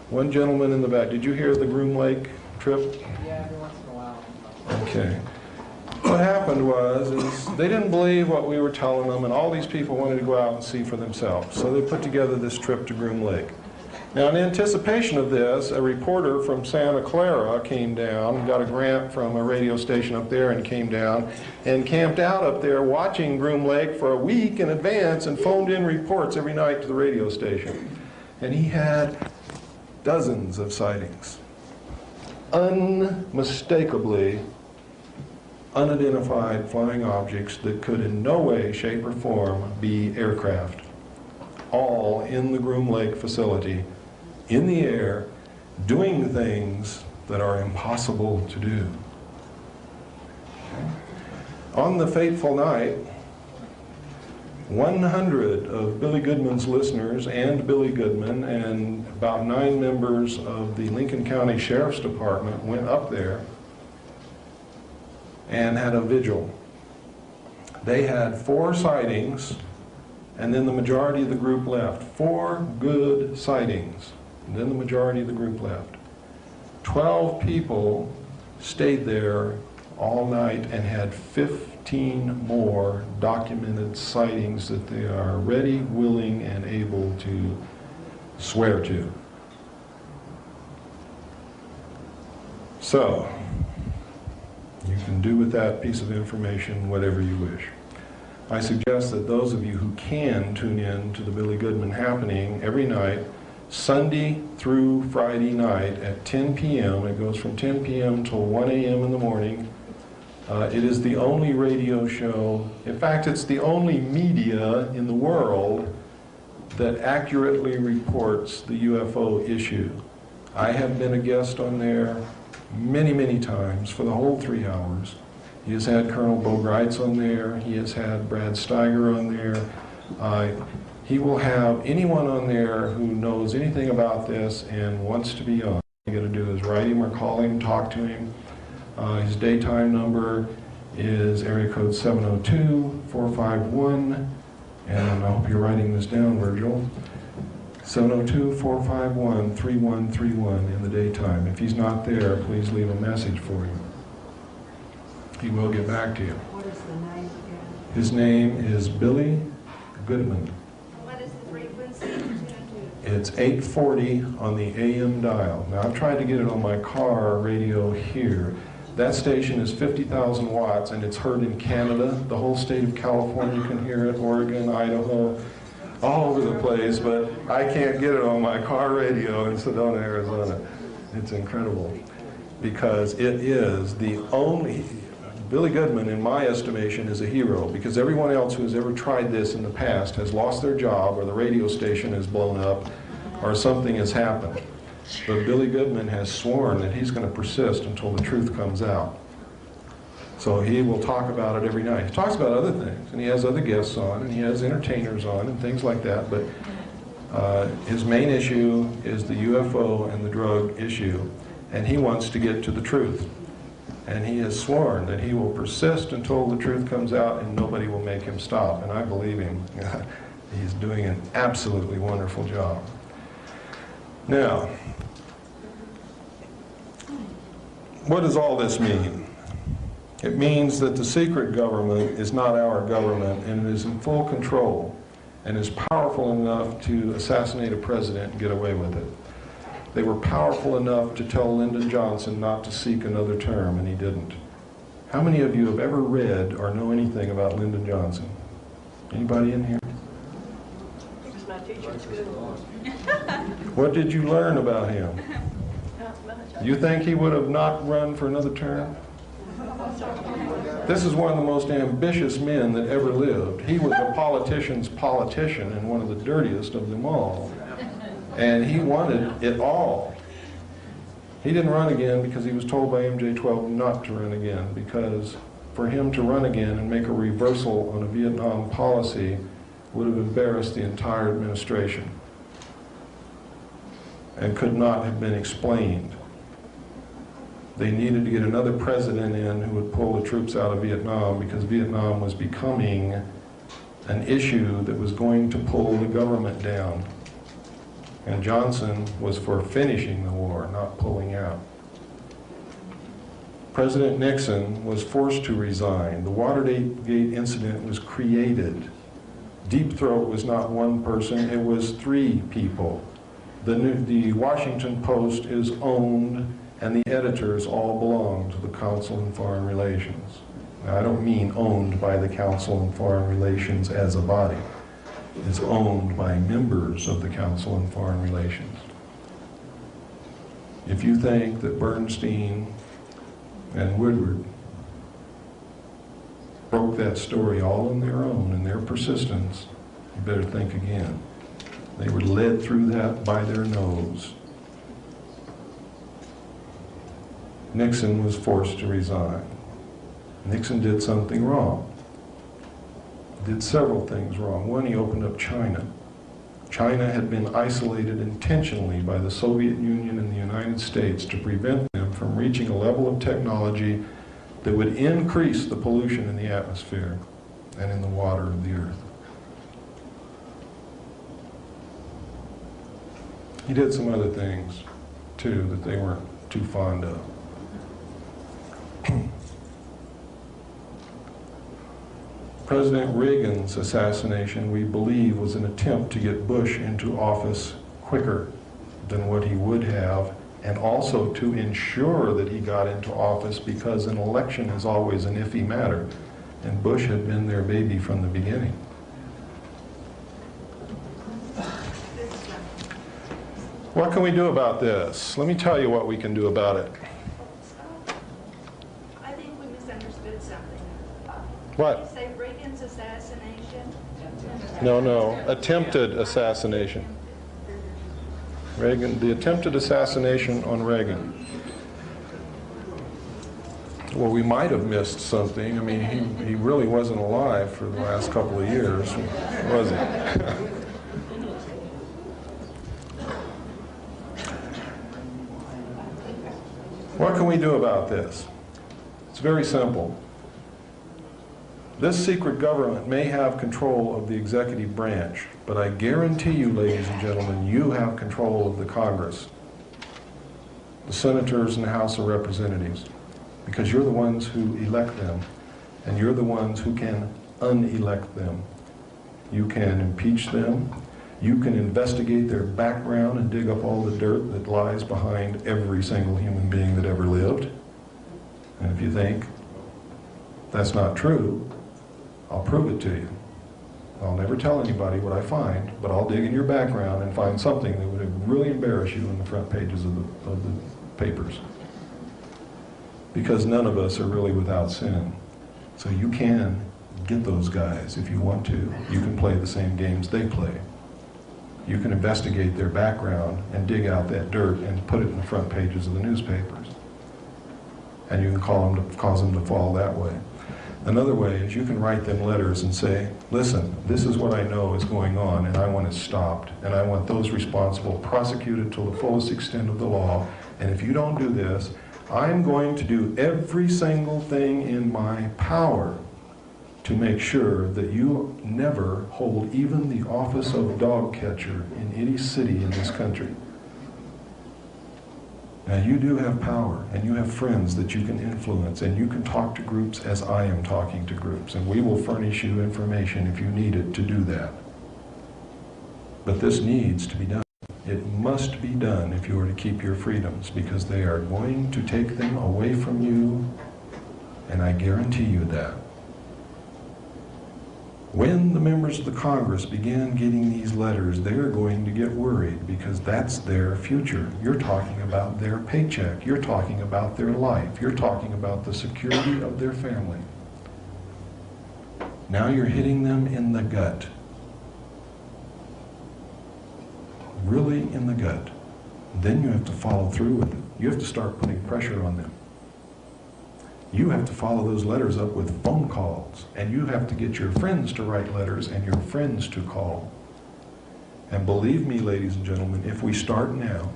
One gentleman in the back. Did you hear the Groom Lake trip? Yeah, every once in a while. Okay. What happened was they didn't believe what we were telling them, and all these people wanted to go out and see for themselves. So they put together this trip to Groom Lake. Now, in anticipation of this, a reporter from Santa Clara came down, got a grant from a radio station up there, and came down and camped out up there watching Groom Lake for a week in advance and phoned in reports every night to the radio station. And he had dozens of sightings. Unmistakably unidentified flying objects that could in no way, shape, or form be aircraft. All in the Groom Lake facility, in the air, doing things that are impossible to do. On the fateful night, 100 of Billy Goodman's listeners and Billy Goodman and about 9 members of the Lincoln County Sheriff's Department went up there and had a vigil. They had 4 sightings, and then the majority of the group left. 4 good sightings, and then the majority of the group left. 12 people stayed there all night and had 15 more documented sightings that they are ready, willing, and able to swear to. So, you can do with that piece of information whatever you wish. I suggest that those of you who can tune in to the Billy Goodman Happening every night, Sunday through Friday night at 10 p.m. It goes from 10 p.m. till 1 a.m. in the morning. It is the only radio show, in fact, it's the only media in the world that accurately reports the UFO issue. I have been a guest on there many, many times for the whole 3 hours. He has had Colonel Bo Greitz on there. He has had Brad Steiger on there. He will have anyone on there who knows anything about this and wants to be on. All you got to do is write him or call him, talk to him. His daytime number is area code 702-451, and I hope you're writing this down, Virgil. 702-451-3131 in the daytime. If he's not there, please leave a message for him. He will get back to you. What is the name again? His name is Billy Goodman. What is the frequency? It's 840 on the AM dial. Now, I've tried to get it on my car radio here. That station is 50,000 watts, and it's heard in Canada. The whole state of California can hear it, Oregon, Idaho, all over the place, but I can't get it on my car radio in Sedona, Arizona. It's incredible, because it is the only... Billy Goodman, in my estimation, is a hero, because everyone else who has ever tried this in the past has lost their job, or the radio station has blown up, or something has happened. But Billy Goodman has sworn that he's going to persist until the truth comes out. So he will talk about it every night. He talks about other things, and he has other guests on, and he has entertainers on, and things like that, but his main issue is the UFO and the drug issue, and he wants to get to the truth. And he has sworn that he will persist until the truth comes out and nobody will make him stop. And I believe him. He's doing an absolutely wonderful job. Now, what does all this mean? It means that the secret government is not our government, and it is in full control and is powerful enough to assassinate a president and get away with it. They were powerful enough to tell Lyndon Johnson not to seek another term, and he didn't. How many of you have ever read or know anything about Lyndon Johnson? Anybody in here? He was my teacher in school. What did you learn about him? Not much. You think he would have not run for another term? This is one of the most ambitious men that ever lived. He was a politician's politician and one of the dirtiest of them all. And he wanted it all. He didn't run again because he was told by MJ-12 not to run again, because for him to run again and make a reversal on a Vietnam policy would have embarrassed the entire administration and could not have been explained. They needed to get another president in who would pull the troops out of Vietnam, because Vietnam was becoming an issue that was going to pull the government down. And Johnson was for finishing the war, not pulling out. President Nixon was forced to resign. The Watergate incident was created. Deep Throat was not one person, it was 3 people. The Washington Post is owned, and the editors all belong to the Council on Foreign Relations. Now, I don't mean owned by the Council on Foreign Relations as a body. It's owned by members of the Council on Foreign Relations. If you think that Bernstein and Woodward broke that story all on their own and their persistence, you better think again. They were led through that by their nose. Nixon was forced to resign. Nixon did something wrong. Did several things wrong. One, he opened up China. China had been isolated intentionally by the Soviet Union and the United States to prevent them from reaching a level of technology that would increase the pollution in the atmosphere and in the water of the earth. He did some other things, too, that they weren't too fond of. President Reagan's assassination, we believe, was an attempt to get Bush into office quicker than what he would have, and also to ensure that he got into office, because an election is always an iffy matter, and Bush had been their baby from the beginning. What can we do about this? Let me tell you what we can do about it. I think we misunderstood something. What? Did you say Reagan's assassination? No, attempted assassination. Reagan, the attempted assassination on Reagan. Well, we might have missed something. I mean, he really wasn't alive for the last couple of years, was he? What can we do about this? It's very simple. This secret government may have control of the executive branch, but I guarantee you, ladies and gentlemen, you have control of the Congress, the senators and the House of Representatives, because you're the ones who elect them, and you're the ones who can unelect them. You can impeach them. You can investigate their background and dig up all the dirt that lies behind every single human being that ever lived. And if you think that's not true, I'll prove it to you. I'll never tell anybody what I find, but I'll dig in your background and find something that would really embarrass you on the front pages of the papers. Because none of us are really without sin. So you can get those guys if you want to. You can play the same games they play. You can investigate their background and dig out that dirt and put it in the front pages of the newspapers. And you can cause them to fall that way. Another way is you can write them letters and say, listen, this is what I know is going on, and I want it stopped, and I want those responsible prosecuted to the fullest extent of the law, and if you don't do this, I'm going to do every single thing in my power to make sure that you never hold even the office of dog catcher in any city in this country. Now you do have power, and you have friends that you can influence, and you can talk to groups as I am talking to groups, and we will furnish you information if you need it to do that. But this needs to be done. It must be done if you are to keep your freedoms, because they are going to take them away from you, and I guarantee you that. When the members of the Congress began getting these letters, they're going to get worried, because that's their future. You're talking about their paycheck. You're talking about their life. You're talking about the security of their family. Now you're hitting them in the gut. Really in the gut. Then you have to follow through with it. You have to start putting pressure on them. You have to follow those letters up with phone calls, and you have to get your friends to write letters and your friends to call. And believe me, ladies and gentlemen, if we start now,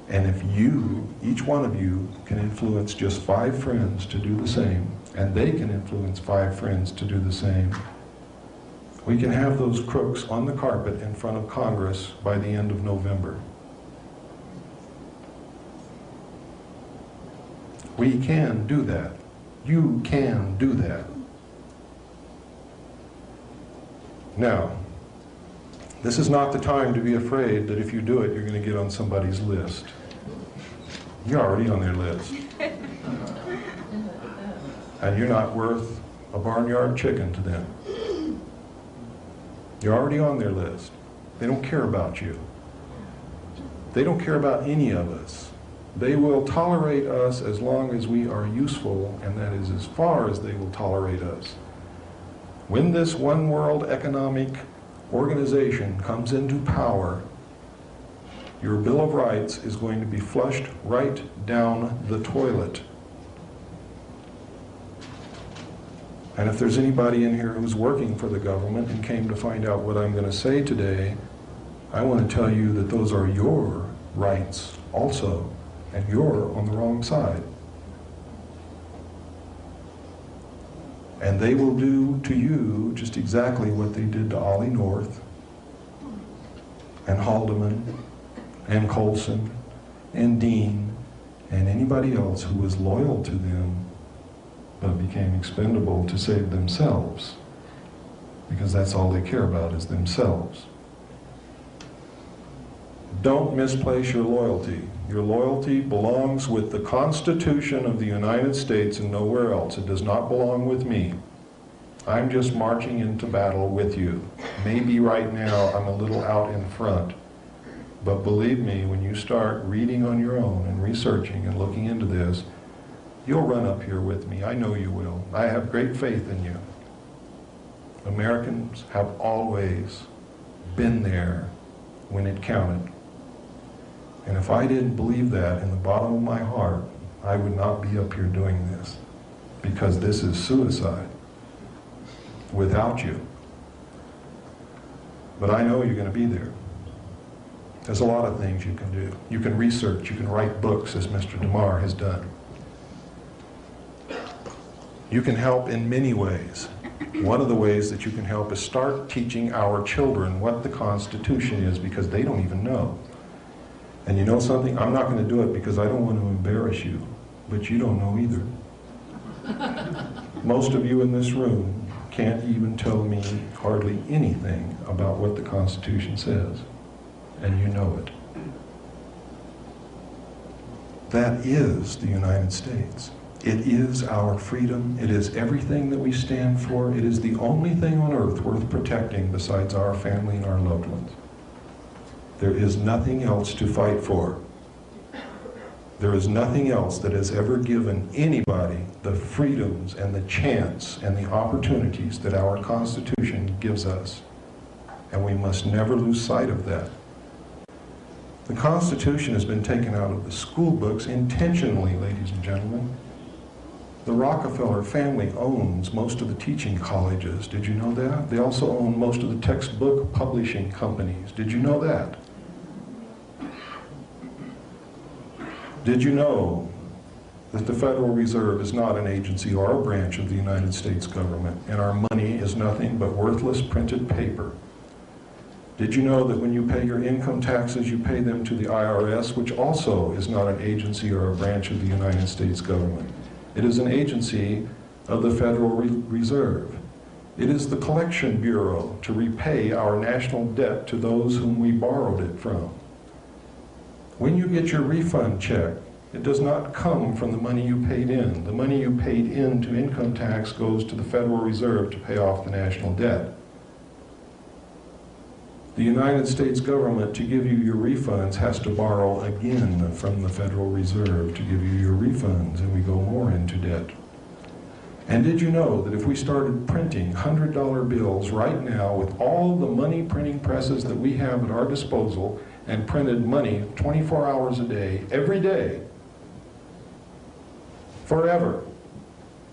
and if you, each one of you, can influence just 5 friends to do the same, and they can influence 5 friends to do the same, we can have those crooks on the carpet in front of Congress by the end of November. We can do that. You can do that. Now, this is not the time to be afraid that if you do it, you're going to get on somebody's list. You're already on their list. And you're not worth a barnyard chicken to them. You're already on their list. They don't care about you. They don't care about any of us. They will tolerate us as long as we are useful, and that is as far as they will tolerate us. When this one world economic organization comes into power, your Bill of Rights is going to be flushed right down the toilet. And if there's anybody in here who's working for the government and came to find out what I'm going to say today, I want to tell you that those are your rights also. And you're on the wrong side. And they will do to you just exactly what they did to Ollie North, and Haldeman, and Colson, and Dean, and anybody else who was loyal to them, but became expendable to save themselves, because that's all they care about is themselves. Don't misplace your loyalty. Your loyalty belongs with the Constitution of the United States and nowhere else. It does not belong with me. I'm just marching into battle with you. Maybe right now I'm a little out in front, but believe me, when you start reading on your own and researching and looking into this, you'll run up here with me. I know you will. I have great faith in you. Americans have always been there when it counted. And if I didn't believe that in the bottom of my heart, I would not be up here doing this, because this is suicide without you. But I know you're going to be there. There's a lot of things you can do. You can research, you can write books, as Mr. DeMar has done. You can help in many ways. One of the ways that you can help is start teaching our children what the Constitution is, because they don't even know. And you know something? I'm not going to do it because I don't want to embarrass you, but you don't know either. Most of you in this room can't even tell me hardly anything about what the Constitution says, and you know it. That is the United States. It is our freedom. It is everything that we stand for. It is the only thing on earth worth protecting besides our family and our loved ones. There is nothing else to fight for. There is nothing else that has ever given anybody the freedoms and the chance and the opportunities that our Constitution gives us. And we must never lose sight of that. The Constitution has been taken out of the school books intentionally, ladies and gentlemen. The Rockefeller family owns most of the teaching colleges. Did you know that? They also own most of the textbook publishing companies. Did you know that? Did you know that the Federal Reserve is not an agency or a branch of the United States government, and our money is nothing but worthless printed paper. Did you know that when you pay your income taxes, you pay them to the IRS, which also is not an agency or a branch of the United States government? It is an agency of the Federal Reserve. It is the collection bureau to repay our national debt to those whom we borrowed it from. When you get your refund check, it does not come from the money you paid in. The money you paid in to income tax goes to the Federal Reserve to pay off the national debt. The United States government, to give you your refunds, has to borrow again from the Federal Reserve to give you your refunds, and we go more into debt. And did you know that if we started printing $100 bills right now with all the money printing presses that we have at our disposal and printed money 24 hours a day, every day, forever,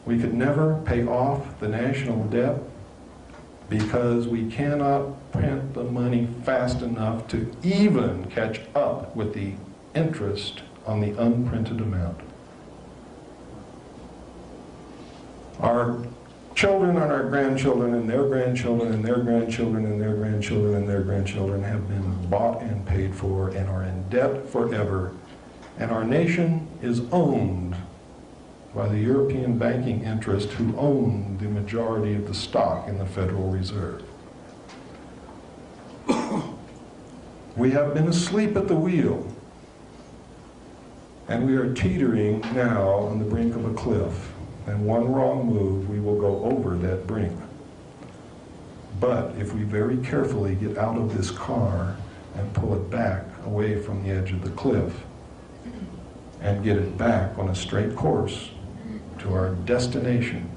we could never pay off the national debt because we cannot print the money fast enough to even catch up with the interest on the unprinted amount. Our children and our grandchildren and their grandchildren and their grandchildren and their grandchildren and their grandchildren have been bought and paid for and are in debt forever. And our nation is owned by the European banking interest who own the majority of the stock in the Federal Reserve. We have been asleep at the wheel, and we are teetering now on the brink of a cliff. And one wrong move, we will go over that brink. But if we very carefully get out of this car and pull it back away from the edge of the cliff and get it back on a straight course to our destination,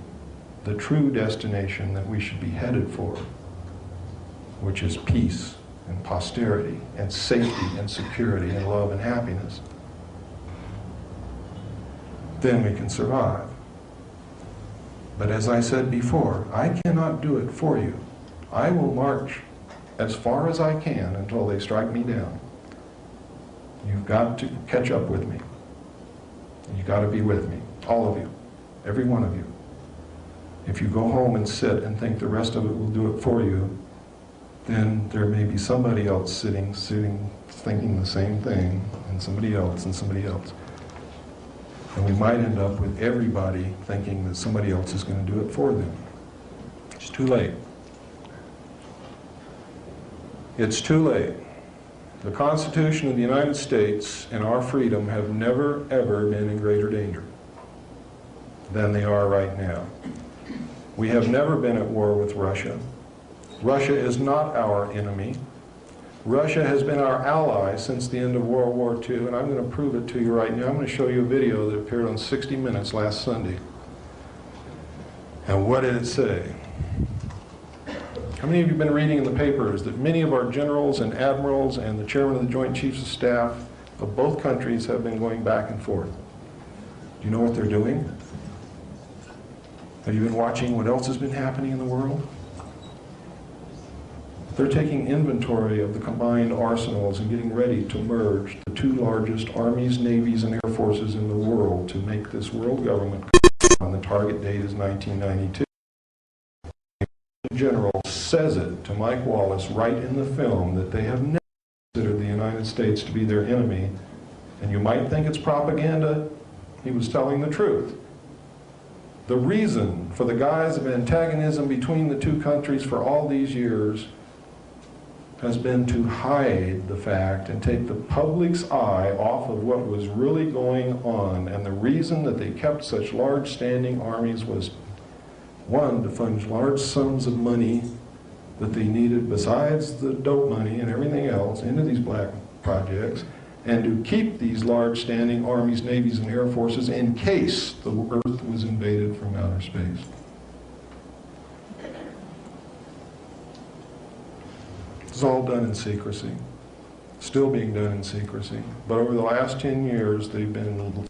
the true destination that we should be headed for, which is peace and posterity and safety and security and love and happiness, then we can survive. But as I said before, I cannot do it for you. I will march as far as I can until they strike me down. You've got to catch up with me. You've got to be with me, all of you, every one of you. If you go home and sit and think the rest of it will do it for you, then there may be somebody else sitting, thinking the same thing, and somebody else, and somebody else. And we might end up with everybody thinking that somebody else is going to do it for them. It's too late. It's too late. The Constitution of the United States and our freedom have never, ever been in greater danger than they are right now. We have never been at war with Russia. Russia is not our enemy. Russia has been our ally since the end of World War II, and I'm going to prove it to you right now. I'm going to show you a video that appeared on 60 Minutes last Sunday. And what did it say? How many of you have been reading in the papers that many of our generals and admirals and the chairman of the Joint Chiefs of Staff of both countries have been going back and forth? Do you know what they're doing? Have you been watching what else has been happening in the world? They're taking inventory of the combined arsenals and getting ready to merge the two largest armies, navies, and air forces in the world to make this world government. And the target date is 1992. The general says it to Mike Wallace right in the film that they have never considered the United States to be their enemy. And you might think it's propaganda. He was telling the truth. The reason for the guise of antagonism between the two countries for all these years has been to hide the fact and take the public's eye off of what was really going on. And the reason that they kept such large standing armies was, one, to fund large sums of money that they needed besides the dope money and everything else into these black projects, and to keep these large standing armies, navies, and air forces in case the Earth was invaded from outer space. It's all done in secrecy, still being done in secrecy. But over the last 10 years, they've been...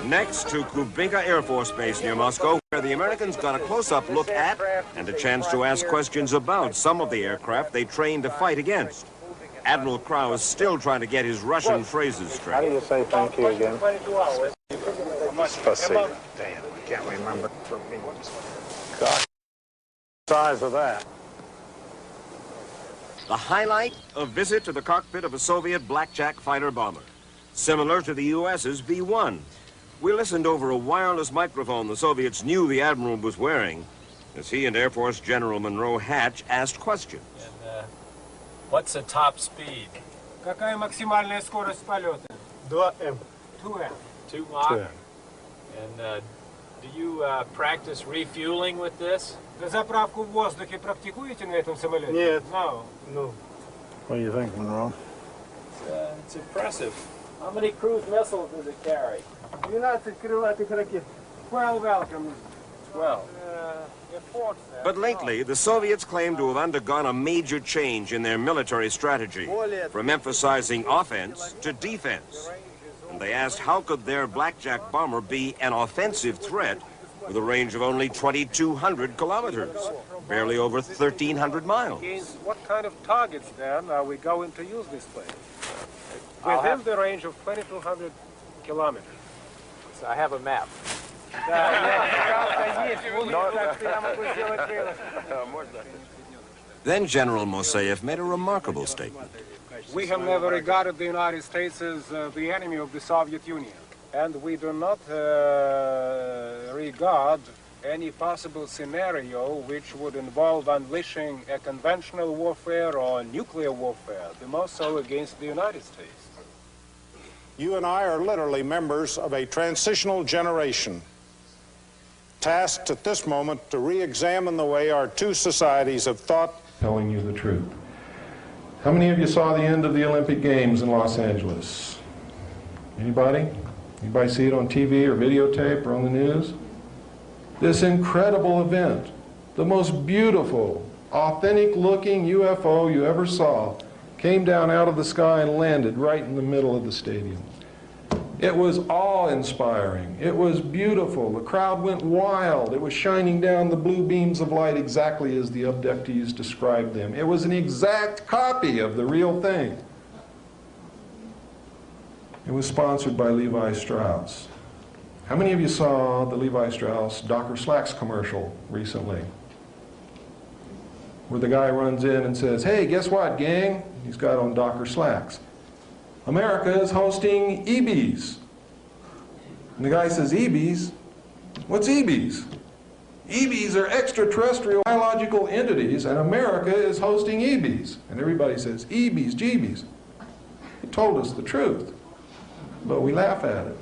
Next to Kubinka Air Force Base near Moscow, where the Americans got a close-up look at and a chance to ask questions about some of the aircraft they trained to fight against. Admiral Crowe is still trying to get his Russian phrases How do straight. you say thank you again? 22 hours. Spasibo. Damn, I can't remember. God, size of that. The highlight, a visit to the cockpit of a Soviet Blackjack fighter bomber, similar to the U.S.'s B-1. We listened over a wireless microphone the Soviets knew the Admiral was wearing as he and Air Force General Monroe Hatch asked questions. And, what's the top speed? Какая максимальная скорость полета? 2M. 2M. 2 Mach? 2M. And do you practice refueling with this? Заправку в воздухе практикуете на этом самолете? Нет. No. No. What do you think, Monroe? It's impressive. How many cruise missiles does it carry? 12 крылатых ракет. 12 welcome. 12. But lately, the Soviets claim to have undergone a major change in their military strategy, from emphasizing offense to defense. And they asked how could their Blackjack bomber be an offensive threat with a range of only 2,200 kilometers, barely over 1,300 miles. Against what kind of targets then are we going to use this plane? Within the range of 2,200 kilometers. So I have a map. Then General Moseyev made a remarkable statement. We have never regarded the United States as the enemy of the Soviet Union. And we do not regard any possible scenario which would involve unleashing a conventional warfare or nuclear warfare, the most so against the United States. You and I are literally members of a transitional generation, tasked at this moment to re-examine the way our two societies have thought. Telling you the truth. How many of you saw the end of the Olympic Games in Los Angeles? Anybody? Anybody see it on TV or videotape or on the news? This incredible event, the most beautiful, authentic-looking UFO you ever saw, came down out of the sky and landed right in the middle of the stadium. It was awe-inspiring. It was beautiful. The crowd went wild. It was shining down the blue beams of light exactly as the abductees described them. It was an exact copy of the real thing. It was sponsored by Levi Strauss. How many of you saw the Levi Strauss Docker Slacks commercial recently? Where the guy runs in and says, "Hey, guess what, gang?" He's got on Docker Slacks. "America is hosting EBs." And the guy says, "EBs? What's EBs?" "EBs are extraterrestrial biological entities, and America is hosting EBs." And everybody says, "EBs, GBs." He told us the truth, but we laugh at it.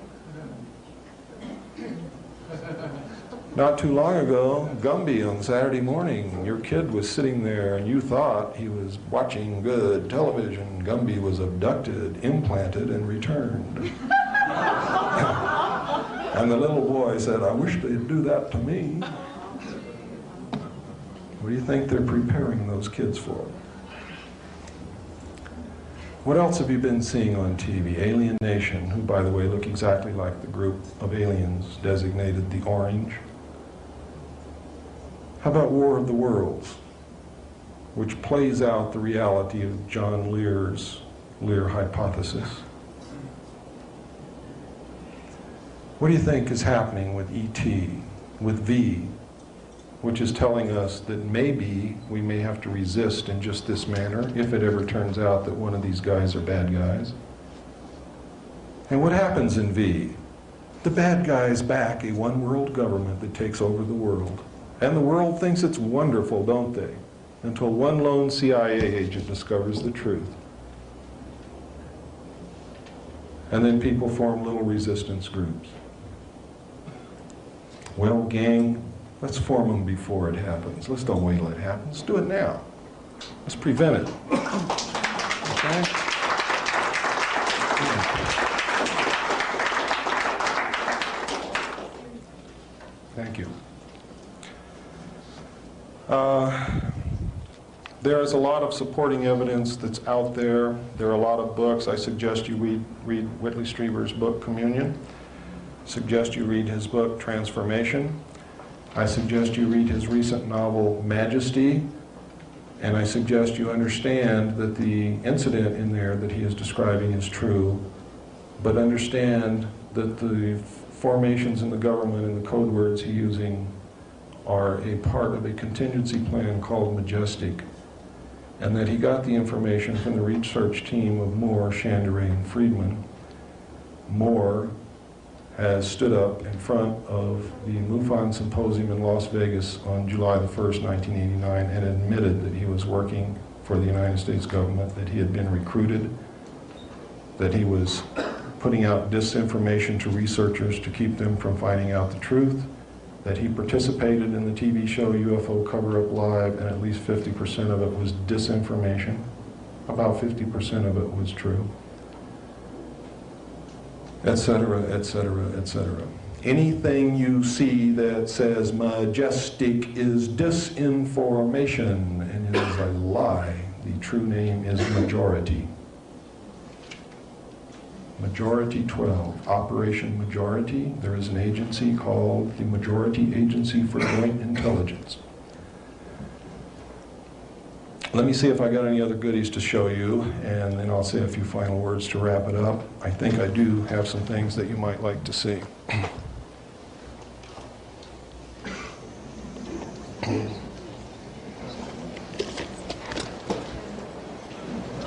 Not too long ago, Gumby on Saturday morning, your kid was sitting there and you thought he was watching good television. Gumby was abducted, implanted, and returned. And the little boy said, "I wish they'd do that to me." What do you think they're preparing those kids for? What else have you been seeing on TV? Alien Nation, who, by the way, look exactly like the group of aliens designated the Orange. How about War of the Worlds, which plays out the reality of John Lear's Lear hypothesis? What do you think is happening with ET, with V, which is telling us that maybe we may have to resist in just this manner if it ever turns out that one of these guys are bad guys? And what happens in V? The bad guys back a one-world government that takes over the world. And the world thinks it's wonderful, don't they? Until one lone CIA agent discovers the truth. And then people form little resistance groups. Well, gang, let's form them before it happens. Let's don't wait till it happens. Let's do it now. Let's prevent it. Okay? Thank you. There is a lot of supporting evidence that's out there. There are a lot of books. I suggest you read Whitley Strieber's book, Communion. Suggest you read his book, Transformation. I suggest you read his recent novel, Majesty. And I suggest you understand that the incident in there that he is describing is true, but understand that the formations in the government and the code words he's using are a part of a contingency plan called Majestic, and that he got the information from the research team of Moore, Chandray, and Friedman. Moore has stood up in front of the MUFON Symposium in Las Vegas on July the 1st, 1989, and admitted that he was working for the United States government, that he had been recruited, that he was putting out disinformation to researchers to keep them from finding out the truth, that he participated in the TV show UFO Cover-Up Live, and at least 50% of it was disinformation. About 50% of it was true. Etc., etc., etc. Anything you see that says Majestic is disinformation, and it is a lie. The true name is Majority. Majority 12, Operation Majority. There is an agency called the Majority Agency for Joint Intelligence. Let me see if I got any other goodies to show you, and then I'll say a few final words to wrap it up. I think I do have some things that you might like to see.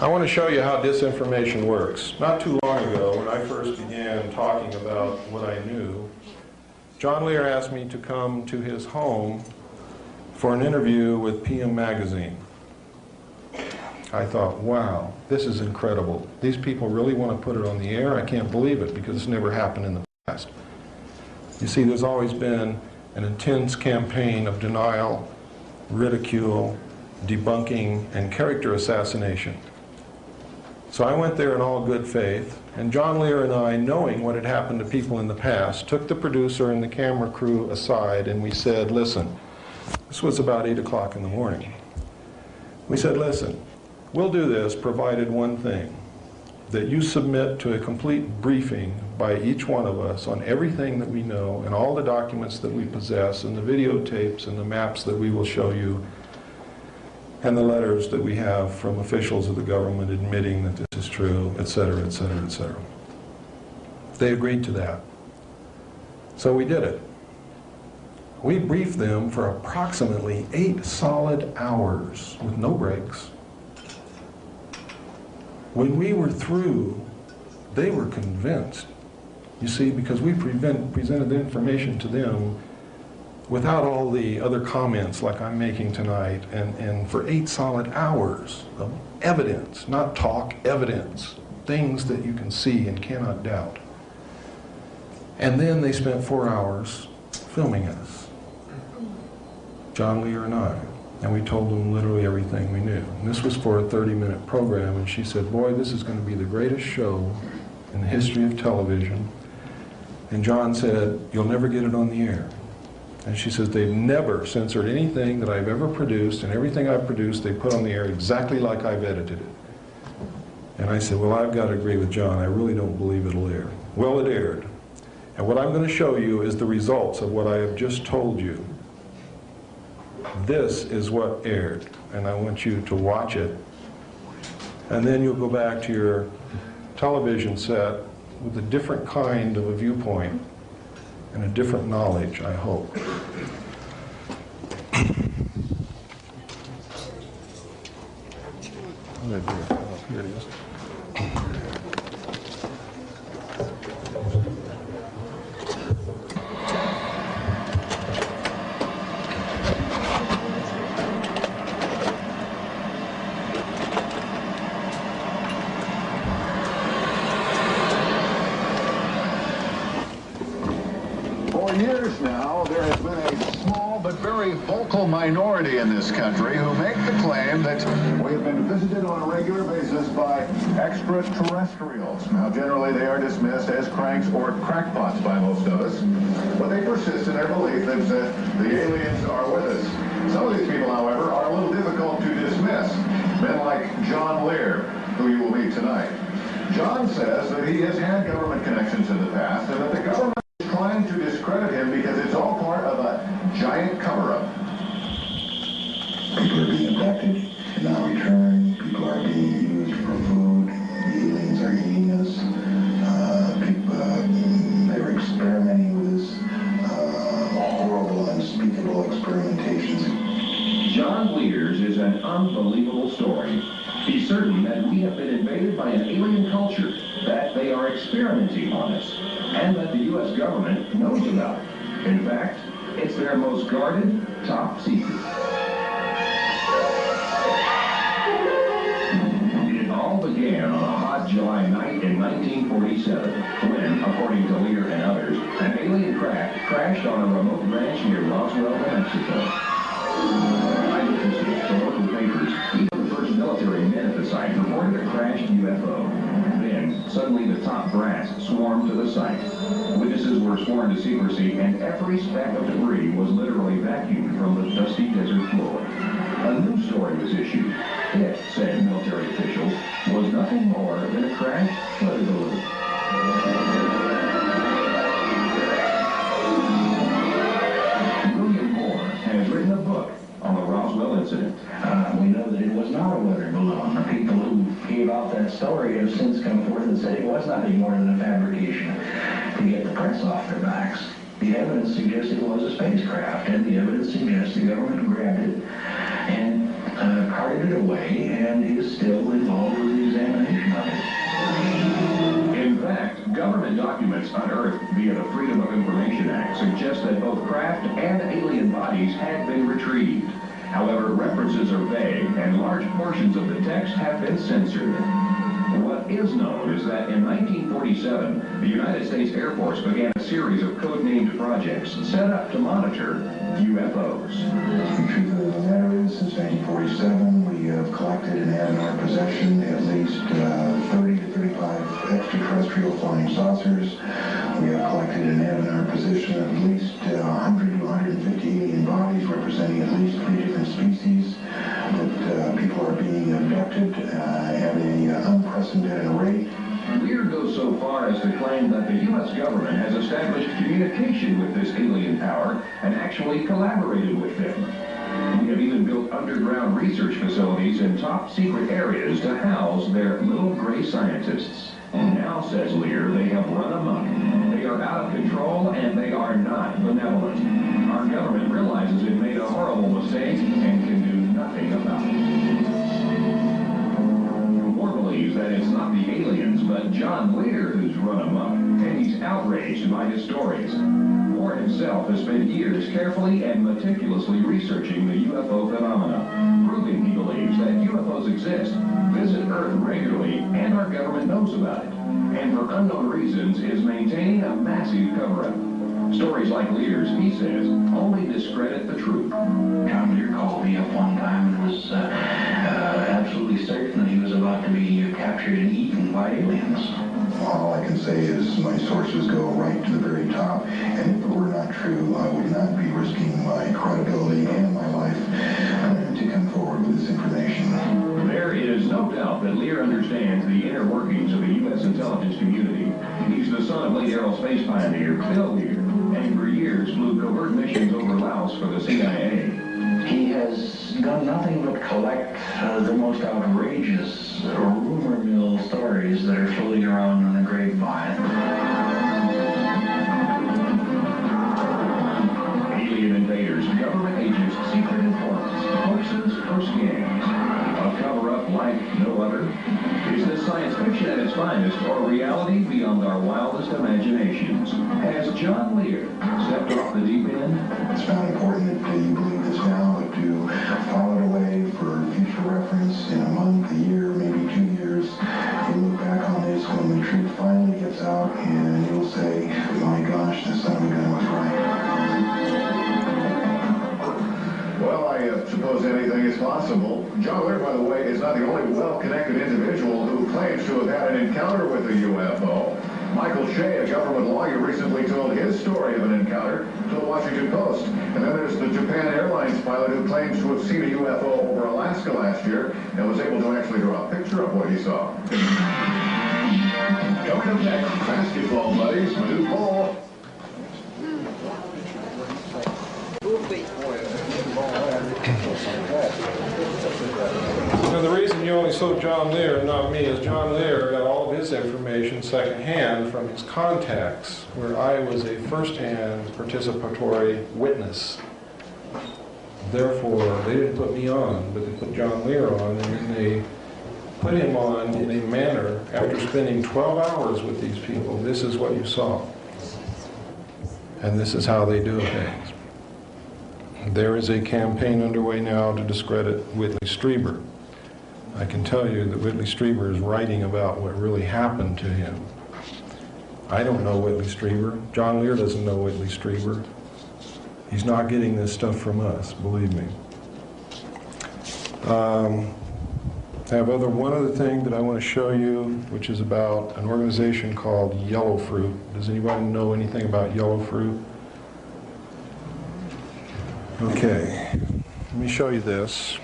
I want to show you how disinformation works. Not too long ago, when I first began talking about what I knew, John Lear asked me to come to his home for an interview with PM Magazine. I thought, wow, this is incredible. These people really want to put it on the air? I can't believe it, because it's never happened in the past. You see, there's always been an intense campaign of denial, ridicule, debunking, and character assassination. So I went there in all good faith, and John Lear and I, knowing what had happened to people in the past, took the producer and the camera crew aside, and we said, listen, this was about 8 o'clock in the morning. We said, listen, we'll do this provided one thing, that you submit to a complete briefing by each one of us on everything that we know and all the documents that we possess and the videotapes and the maps that we will show you and the letters that we have from officials of the government admitting that this is true, etc., etc., etc. They agreed to that. So we did it. We briefed them for approximately 8 solid hours with no breaks. When we were through, they were convinced. You see, because we presented the information to them without all the other comments like I'm making tonight, and for 8 solid hours of evidence, not talk, evidence, things that you can see and cannot doubt. And then they spent 4 hours filming us, John Lear and I, and we told them literally everything we knew. And this was for a 30-minute program, and she said, boy, this is going to be the greatest show in the history of television. And John said, you'll never get it on the air. And she says, they've never censored anything that I've ever produced, and everything I've produced they put on the air exactly like I've edited it. And I said, well, I've got to agree with John. I really don't believe it'll air. Well, it aired. And what I'm going to show you is the results of what I have just told you. This is what aired, and I want you to watch it. And then you'll go back to your television set with a different kind of a viewpoint and a different knowledge, I hope. Here it is. For years now, there has been a small but very vocal minority in this country who make the claim that we have been visited on a regular basis by extraterrestrials. Now, generally, they are dismissed as cranks or crackpots by most of us, but they persist in their belief that the aliens are with us. Some of these people, however, are a little difficult to dismiss. Men like John Lear, who you will meet tonight. John says that he has had government connections in the past and that the government is trying to discredit him because it's all part of a giant cover-up. People are being abducted. unbelievable story. He's certain that we have been invaded by an alien culture, that they are experimenting on us, and that the U.S. government knows about it. In fact, it's their most guarded, top secret. It all began on a hot July night in 1947, when, according to Lear and others, an alien craft crashed on a remote ranch near Roswell, New Mexico. Eyewitnesses to local papers, even the first military men at the site reported a crashed UFO. Then, suddenly the top brass swarmed to the site. Witnesses were sworn to secrecy, and every speck of debris was literally vacuumed from the dusty desert floor. A news story was issued. It, said military officials, was nothing more than a crashed weather balloon. William Moore has written a book on the Roswell incident. We know that it was not a weather balloon. The people who gave out that story have since come forth and said it was nothing more than a fabrication to get the press off their backs. The evidence suggests it was a spacecraft, and the evidence suggests the government grabbed it and carted it away and is still involved with the examination of it. In fact, government documents unearthed via the Freedom of Information Act suggest that both craft and alien bodies had been retrieved. However, references are vague, and large portions of the text have been censored. What is known is that in 1947, the United States Air Force began a series of code-named projects set up to monitor UFOs. The truth of the matter is, since 1947, we have collected and had in our possession at least 30 to 35 extraterrestrial flying saucers. We have collected and had in our possession at least 100 to 150 alien bodies representing at least 3 different species that people are being abducted at an unprecedented rate. Lear goes so far as to claim that the U.S. government has established communication with this alien power and actually collaborated with them. We have even built underground research facilities in top secret areas to house their little gray scientists. And now, says Lear, they have run amok. They are out of control and they are not benevolent. Our government realizes it made a horrible mistake and can do nothing about it. Moore believes that it's not the aliens, but John Lear who's run amok, and he's outraged by his stories. Moore himself has spent years carefully and meticulously researching the UFO phenomena, proving, he believes, that UFOs exist, visit Earth regularly, and our government knows about it, and for unknown reasons is maintaining a massive cover-up. Stories like Lear's, he says, only discredit the truth. John Lear called me up one time and was absolutely certain that he was about to be captured and eaten by aliens. All I can say is my sources go right to the very top, and if it were not true, I would not be risking my credibility and my life to come forward with this information. There is no doubt that Lear understands the inner workings of the U.S. intelligence community. He's the son of late aerospace pioneer Bill Lear, and for years flew covert missions over Laos for the CIA. He has done nothing but collect the most outrageous rumor mill stories that are floating around in the grapevine. Alien invaders, government agents, secret informants, hoaxes, or scams. A cover-up like no other. Is this science fiction at its finest, or reality beyond our wildest imaginations? Has John Lear stepped off the deep end? It's not important that you believe this now, but to file it away for future reference in a month, a year, maybe 2 years. You look back on this when the truth finally gets out, and you'll say, my gosh, the son of a gun was right. Well, I suppose anything is possible. John Lear, by the way, is not the only well-connected individual who claims to have had an encounter with a UFO. Michael Shea, a government lawyer, recently told his story of an encounter to the Washington Post. And then there's the Japan Airlines pilot who claims to have seen a UFO over Alaska last year and was able to actually draw a picture of what he saw. Coming up next, basketball buddies, new ball. Now, the reason you only saw John Lear and not me is John Lear got all of his information secondhand from his contacts, where I was a first-hand participatory witness. Therefore, they didn't put me on, but they put John Lear on, and then they put him on in a manner, after spending 12 hours with these people, this is what you saw. And this is how they do things. There is a campaign underway now to discredit Whitley Strieber. I can tell you that Whitley Strieber is writing about what really happened to him. I don't know Whitley Strieber. John Lear doesn't know Whitley Strieber. He's not getting this stuff from us, believe me. One other thing that I want to show you, which is about an organization called Yellow Fruit. Does anybody know anything about Yellow Fruit? Okay, let me show you this.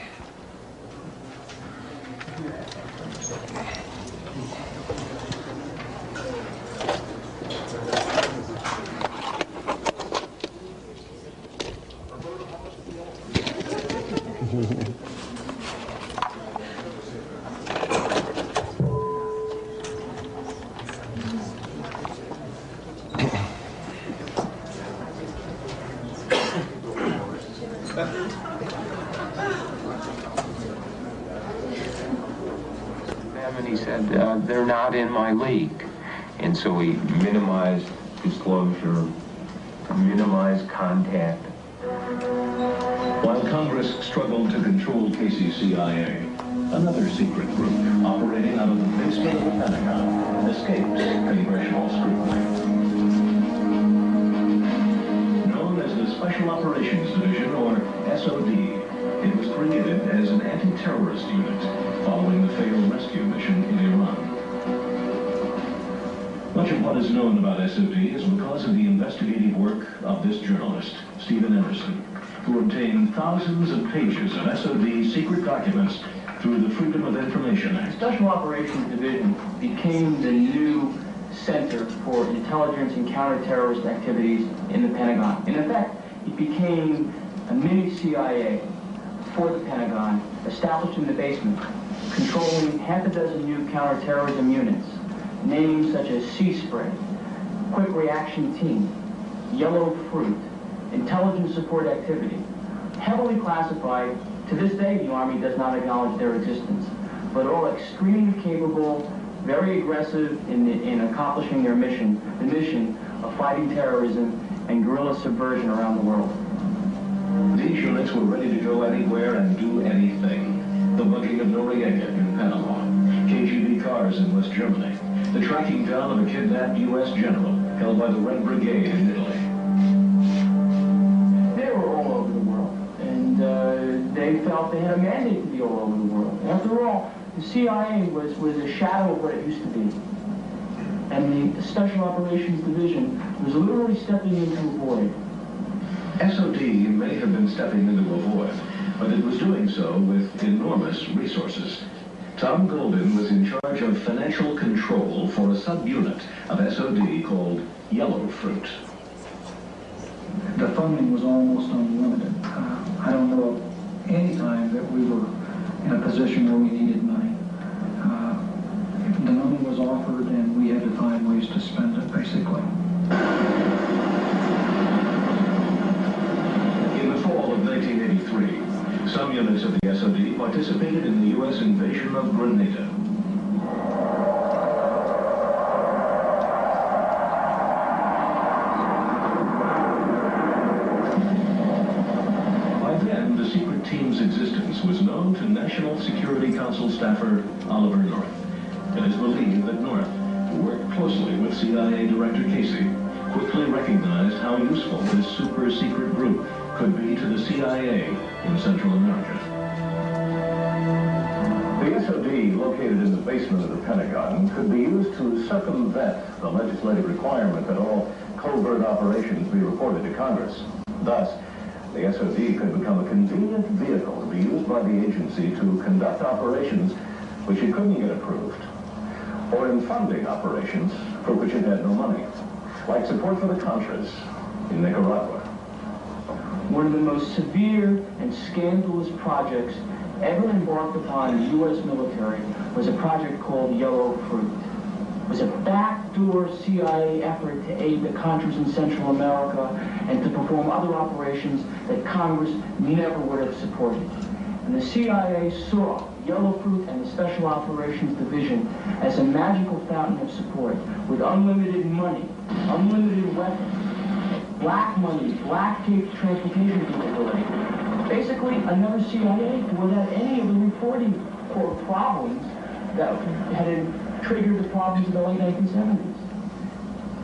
And he said, they're not in my league. And so we minimized disclosure, minimized contact. While Congress struggled to control KCCIA, another secret group operating out of the basement of the Pentagon escapes congressional scrutiny. Known as the Special Operations Division, or SOD, it was created as an anti-terrorist unit following the failed rescue mission in Iran. Much of what is known about SOD is because of the investigative work of this journalist, Stephen Emerson, who obtained thousands of pages of SOD secret documents through the Freedom of Information Act. The Special Operations Division became the new center for intelligence and counterterrorist activities in the Pentagon. In effect, it became a mini CIA for the Pentagon, established in the basement, controlling half a dozen new counterterrorism units, names such as Sea Spray, Quick Reaction Team, Yellow Fruit, Intelligence Support Activity, heavily classified. To this day, the Army does not acknowledge their existence, but all extremely capable, very aggressive in accomplishing their mission, the mission of fighting terrorism and guerrilla subversion around the world. These units were ready to go anywhere and do anything. The bugging of Noriega in Panama, KGB cars in West Germany, the tracking down of a kidnapped U.S. general held by the Red Brigade in Italy. They were all over the world, and they felt they had a mandate to be all over the world. After all, the CIA was a shadow of what it used to be. And the Special Operations Division was literally stepping into a void. SOD may have been stepping into a void, but it was doing so with enormous resources. Tom Golden was in charge of financial control for a subunit of SOD called Yellow Fruit. The funding was almost unlimited. I don't know of any time that we were in a position where we needed money. The money was offered and we had to find ways to spend it, basically. In the fall of 1983, some units of the SOD participated in the U.S. invasion of Grenada. By then, the secret team's existence was known to National Security Council staffer Oliver North. It is believed that North, who worked closely with CIA Director Casey, quickly recognized how useful this super-secret group could be to the CIA in Central America. The SOD, located in the basement of the Pentagon, could be used to circumvent the legislative requirement that all covert operations be reported to Congress. Thus, the SOD could become a convenient vehicle to be used by the agency to conduct operations which it couldn't get approved, or in funding operations for which it had no money, like support for the Contras in Nicaragua. One of the most severe and scandalous projects ever embarked upon in the U.S. military was a project called Yellow Fruit. was a backdoor CIA effort to aid the Contras in Central America and to perform other operations that Congress never would have supported. And the CIA saw Yellow Fruit and the Special Operations Division as a magical fountain of support with unlimited money, unlimited weapons, black money, black transportation capability. Basically, another CIA without any of the reporting core problems that had triggered the problems of the late 1970s.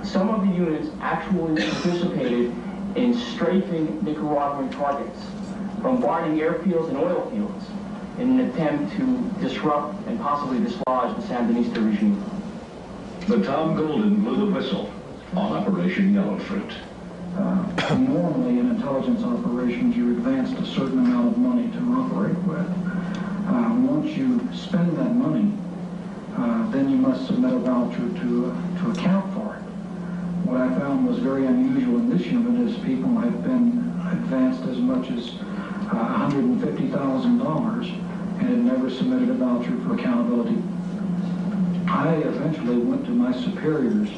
Some of the units actually participated in strafing Nicaraguan targets, bombarding airfields and oil fields in an attempt to disrupt and possibly dislodge the Sandinista regime. But Tom Golden blew the whistle on Operation Yellow Fruit. Normally in intelligence operations, you're advanced a certain amount of money to operate with. Once you spend that money, then you must submit a voucher to account for it. What I found was very unusual in this unit is people have been advanced as much as $150,000 and had never submitted a voucher for accountability. I eventually went to my superiors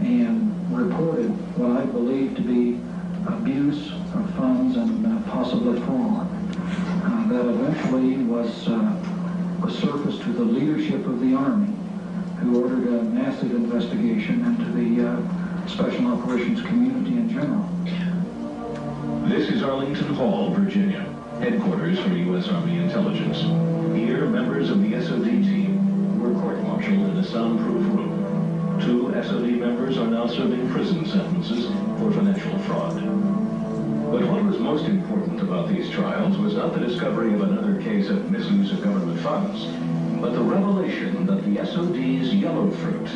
and reported what I believed to be abuse of funds and possibly fraud. That eventually was surfaced to the leadership of the Army, who ordered a massive investigation into the Special Operations community in general. This is Arlington Hall, Virginia, headquarters for U.S. Army Intelligence. Here, members of the SOD team were court-martialed in a soundproof room. 2 SOD members are now serving prison sentences for financial fraud. But what was most important about these trials was not the discovery of another case of misuse of government funds, but the revelation that the SOD's Yellow Fruit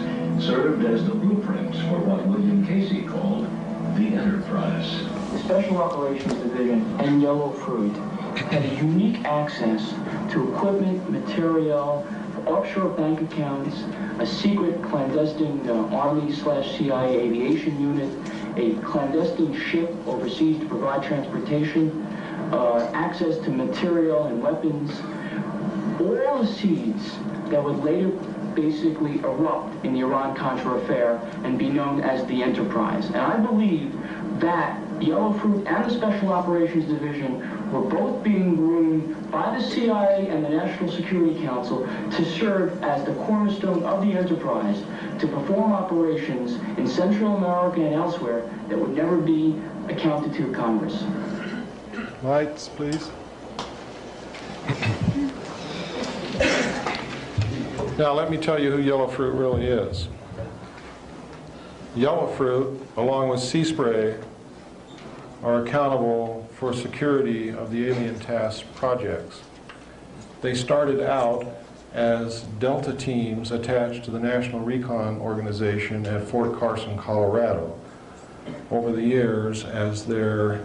served as the blueprint for what William Casey called the Enterprise. The Special Operations Division and Yellow Fruit had a unique access to equipment, material, offshore bank accounts, a secret clandestine Army/CIA aviation unit, a clandestine ship overseas to provide transportation, access to material and weapons, all the seeds that would later basically erupt in the Iran-Contra affair and be known as the Enterprise. And I believe that Yellow Fruit and the Special Operations Division were both being groomed by the CIA and the National Security Council to serve as the cornerstone of the Enterprise to perform operations in Central America and elsewhere that would never be accounted to Congress. Lights, please. Now let me tell you who Yellow Fruit really is. Yellow Fruit, along with Sea Spray, are accountable for security of the alien task projects. They started out as Delta teams attached to the National Recon Organization at Fort Carson, Colorado. Over the years, as their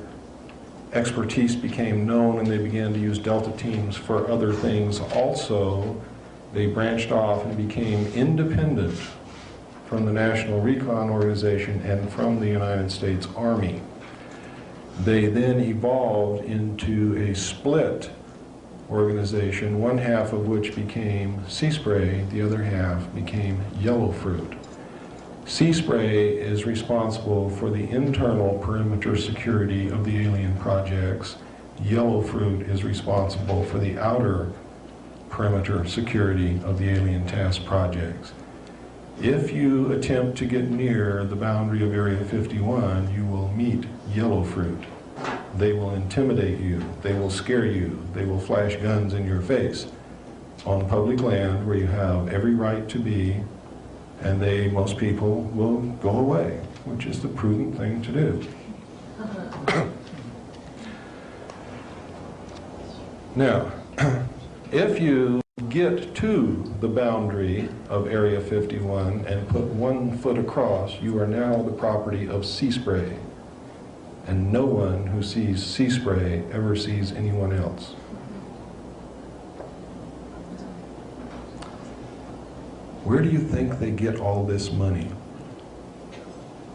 expertise became known and they began to use Delta teams for other things also, they branched off and became independent from the National Recon Organization and from the United States Army. They then evolved into a split organization, one half of which became Sea Spray, the other half became Yellow Fruit. Sea Spray is responsible for the internal perimeter security of the alien projects. Yellow Fruit is responsible for the outer perimeter security of the alien task projects. If you attempt to get near the boundary of Area 51, you will meet Yellow Fruit. They will intimidate you, they will scare you, they will flash guns in your face on public land where you have every right to be, and most people will go away, which is the prudent thing to do. Now, if you get to the boundary of Area 51 and put 1 foot across, you are now the property of Sea Spray. And no one who sees Sea Spray ever sees anyone else. Where do you think they get all this money?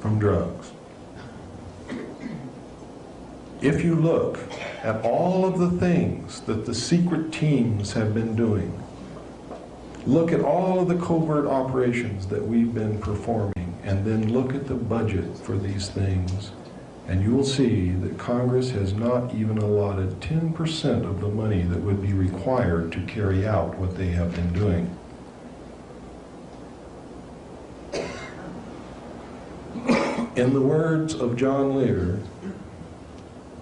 From drugs. If you look at all of the things that the secret teams have been doing, Look at all of the covert operations that we've been performing, and then look at the budget for these things, and you will see that Congress has not even allotted 10% of the money that would be required to carry out what they have been doing. In the words of John Lear,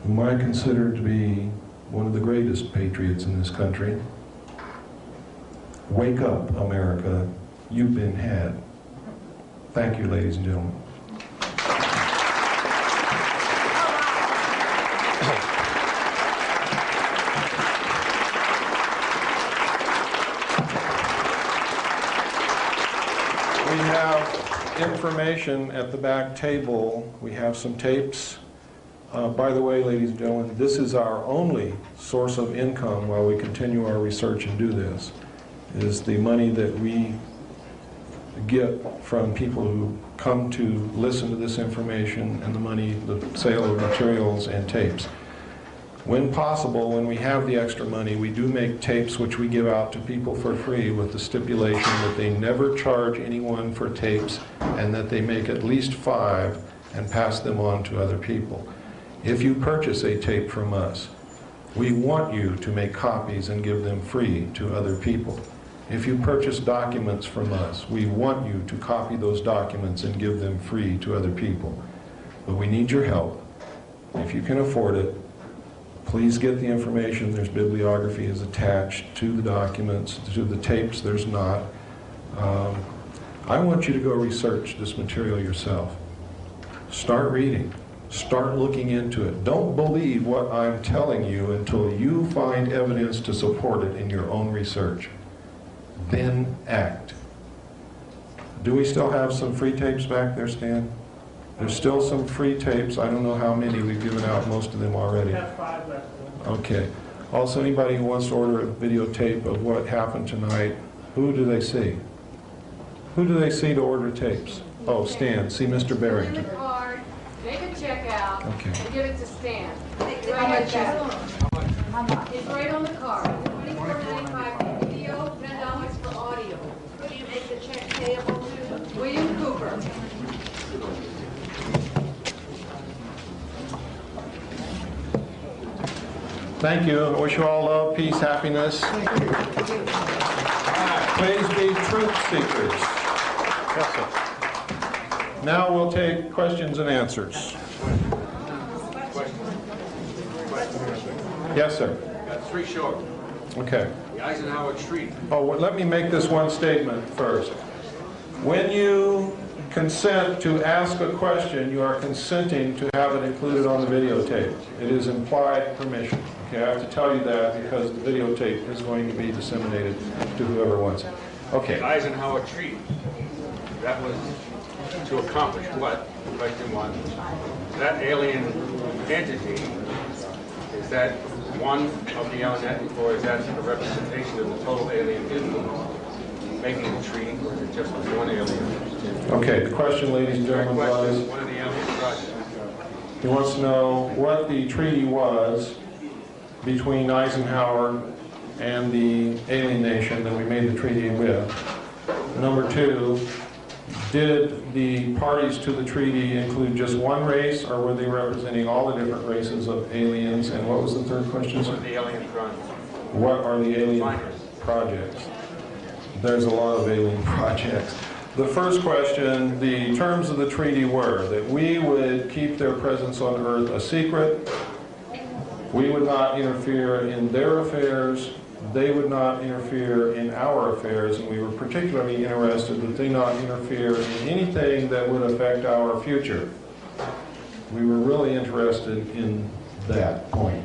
whom I consider to be one of the greatest patriots in this country, wake up, America, you've been had. Thank you, ladies and gentlemen. We have information at the back table. We have some tapes. By the way, ladies and gentlemen, this is our only source of income while we continue our research and do this, is the money that we get from people who come to listen to this information, and the money, the sale of materials and tapes. When possible, when we have the extra money, we do make tapes which we give out to people for free with the stipulation that they never charge anyone for tapes and that they make at least 5 and pass them on to other people. If you purchase a tape from us, we want you to make copies and give them free to other people. If you purchase documents from us, we want you to copy those documents and give them free to other people. But we need your help. If you can afford it, please get the information. There's bibliography is attached to the documents. To the tapes, there's not. I want you to go research this material yourself. Start reading. Start looking into it. Don't believe what I'm telling you until you find evidence to support it in your own research. Then act. Do we still have some free tapes back there, Stan? There's still some free tapes. I don't know how many. We've given out most of them already. We have 5 left. Okay. Also, anybody who wants to order a videotape of what happened tonight, who do they see? Who do they see to order tapes? Oh, Stan. See Mr. Barrington. Fill in the card, make a check out, Okay. and give it to Stan. How much is it? It's right on the card. $24.95 for video, $10 for audio. Who do you make the check payable to? William Cooper. Thank you. I wish you all love, peace, happiness. Please be truth seekers. Yes, sir. Now we'll take questions and answers. Yes, sir. Got 3 short. Okay. The Eisenhower Treaty. Oh, well, let me make this one statement first. When you consent to ask a question, you are consenting to have it included on the videotape. It is implied permission. Okay, I have to tell you that because the videotape is going to be disseminated to whoever wants it. Okay. The Eisenhower Treaty. That was to accomplish what? Question 1. That alien entity, is that one of the alien, or is that a representation of the total alien influence making the treaty, or is it just one alien? Okay, the question, ladies and gentlemen, was... One of the alien projects. He wants to know what the treaty was between Eisenhower and the alien nation that we made the treaty with. Number 2, did the parties to the treaty include just one race, or were they representing all the different races of aliens? And what was the third question? What are the alien projects? What are the alien projects? There's a lot of alien projects. The first question, the terms of the treaty were that we would keep their presence on Earth a secret. We would not interfere in their affairs. They would not interfere in our affairs, and we were particularly interested that they not interfere in anything that would affect our future. We were really interested in that point.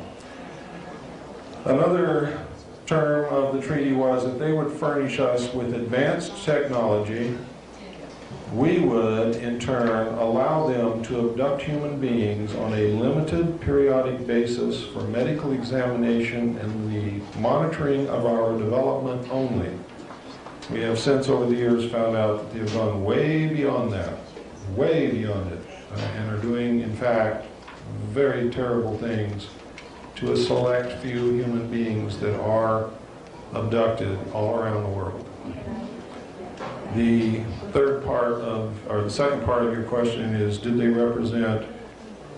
Another term of the treaty was that they would furnish us with advanced technology. We would, in turn, allow them to abduct human beings on a limited periodic basis for medical examination and the monitoring of our development only. We have since, over the years, found out that they have gone way beyond that, way beyond it, and are doing, in fact, very terrible things to a select few human beings that are abducted all around the world. The third part of, or the second part of your question is, did they represent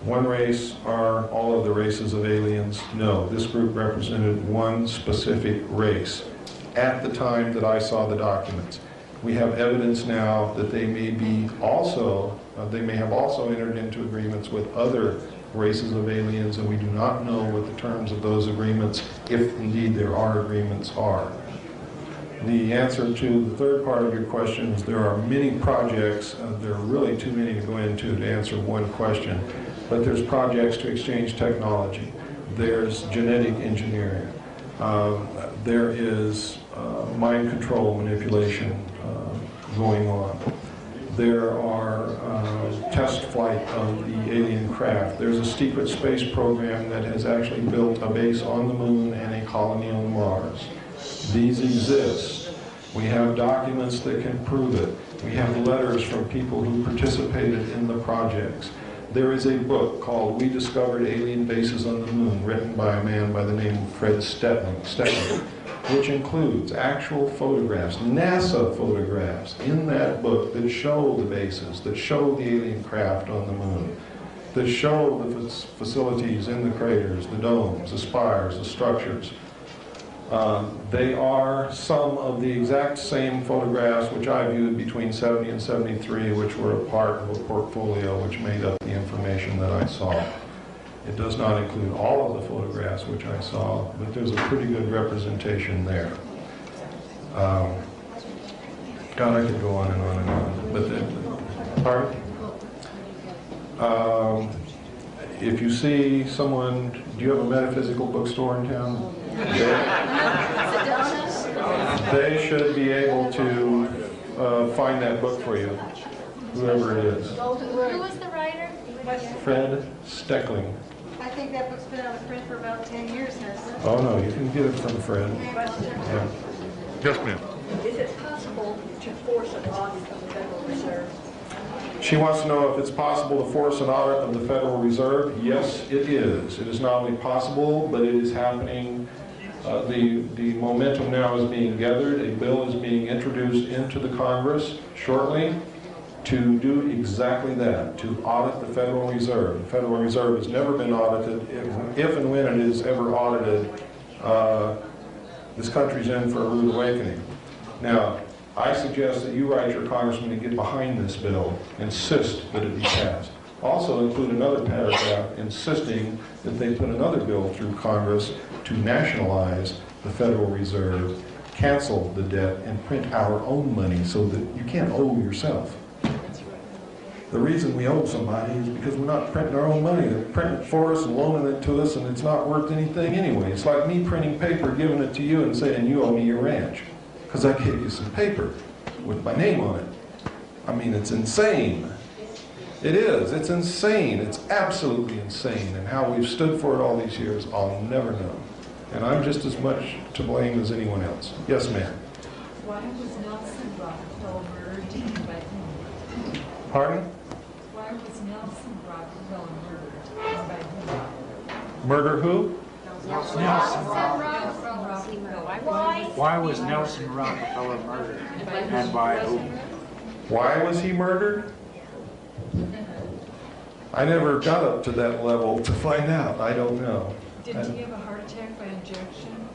one race or all of the races of aliens? No, this group represented one specific race at the time that I saw the documents. We have evidence now that they may be also, they may have also entered into agreements with other races of aliens, and we do not know what the terms of those agreements, if indeed there are agreements, are. The answer to the third part of your question is there are many projects. There are really too many to go into to answer one question, but there's projects to exchange technology. There's genetic engineering. There is mind control manipulation going on. There are test flight of the alien craft. There's a secret space program that has actually built a base on the moon and a colony on Mars. These exist. We have documents that can prove it. We have letters from people who participated in the projects. There is a book called We Discovered Alien Bases on the Moon, written by a man by the name of Fred Steckling, which includes actual photographs, NASA photographs in that book that show the bases, that show the alien craft on the moon, that show the facilities in the craters, the domes, the spires, the structures. They are some of the exact same photographs which I viewed between 70 and 73, which were a part of a portfolio which made up the information that I saw. It does not include all of the photographs which I saw, but there's a pretty good representation there. God, I could go on and on and on. But pardon? If you see someone, do you have a metaphysical bookstore in town? They should be able to find that book for you, whoever it is. Who was the writer? Fred Steckling. I think that book's been out of print for about 10 years, hasn't it? Oh no, you can get it from Fred. Yeah. Yes, ma'am. Is it possible to force an audit of the Federal Reserve? She wants to know if it's possible to force an audit of the Federal Reserve. Yes, it is. It is not only possible, but it is happening. The momentum now is being gathered. A bill is being introduced into the Congress shortly to do exactly that, to audit the Federal Reserve. The Federal Reserve has never been audited. If and when it is ever audited, this country's in for a rude awakening. Now, I suggest that you write your congressman to get behind this bill, insist that it be passed. Also include another paragraph insisting that they put another bill through Congress to nationalize the Federal Reserve, cancel the debt, and print our own money so that you can't owe yourself. The reason we owe somebody is because we're not printing our own money. They're printing it for us and loaning it to us, and it's not worth anything anyway. It's like me printing paper, giving it to you, and saying you owe me your ranch because I gave you some paper with my name on it. I mean, it's insane. It is. It's insane. It's absolutely insane. And how we've stood for it all these years, I'll never know. And I'm just as much to blame as anyone else. Yes, ma'am. Why was Nelson Rockefeller murdered by whom? Pardon? Why was Nelson Rockefeller murdered by whom? Murder who? Nelson Rockefeller. Why was Nelson Rockefeller murdered? And by whom? Why was he murdered? I never got up to that level to find out. I don't know. Didn't he have a heart attack by injection?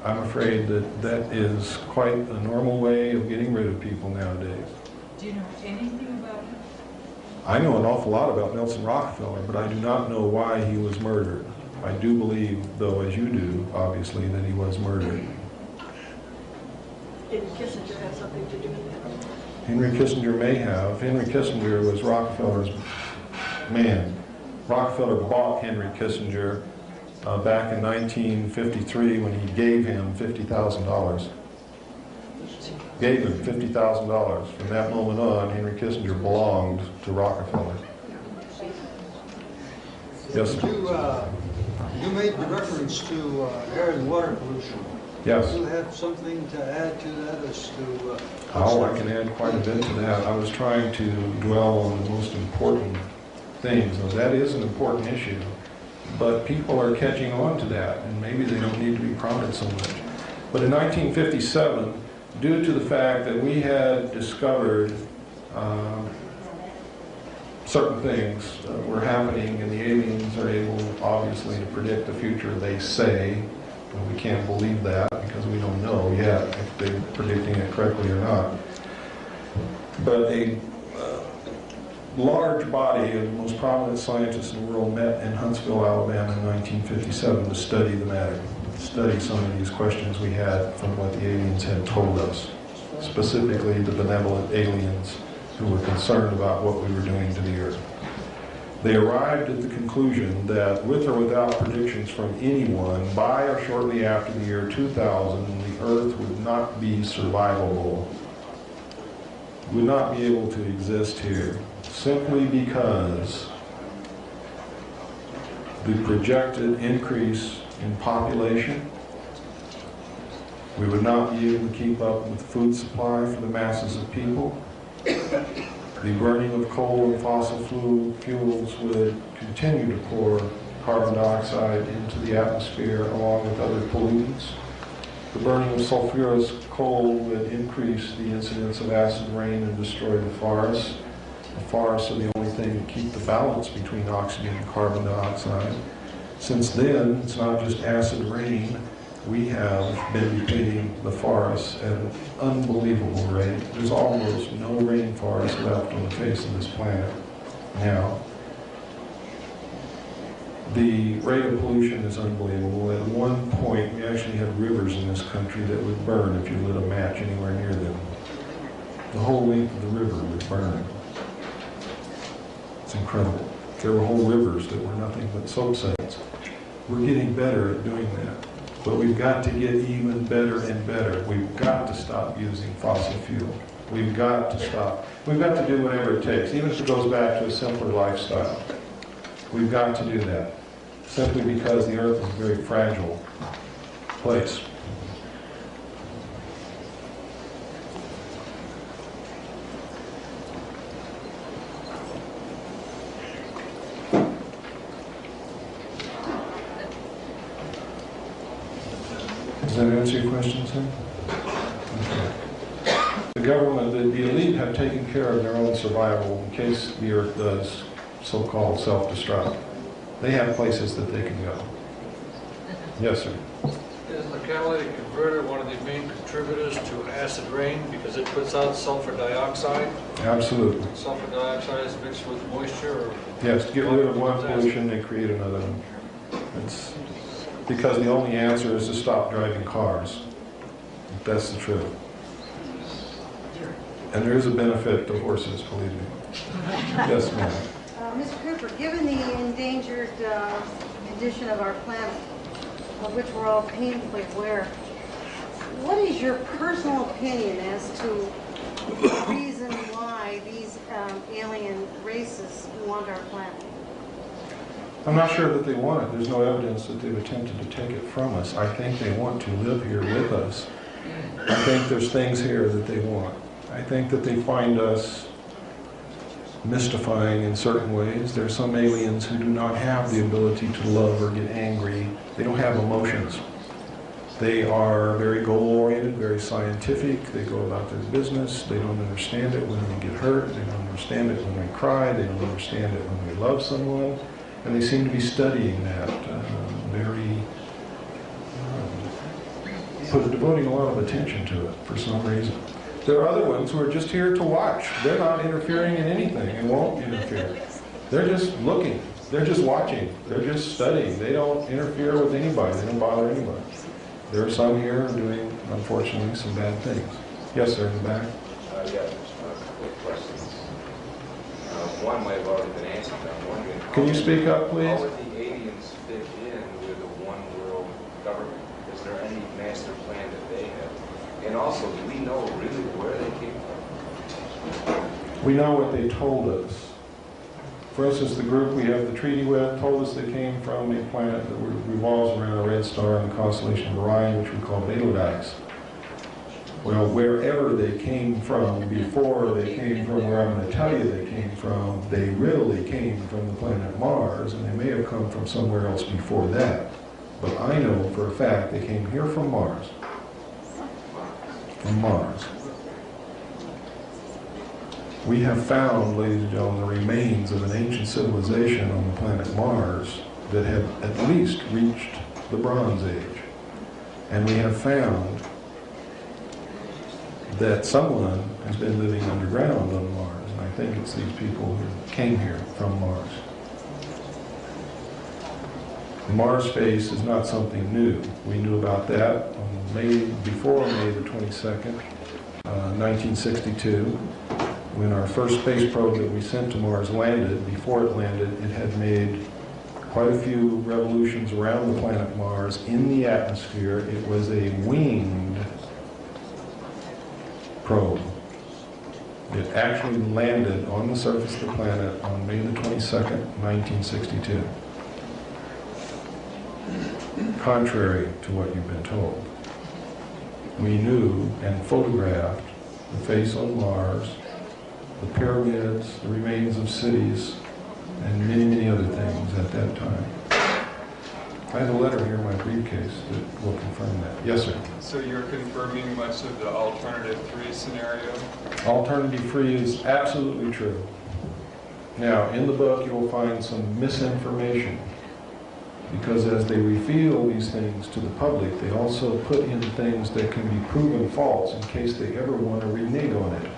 I'm afraid that that is quite a normal way of getting rid of people nowadays. Do you know anything about him? I know an awful lot about Nelson Rockefeller, but I do not know why he was murdered. I do believe, though, as you do, obviously, that he was murdered. Did Kissinger have something to do with that? Henry Kissinger may have. Henry Kissinger was Rockefeller's man. Rockefeller bought Henry Kissinger back in 1953 when he gave him $50,000. Gave him $50,000. From that moment on, Henry Kissinger belonged to Rockefeller. Yes, sir. You made reference to air and water pollution. Yes. Do you have something to add to that as to... Oh, I can add quite a bit to that. I was trying to dwell on the most important things. Now, that is an important issue, but people are catching on to that, and maybe they don't need to be prodded so much. But in 1957, due to the fact that we had discovered certain things were happening, and the aliens are able, obviously, to predict the future, they say, and we can't believe that because we don't know yet if they're predicting it correctly or not. But a large body of the most prominent scientists in the world met in Huntsville, Alabama in 1957 to study the matter, study some of these questions we had from what the aliens had told us, specifically the benevolent aliens who were concerned about what we were doing to the Earth. They arrived at the conclusion that with or without predictions from anyone, by or shortly after the year 2000, the Earth would not be survivable, would not be able to exist here, simply because the projected increase in population, we would not be able to keep up with food supply for the masses of people. The burning of coal and fossil fuels would continue to pour carbon dioxide into the atmosphere along with other pollutants. The burning of sulfurous coal would increase the incidence of acid rain and destroy the forests. The forests are the only thing that keep the balance between oxygen and carbon dioxide. Since then, it's not just acid rain. We have been depleting the forests at an unbelievable rate. There's almost no rainforest left on the face of this planet now. The rate of pollution is unbelievable. At one point, we actually had rivers in this country that would burn if you lit a match anywhere near them. The whole length of the river would burn. It's incredible. There were whole rivers that were nothing but soap suds. We're getting better at doing that. But we've got to get even better and better. We've got to stop using fossil fuel. We've got to stop. We've got to do whatever it takes, even if it goes back to a simpler lifestyle. We've got to do that, simply because the Earth is a very fragile place. Does that answer your question, sir? Okay. The government, the elite have taken care of their own survival in case the Earth does so-called self-destruct. They have places that they can go. Yes, sir. Is the catalytic converter one of the main contributors to acid rain because it puts out sulfur dioxide? Absolutely. Sulfur dioxide is mixed with moisture? Or yes, to get rid of one pollution, they create another one. It's because the only answer is to stop driving cars. That's the truth. And there is a benefit to horses, believe me. Yes, ma'am. Mr. Cooper, given the endangered condition of our planet, of which we're all painfully aware, what is your personal opinion as to the reason why these alien races want our planet? I'm not sure that they want it. There's no evidence that they've attempted to take it from us. I think they want to live here with us. I think there's things here that they want. I think that they find us mystifying in certain ways. There are some aliens who do not have the ability to love or get angry. They don't have emotions. They are very goal-oriented, very scientific. They go about their business. They don't understand it when we get hurt. They don't understand it when we cry. They don't understand it when we love someone. And they seem to be studying that devoting a lot of attention to it for some reason. There are other ones who are just here to watch. They're not interfering in anything and won't interfere. They're just looking. They're just watching. They're just studying. They don't interfere with anybody. They don't bother anybody. There are some here doing, unfortunately, some bad things. Yes, sir, in the back. Yes, a couple of questions. One might have already been answered. I'm wondering, can you speak up, please? How would the aliens fit in with a one-world government? Is there any master plan that they have? And also, do we know really where they came from? We know what they told us. For instance, the group we have the treaty with told us they came from a planet that revolves around a red star in the constellation of Orion, which we call Betelgeuse. Well, wherever they came from before they came from where I'm going to tell you they came from, they really came from the planet Mars, and they may have come from somewhere else before that. But I know for a fact they came here from Mars. from Mars. We have found, ladies and gentlemen, the remains of an ancient civilization on the planet Mars that had at least reached the Bronze Age. And we have found that someone has been living underground on Mars, and I think it's these people who came here from Mars. The Mars phase is not something new. We knew about that on before May the 22nd, 1962, when our first space probe that we sent to Mars landed. Before it landed, it had made quite a few revolutions around the planet Mars in the atmosphere. It was a winged probe. It actually landed on the surface of the planet on May the 22nd, 1962. Contrary to what you've been told. We knew and photographed the face on Mars, the pyramids, the remains of cities, and many, many other things at that time. I have a letter here in my briefcase that will confirm that. Yes, sir. So you're confirming much of the alternative 3 scenario? Alternative 3 is absolutely true. Now, in the book, you will find some misinformation, because as they reveal these things to the public, they also put in things that can be proven false in case they ever want to renege on it.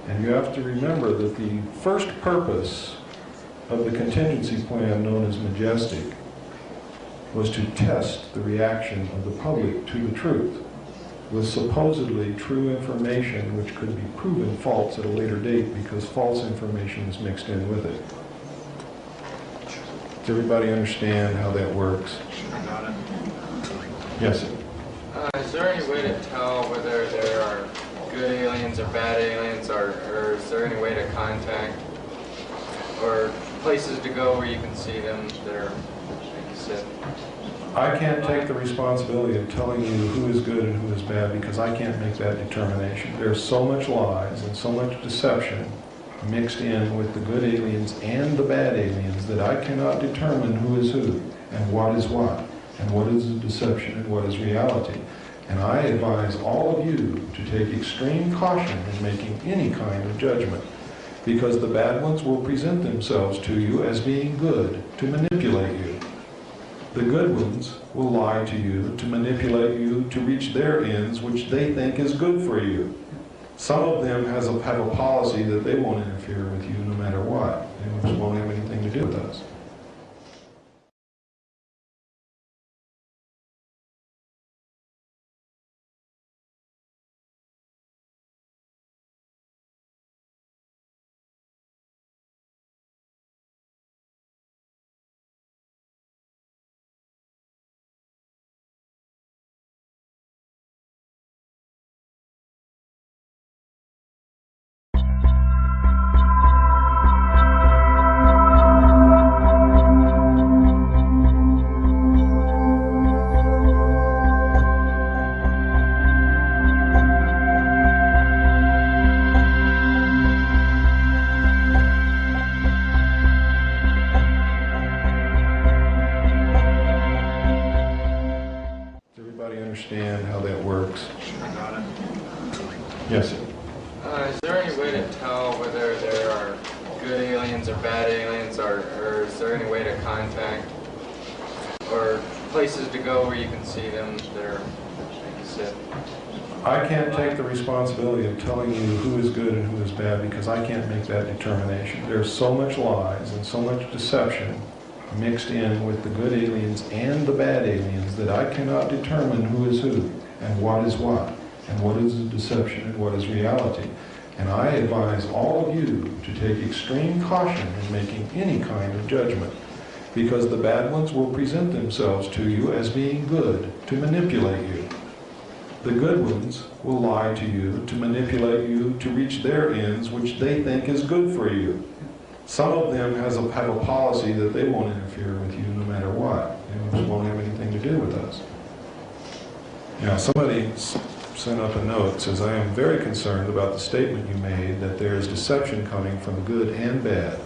And you have to remember that the first purpose of the contingency plan, known as Majestic, was to test the reaction of the public to the truth with supposedly true information which could be proven false at a later date because false information is mixed in with it. Does everybody understand how that works? Got it. Yes, sir. Is there any way to tell whether there are good aliens or bad aliens, or is there any way to contact or places to go where you can see them that are, like you said? I can't take the responsibility of telling you who is good and who is bad because I can't make that determination. There's so much lies and so much deception mixed in with the good aliens and the bad aliens that I cannot determine who is who and what is what and what is deception and what is reality. And I advise all of you to take extreme caution in making any kind of judgment, because the bad ones will present themselves to you as being good to manipulate you. The good ones will lie to you to manipulate you to reach their ends, which they think is good for you. Some of them have a policy that they won't interfere with you no matter what. They just won't have anything to do with us. Understand how that works? Got it. Yes, sir. Is there any way to tell whether there are good aliens or bad aliens, or is there any way to contact or places to go where you can see them that are, like you said? I can't take the responsibility of telling you who is good and who is bad because I can't make that determination. There's so much lies and so much deception mixed in with the good aliens and the bad aliens that I cannot determine who is who and what is deception and what is reality. And I advise all of you to take extreme caution in making any kind of judgment, because the bad ones will present themselves to you as being good to manipulate you. The good ones will lie to you to manipulate you to reach their ends, which they think is good for you. Some of them have a policy that they won't interfere with you no matter what. They just won't have anything to do with us. Now, somebody sent up a note that says, I am very concerned about the statement you made that there is deception coming from good and bad.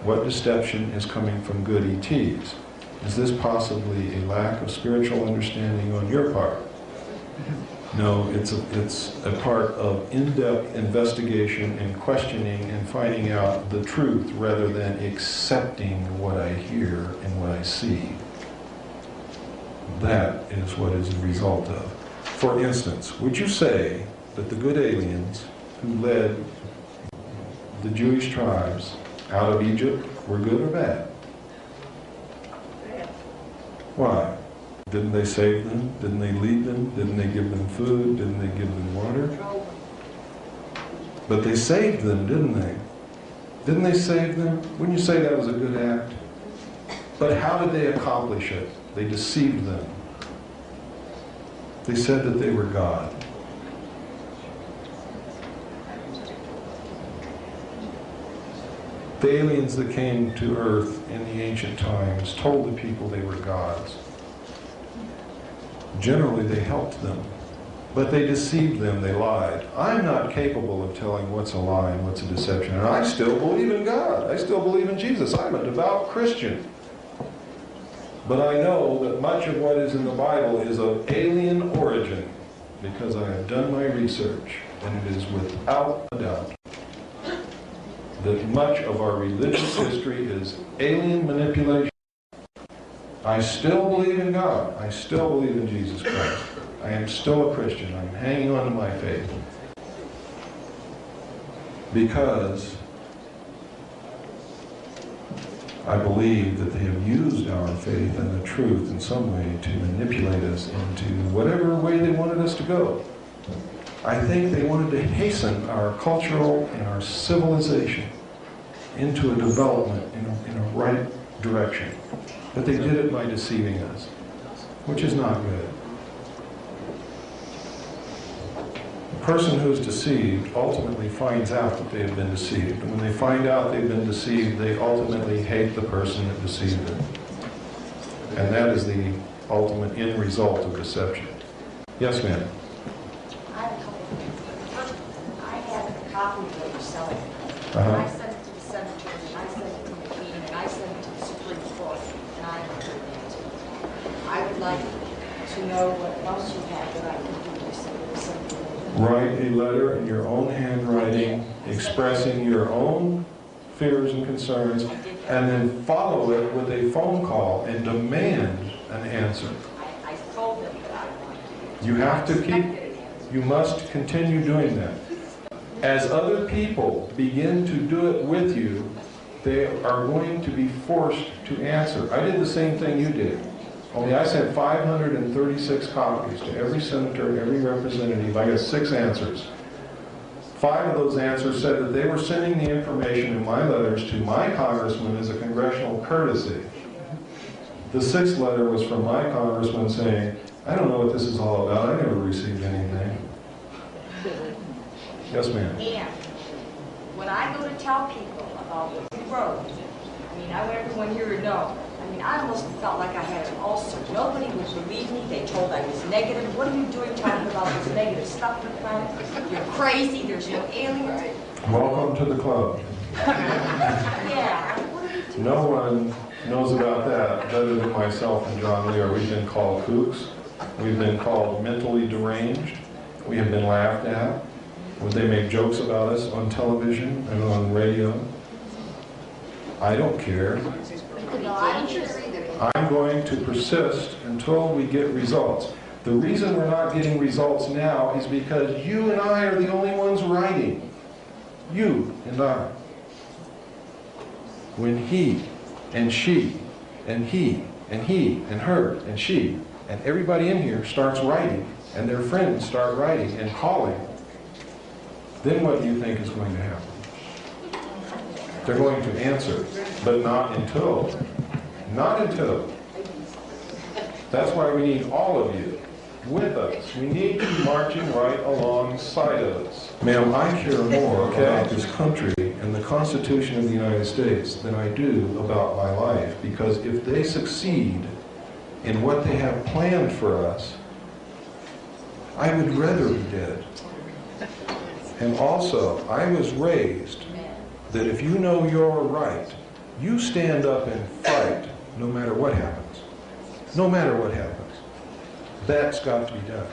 What deception is coming from good ETs? Is this possibly a lack of spiritual understanding on your part? No, it's a part of in-depth investigation and questioning and finding out the truth rather than accepting what I hear and what I see. That is what is the result of. For instance, would you say that the good aliens who led the Jewish tribes out of Egypt were good or bad? Why? Didn't they save them? Didn't they lead them? Didn't they give them food? Didn't they give them water? But they saved them, didn't they? Didn't they save them? Wouldn't you say that was a good act? But how did they accomplish it? They deceived them. They said that they were God. The aliens that came to Earth in the ancient times told the people they were gods. Generally, they helped them, but they deceived them, they lied. I'm not capable of telling what's a lie and what's a deception, and I still believe in God. I still believe in Jesus. I'm a devout Christian. But I know that much of what is in the Bible is of alien origin because I have done my research, and it is without a doubt that much of our religious history is alien manipulation. I still believe in God. I still believe in Jesus Christ. I am still a Christian. I'm hanging on to my faith. Because I believe that they have used our faith and the truth in some way to manipulate us into whatever way they wanted us to go. I think they wanted to hasten our cultural and our civilization into a development in a right direction. But they did it by deceiving us, which is not good. The person who is deceived ultimately finds out that they have been deceived. And when they find out they've been deceived, they ultimately hate the person that deceived them. And that is the ultimate end result of deception. Yes, ma'am? I have a couple of things. I have a copy of what you're selling. Uh-huh. I sent it to the Senators, and I sent it to the Queen, and I sent it to the Supreme Court, and I haven't heard the answer. I would like to know what else you have that I can do to something. Write a letter in your own handwriting expressing your own fears and concerns, and then follow it with a phone call and demand an answer. I told them that I wanted to. You have to you must continue doing that. As other people begin to do it with you, they are going to be forced to answer. I did the same thing you did. Only I sent 536 copies to every senator, every representative. I got 6 answers. 5 of those answers said that they were sending the information in my letters to my congressman as a congressional courtesy. The 6th letter was from my congressman saying, I don't know what this is all about. I never received anything. Yes, ma'am. And when I go to tell people about what you wrote, I mean, I want everyone here to know. I mean, I almost felt like I had an ulcer. Nobody would believe me. They told I was negative. What are you doing talking about this negative stuff in the planet? You're crazy. There's no aliens. Welcome to the club. Yeah. No one knows about that better than myself and John Lear. We've been called kooks. We've been called mentally deranged. We have been laughed at. Would they make jokes about us on television and on radio? I don't care. I'm going to persist until we get results. The reason we're not getting results now is because you and I are the only ones writing. You and I. When he and she and he and he and her and she and everybody in here starts writing and their friends start writing and calling, then what do you think is going to happen? They're going to answer, but not until. Not until. That's why we need all of you with us. We need you marching right alongside of us. Ma'am, I care more about this country and the Constitution of the United States than I do about my life, because if they succeed in what they have planned for us, I would rather be dead. And also, I was raised that if you know you're right, you stand up and fight no matter what happens. No matter what happens. That's got to be done.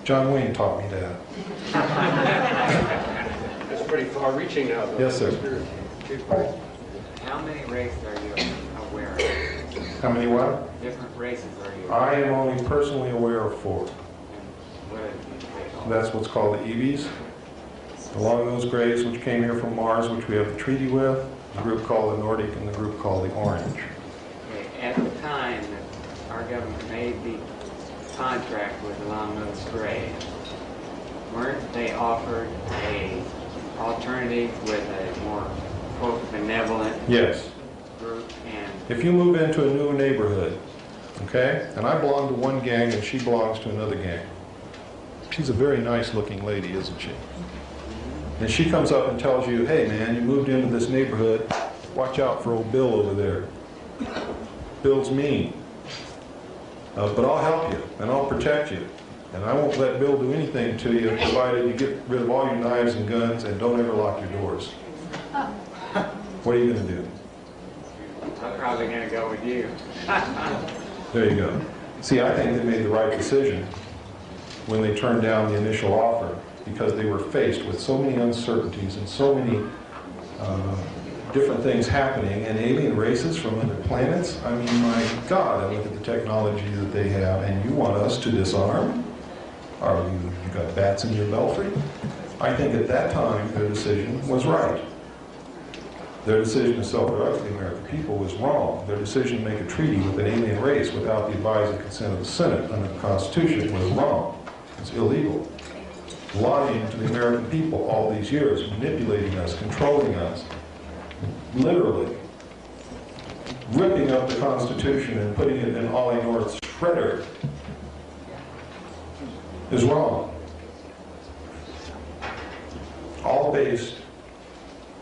John Wayne taught me that. It's pretty far-reaching now, though. Yes, sir. How many races are you aware of? How many what? Different races are you aware I am only personally aware of 4. What are these? That's what's called the Eevees. The long-nosed grays, which came here from Mars, which we have a treaty with, the group called the Nordic, and the group called the Orange. Okay, at the time that our government made the contract with the long-nosed gray, weren't they offered a alternative with a more, quote, benevolent Yes. group? And If you move into a new neighborhood, okay, and I belong to one gang and she belongs to another gang. She's a very nice-looking lady, isn't she? And she comes up and tells you, hey man, you moved into this neighborhood, watch out for old Bill over there. Bill's mean. But I'll help you, and I'll protect you. And I won't let Bill do anything to you, provided you get rid of all your knives and guns and don't ever lock your doors. What are you going to do? I'm probably going to go with you. There you go. See, I think they made the right decision when they turned down the initial offer, because they were faced with so many uncertainties and so many different things happening, and alien races from other planets. I mean, my God, I look at the technology that they have, and you want us to disarm? Are you got bats in your belfry? I think at that time their decision was right. Their decision to self-destruct the American people was wrong. Their decision to make a treaty with an alien race without the advisory consent of the Senate under the Constitution was wrong. It's illegal. Lying to the American people all these years, manipulating us, controlling us, literally ripping up the Constitution and putting it in Ollie North's shredder is wrong. All based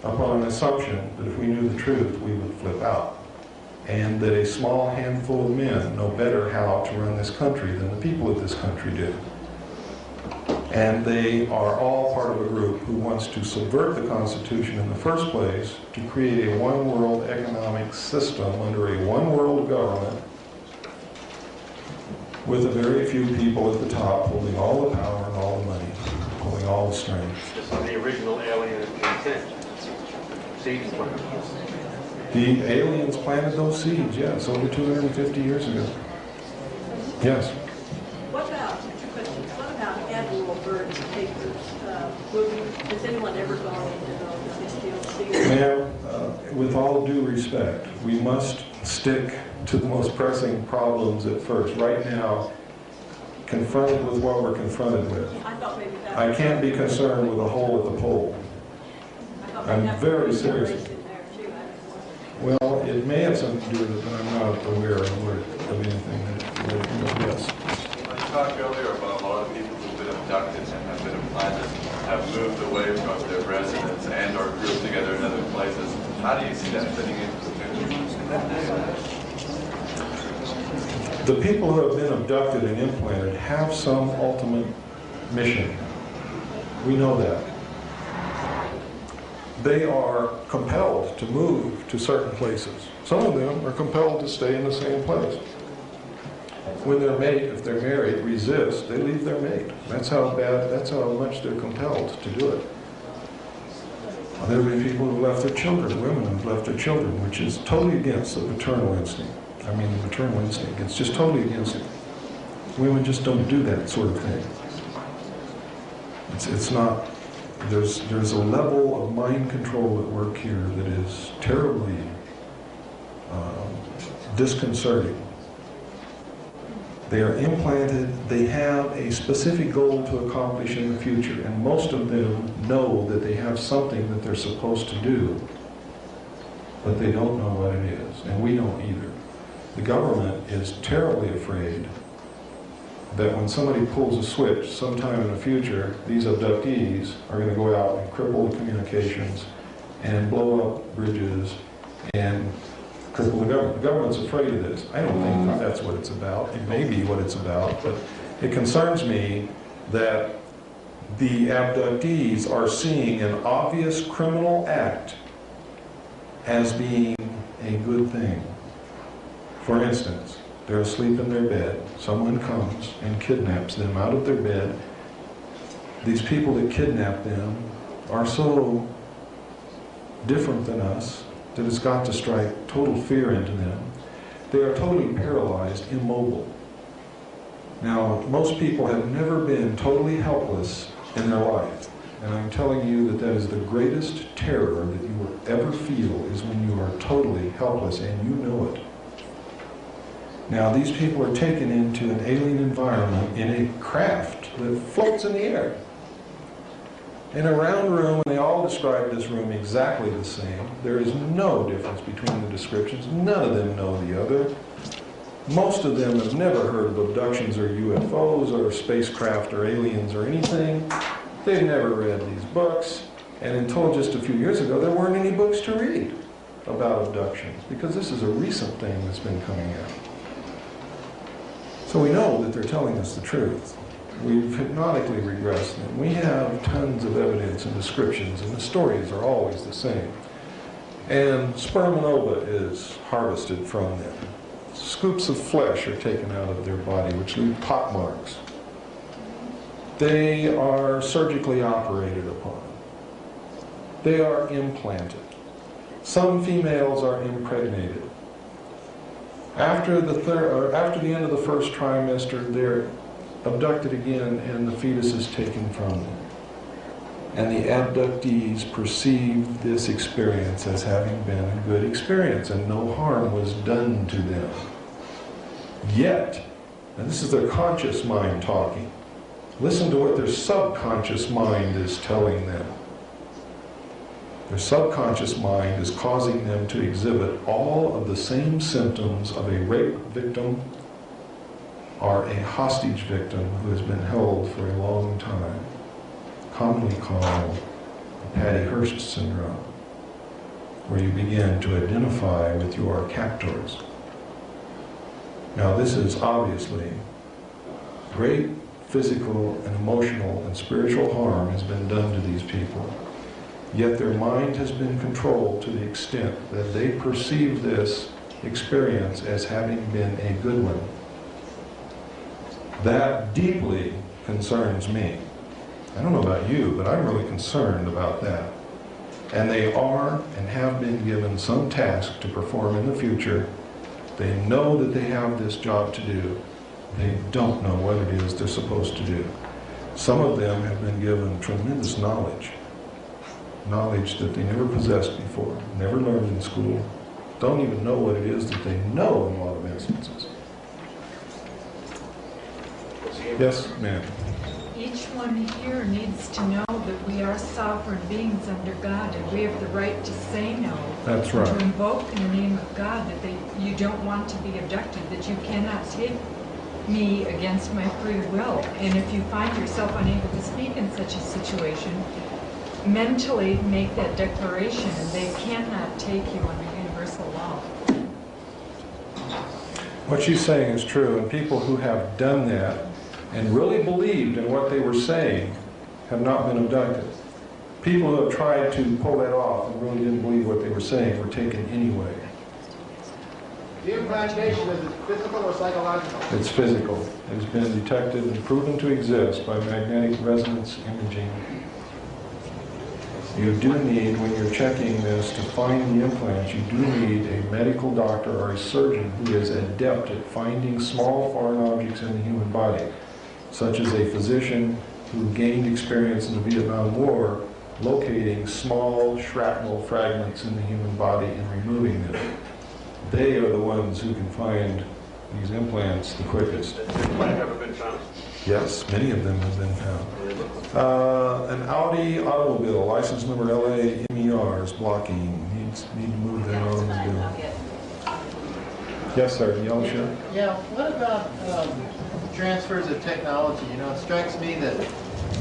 upon an assumption that if we knew the truth, we would flip out. And that a small handful of men know better how to run this country than the people of this country do. And they are all part of a group who wants to subvert the Constitution in the first place to create a one-world economic system under a one-world government with a very few people at the top holding all the power and all the money, holding all the strength. Just on the original alien intent. Seeds planted. The aliens planted those seeds, yes, over 250 years ago. Yes? What about annual bird papers? Has anyone ever gone into those SDLC? Ma'am, with all due respect, we must stick to the most pressing problems at first. Right now, confronted with what we're confronted with. I can't be concerned with a hole at the pole. I'm very serious. Well, it may have something to do with it, but I'm not aware of anything that yes. You talked earlier about a lot of people who've been abducted and have been implanted, have moved away from their residence and or grouped together in other places. How do you see that fitting into the picture? The people who have been abducted and implanted have some ultimate mission. We know that. They are compelled to move to certain places. Some of them are compelled to stay in the same place. When their mate, if they're married, resists, they leave their mate. That's how much they're compelled to do it. There have been people who left their children, women who've left their children, which is totally against the paternal instinct. I mean, the maternal instinct. It's just totally against it. Women just don't do that sort of thing. It's not. There's a level of mind control at work here that is terribly disconcerting. They are implanted, they have a specific goal to accomplish in the future, and most of them know that they have something that they're supposed to do, but they don't know what it is, and we don't either. The government is terribly afraid that when somebody pulls a switch sometime in the future, these abductees are going to go out and cripple the communications and blow up bridges and cripple the government. The government's afraid of this. I don't think that's what it's about. It may be what it's about, but it concerns me that the abductees are seeing an obvious criminal act as being a good thing. For instance, they're asleep in their bed. Someone comes and kidnaps them out of their bed these people that kidnap them are so different than us that it's got to strike total fear into them. They are totally paralyzed, immobile. Now, most people have never been totally helpless in their life. And I'm telling you that that is the greatest terror that you will ever feel, is when you are totally helpless and you know it. Now, these people are taken into an alien environment in a craft that floats in the air. In a round room, and they all describe this room exactly the same. There is no difference between the descriptions. None of them know the other. Most of them have never heard of abductions or UFOs or spacecraft or aliens or anything. They've never read these books. And until just a few years ago, there weren't any books to read about abductions, because this is a recent thing that's been coming out. So we know that they're telling us the truth. We've hypnotically regressed them. We have tons of evidence and descriptions, and the stories are always the same. And sperm and ova is harvested from them. Scoops of flesh are taken out of their body, which leave pock marks. They are surgically operated upon. They are implanted. Some females are impregnated. After the end of the first trimester, they're abducted again, and the fetus is taken from them. And the abductees perceive this experience as having been a good experience, and no harm was done to them. Yet, and this is their conscious mind talking, listen to what their subconscious mind is telling them. Their subconscious mind is causing them to exhibit all of the same symptoms of a rape victim or a hostage victim who has been held for a long time, commonly called the Patty Hearst syndrome, where you begin to identify with your captors. Now, this is obviously great physical and emotional and spiritual harm has been done to these people. Yet their mind has been controlled to the extent that they perceive this experience as having been a good one. That deeply concerns me. I don't know about you, but I'm really concerned about that. And they are and have been given some task to perform in the future. They know that they have this job to do. They don't know what it is they're supposed to do. Some of them have been given tremendous knowledge that they never possessed before, never learned in school, don't even know what it is that they know in a lot of instances. Yes, ma'am. Each one here needs to know that we are sovereign beings under God, and we have the right to say no. That's right. To invoke in the name of God that you don't want to be abducted, that you cannot take me against my free will. And if you find yourself unable to speak in such a situation, mentally make that declaration, and they cannot take you under universal law. What she's saying is true, and people who have done that and really believed in what they were saying have not been abducted. People who have tried to pull that off and really didn't believe what they were saying were taken anyway. The implantation, is it physical or psychological? It's physical. It has been detected and proven to exist by magnetic resonance imaging. You do need, when you're checking this to find the implants, you do need a medical doctor or a surgeon who is adept at finding small foreign objects in the human body, such as a physician who gained experience in the Vietnam War locating small shrapnel fragments in the human body and removing them. They are the ones who can find these implants the quickest. Have ever been found? Yes, many of them have been found. An Audi automobile, license number LA MER, is blocking. Need to move that on the bill. Yes, sir. Yellow shirt. Yeah, what about transfers of technology? You know, it strikes me that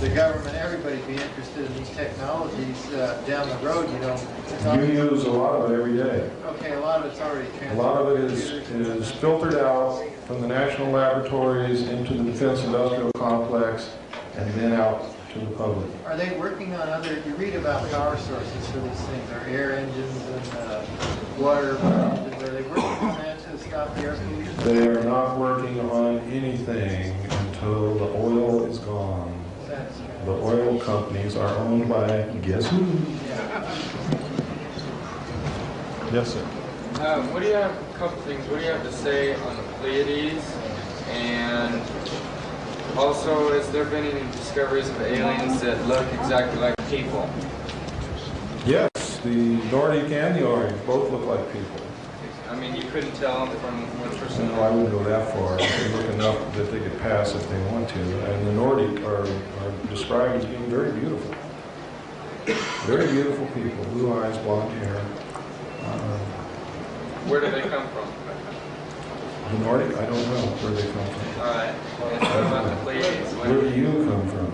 the government, everybody be interested in these technologies down the road, you know. You use a lot of it every day. Okay, a lot of it's already transferred. A lot of it is filtered out from the national laboratories into the Defense Industrial Complex and then out to the public. Are they working on other, you read about power sources for these things, or air engines and water engines, are they working on that to stop the air pollution? They are not working on anything until the oil is gone. the oil companies are owned by, guess who? Yes, sir. What do you have, a couple things, what do you have to say on the Pleiades? And also, has there been any discoveries of aliens that look exactly like people? Yes, the Nordic and the Orange both look like people. I mean, you couldn't tell them from one person. No, I wouldn't go that far. They look enough that they could pass if they want to. And the Nordic are described as being very beautiful. Very beautiful people, blue eyes, blonde hair. Where do they come from? The Nordic, I don't know where they come from. All right. What about the Pleiades? Where do you come from?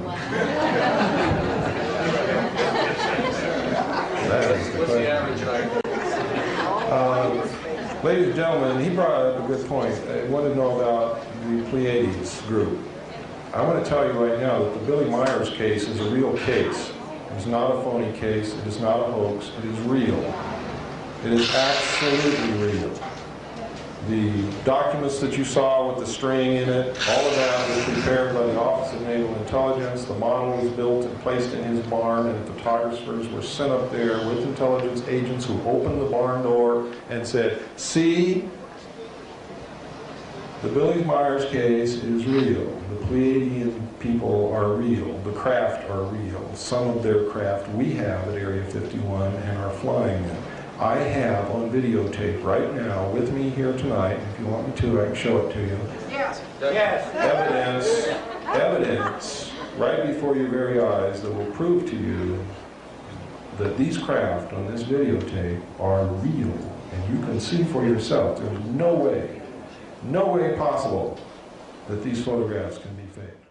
That is the What's question. the average height? Ladies and gentlemen, he brought up a good point. I want to know about the Pleiades group. I want to tell you right now that the Billy Myers case is a real case. It is not a phony case. It is not a hoax. It is real. It is absolutely real. The documents that you saw with the string in it, all of that was prepared by the Office of Naval Intelligence. The model was built and placed in his barn, and photographers were sent up there with intelligence agents who opened the barn door and said, see, the Billy Myers case is real. The Pleiadian people are real. The craft are real. Some of their craft we have at Area 51 and are flying in. I have on videotape right now with me here tonight, if you want me to, I can show it to you. Yes. Evidence right before your very eyes that will prove to you that these craft on this videotape are real. And you can see for yourself, there's no way possible that these photographs can be faked.